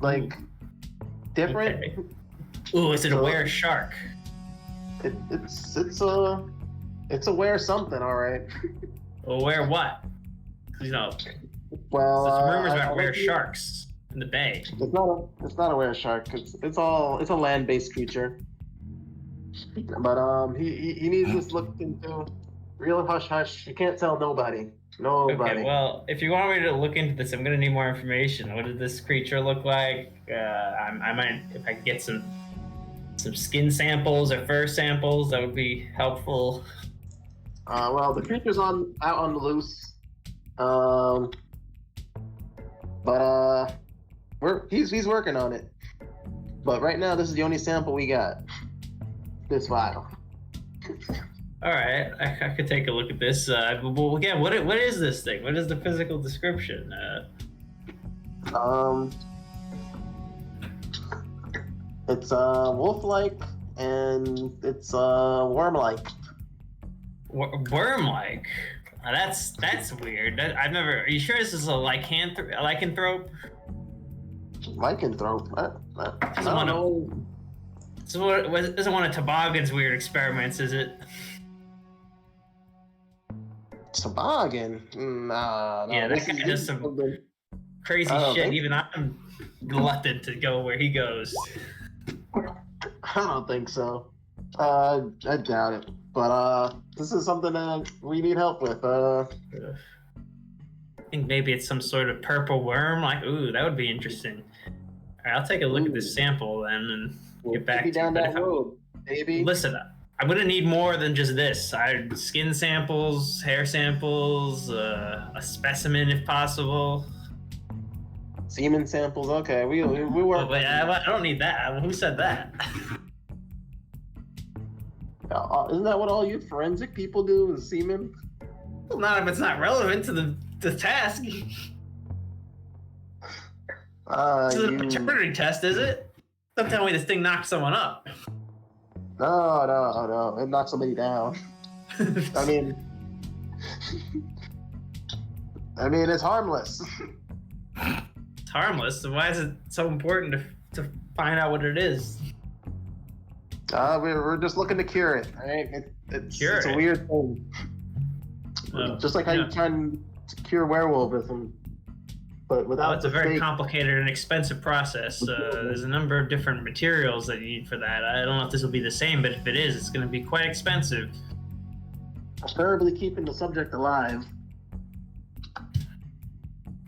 like different.
Okay. Ooh, is it a were shark?
It's a were something, all right.
Well, where what?
Well,
there's rumors about were sharks in the bay.
It's not a were shark. It's a land-based creature. But he needs this looked into. Real hush hush. You can't tell nobody. Nobody.
Okay, well, if you want me to look into this, I'm gonna need more information. What does this creature look like? I might, if I could get some skin samples or fur samples, that would be helpful.
Well, the creature's out on the loose. But he's working on it. But right now, this is the only sample we got. This vial.
All right, I could take a look at this. Well, again, what is this thing? What is the physical description?
It's wolf-like and it's worm-like.
Worm-like. That's weird. I've never. Are you sure this is a lycanthrope?
Lycanthrope. I don't know.
So what isn't one of Toboggan's weird experiments, is it?
Toboggan? Nah.
Yeah, that guy does some crazy shit. Even I'm reluctant to go where he goes.
I don't think so. I doubt it. But this is something that we need help with.
I think maybe it's some sort of purple worm. Like, ooh, that would be interesting. All right, I'll take a look at this sample then and get back to you.
Down that road, baby.
Listen, I'm gonna need more than just this. Skin samples, hair samples, a specimen if possible.
Semen samples. Okay, we work.
But I don't need that. Who said that?
Isn't that what all you forensic people do? Is semen?
Well, not if it's not relevant to the task. This is a paternity test, is it? Don't tell me this thing knocked someone up.
No. It knocks somebody down. I mean, it's harmless.
It's harmless. So why is it so important to find out what it is?
We're just looking to cure it, right? It's a weird thing. Just like how you're trying to cure werewolfism, but without.
It's a very complicated and expensive process. There's a number of different materials that you need for that. I don't know if this will be the same, but if it is, it's going to be quite expensive.
Preferably keeping the subject alive.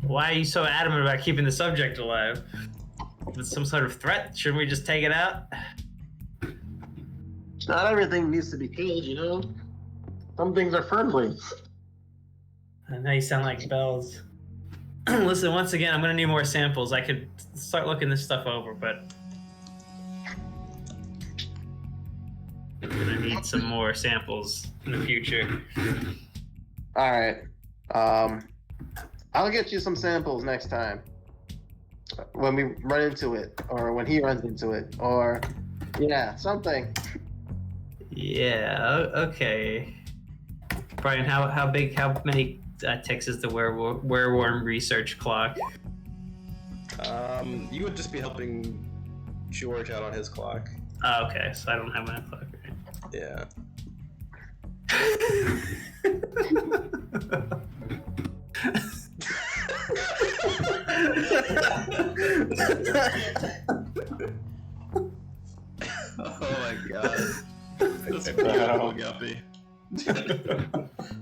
Why are you so adamant about keeping the subject alive? If it's some sort of threat, shouldn't we just take it out?
Not everything needs to be killed, you know? Some things are friendly.
I know you sound like bells. Listen, once again, I'm gonna need more samples. I could start looking this stuff over, but I'm gonna need some more samples in the future.
All right. I'll get you some samples next time. When we run into it, or when he runs into it, or something.
Yeah. Okay. Brian, how many ticks is the werewolf research clock?
You would just be helping George out on his clock.
Oh, okay, so I don't have my clock. Right?
Yeah. Oh my god. That's beautiful, Guppy.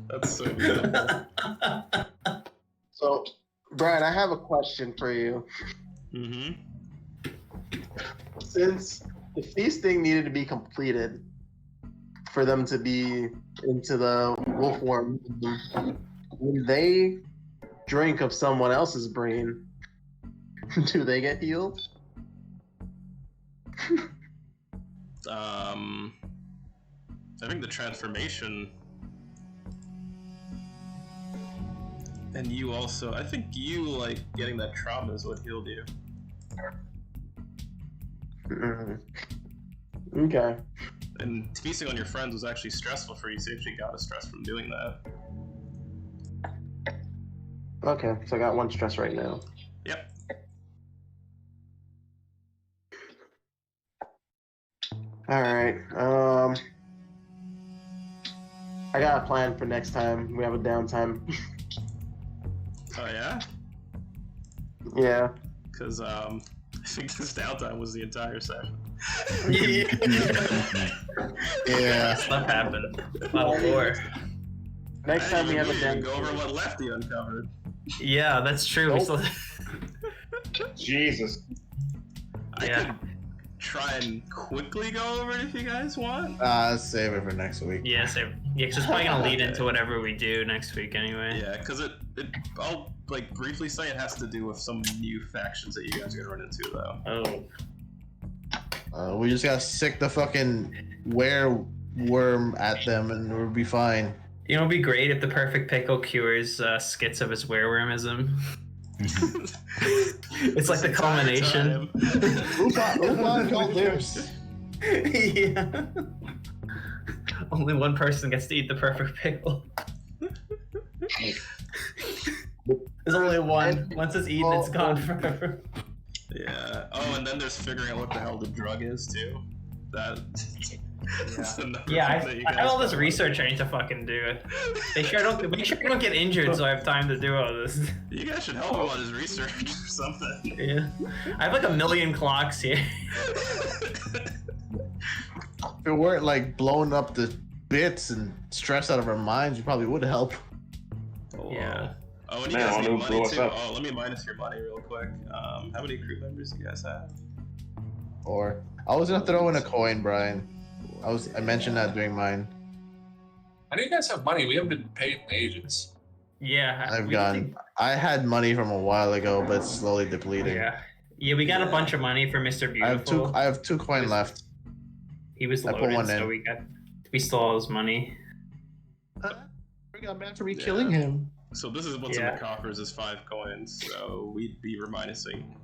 That's so beautiful.
So, Brian, I have a question for you.
Mm-hmm.
Since the feasting needed to be completed for them to be into the wolf worm, when they drink of someone else's brain, do they get healed?
I think the transformation, and you also, I think you, like, getting that trauma is what healed you.
Okay.
And feasting on your friends was actually stressful for you, so you actually got a stress from doing that.
Okay, so I got one stress right now.
Yep.
Alright, I got a plan for next time we have a downtime.
Oh yeah?
Yeah.
Because, I think this downtime was the entire session.
Yeah.
Stuff happened. A lot of lore.
Next time we have a
downtime.
downtime.
Go over what Lefty uncovered.
Yeah, that's true. We still...
Jesus.
I could try and quickly go over it if you guys want.
Save it for next week.
Yeah, so because it's probably gonna lead into whatever we do next week anyway.
Yeah, because I'll like briefly say it has to do with some new factions that you guys are gonna run into though.
Oh.
We just gotta sick the fucking worm at them and we'll be fine.
You know, it'd be great if the perfect pickle cures Skits of his werewormism. It's like the culmination.
Lupin called dibs.
Yeah. Only one person gets to eat the perfect pickle. There's only one. Once it's eaten, it's gone forever.
Yeah. Oh, and then there's figuring out what the hell the drug is too. That.
Yeah, I have all this research I need to fucking do. Make sure I don't get injured, so I have time to do all this.
You guys should help him on his research or something.
Yeah, I have like a million clocks here.
If it weren't like blowing up the bits and stressed out of our minds, we probably would help.
Yeah.
Oh, and you
Man,
guys
I
need
wanna
money
blow us
too.
up.
Oh, let me minus your money real quick. How many crew members do you guys have?
Or I was gonna throw in a coin, Brian. I mentioned that during mine.
How do you guys have money? We haven't been paid in ages.
Yeah.
I've
we
gone. I had money from a while ago, but it's slowly depleting.
Yeah. Yeah, we got a bunch of money from Mr. Beautiful.
I have two coin left.
He was
I put
loaded,
one
so
in.
we stole all his money.
We got mad for me killing him.
So this is what's in
Yeah.
the coffers is 5 coins. So we'd be reminusing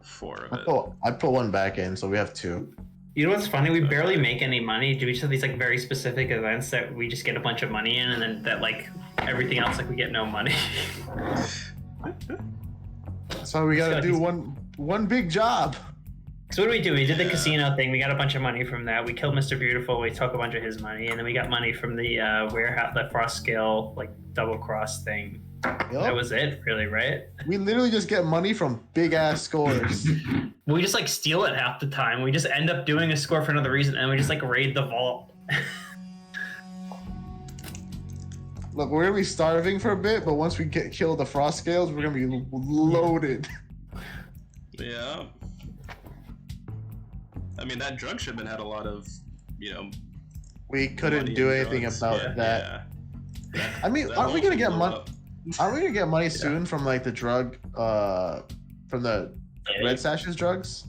4 of it.
I put one back in, so we have 2.
You know what's funny? We barely make any money. Do we just have these like very specific events that we just get a bunch of money in, and then that like everything else like we get no money.
That's why we gotta
So
do
he's-
one big job.
So what do we do? We did the casino thing. We got a bunch of money from that. We killed Mr. Beautiful. We took a bunch of his money, and then we got money from the warehouse, the Frost Scale like double cross thing. That
Yup.
was it, really, right?
We literally just get money from big ass scores.
We just like steal it half the time. We just end up doing a score for another reason, and we just like raid the vault.
Look, we're gonna be starving for a bit, but once we kill the frost scales, we're gonna be loaded.
Yeah. I mean, that drug shipment had a lot of,
We couldn't
money
do
and
anything
drugs.
about
Yeah,
that.
yeah.
I mean,
That
aren't we
whole
gonna get
blew
money?
up.
Aren't we gonna get money soon from like the drug, from the Red Sashes drugs?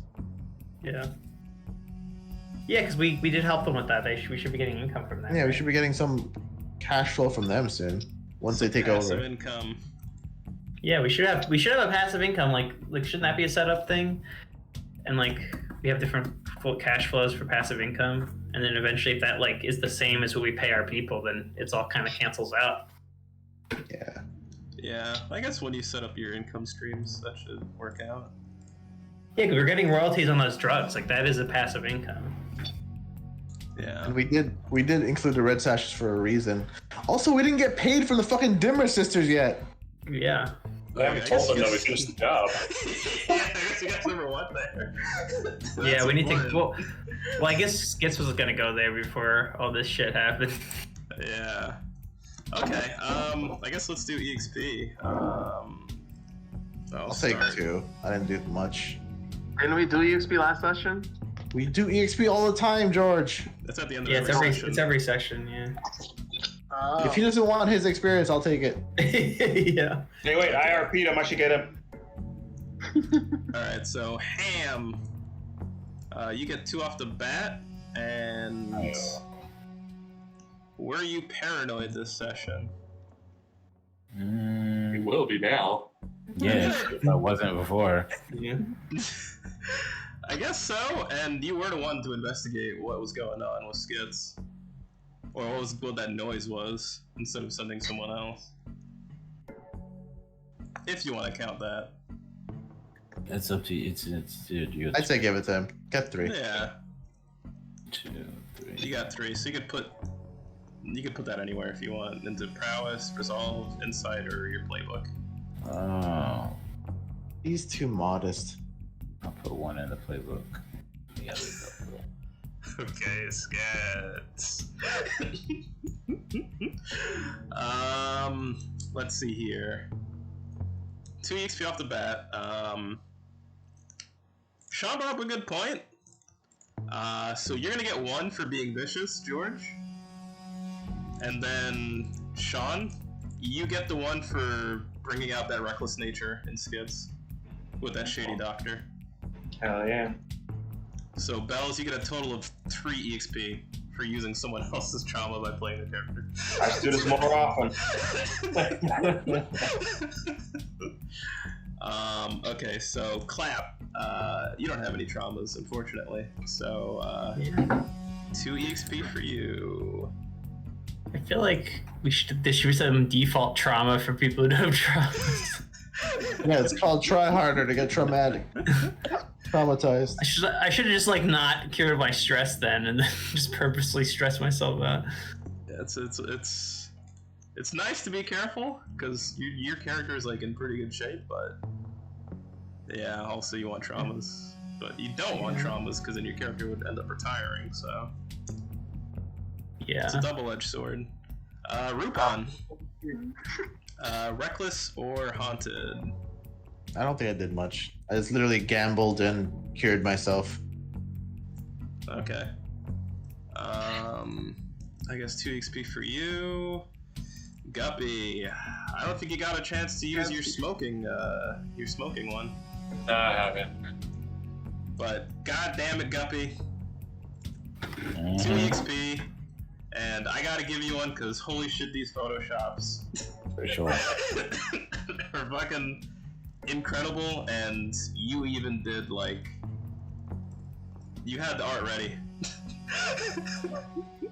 Yeah. Yeah, because we did help them with that. We should be getting income from that.
Yeah, we
right?
should be getting some cash flow from them soon once they take
Passive
over.
income.
Yeah, we should have a passive income. Like shouldn't that be a setup thing? And like we have different cash flows for passive income, and then eventually, if that like is the same as what we pay our people, then it's all kind of cancels out.
Yeah.
Yeah, I guess when you set up your income streams, that should work out.
Yeah, because we're getting royalties on those drugs. Like that is a passive income.
Yeah.
And we did include the Red Sashes for a reason. Also, we didn't get paid for the fucking Dimmer sisters yet.
Yeah.
I haven't told them that we finished the job.
Yeah, I guess you guys never went there.
Yeah, we need to.
important.
Well, I guess Skits was gonna go there before all this shit happened.
Yeah. Okay. I guess let's do EXP.
I'll take
start.
2. I didn't do much.
Didn't we do EXP last session?
We do EXP all the time, George.
That's at the end
Yeah,
of
it's
every
every
session.
it's every session. Yeah.
If he doesn't want his experience, I'll take it.
Yeah.
Hey, wait, IRP'd him. I should get him.
Alright, so Ham. You get 2 off the bat, and were you paranoid this session?
We will be now.
Yeah, if I wasn't before.
Yeah.
I guess so, and you were the one to investigate what was going on with Skits. Or what that noise was, instead of sending someone else. If you want to count that.
It's up to you. It's dude. You
I'd say give it to him. Get 3.
Yeah,
2, 3.
you got 3, so you could put that anywhere if you want, into Prowess, Resolve, Insight, or your Playbook.
Oh,
He's too modest.
I'll put 1 in the playbook. Yeah, there we go.
Okay, Skits. Let's see here. 2 EXP off the bat. Sean brought up a good point. So you're gonna get 1 for being vicious, George. And then, Sean, you get the 1 for bringing out that reckless nature in Skits with that shady doctor.
Hell yeah.
So, Bells, you get a total of 3 EXP for using someone else's trauma by playing the character.
I should do this more often.
Okay, so Clap. You don't have any traumas, unfortunately. So 2 EXP for you.
I feel like there should be some default trauma for people who don't have traumas.
Yeah, it's called try harder to get traumatized.
I should have just like not cured my stress then, and then just purposely stress myself out.
Yeah, it's nice to be careful because your character is like in pretty good shape, but yeah, also you want traumas, but you don't want traumas because then your character would end up retiring. So
Yeah.
it's a double-edged sword. Rupon, reckless or haunted?
I don't think I did much. I just literally gambled and cured myself.
Okay. I guess 2 XP for you. Guppy, I don't think you got a chance to use your smoking one.
No, I haven't.
But god damn it, Guppy. 2
Mhm.
XP. And I gotta give you one because holy shit, these photoshops
For sure.
are fucking incredible, and you even did like you had the art ready.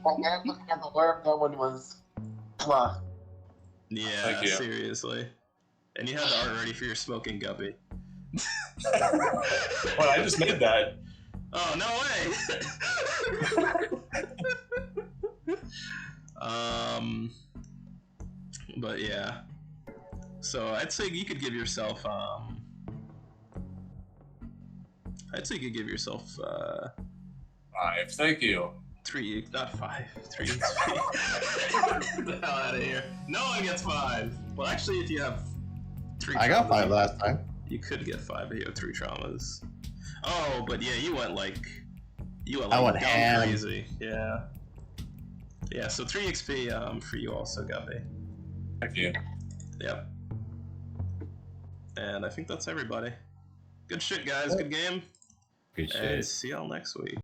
The worm, that one was.
Yeah,
Thank you.
seriously. And you had the art ready for your smoking Guppy.
Well, I just made that.
Oh, no way! But yeah. So I'd say you could give yourself, I'd say you could give yourself,
5, thank you.
3, not 5, 3 XP. Get the hell out of here. No one gets 5. Well, actually, if you have 3
I got
traumas,
5 last time.
you could get 5, but you have 3 traumas. Oh, but yeah, you went like
I went
dumb
ham.
crazy. Yeah. Yeah, so 3 XP for you also, Guppy.
Thank you.
Yep. And I think that's everybody. Good shit, guys. Good game.
Good
And
shit.
see y'all next week.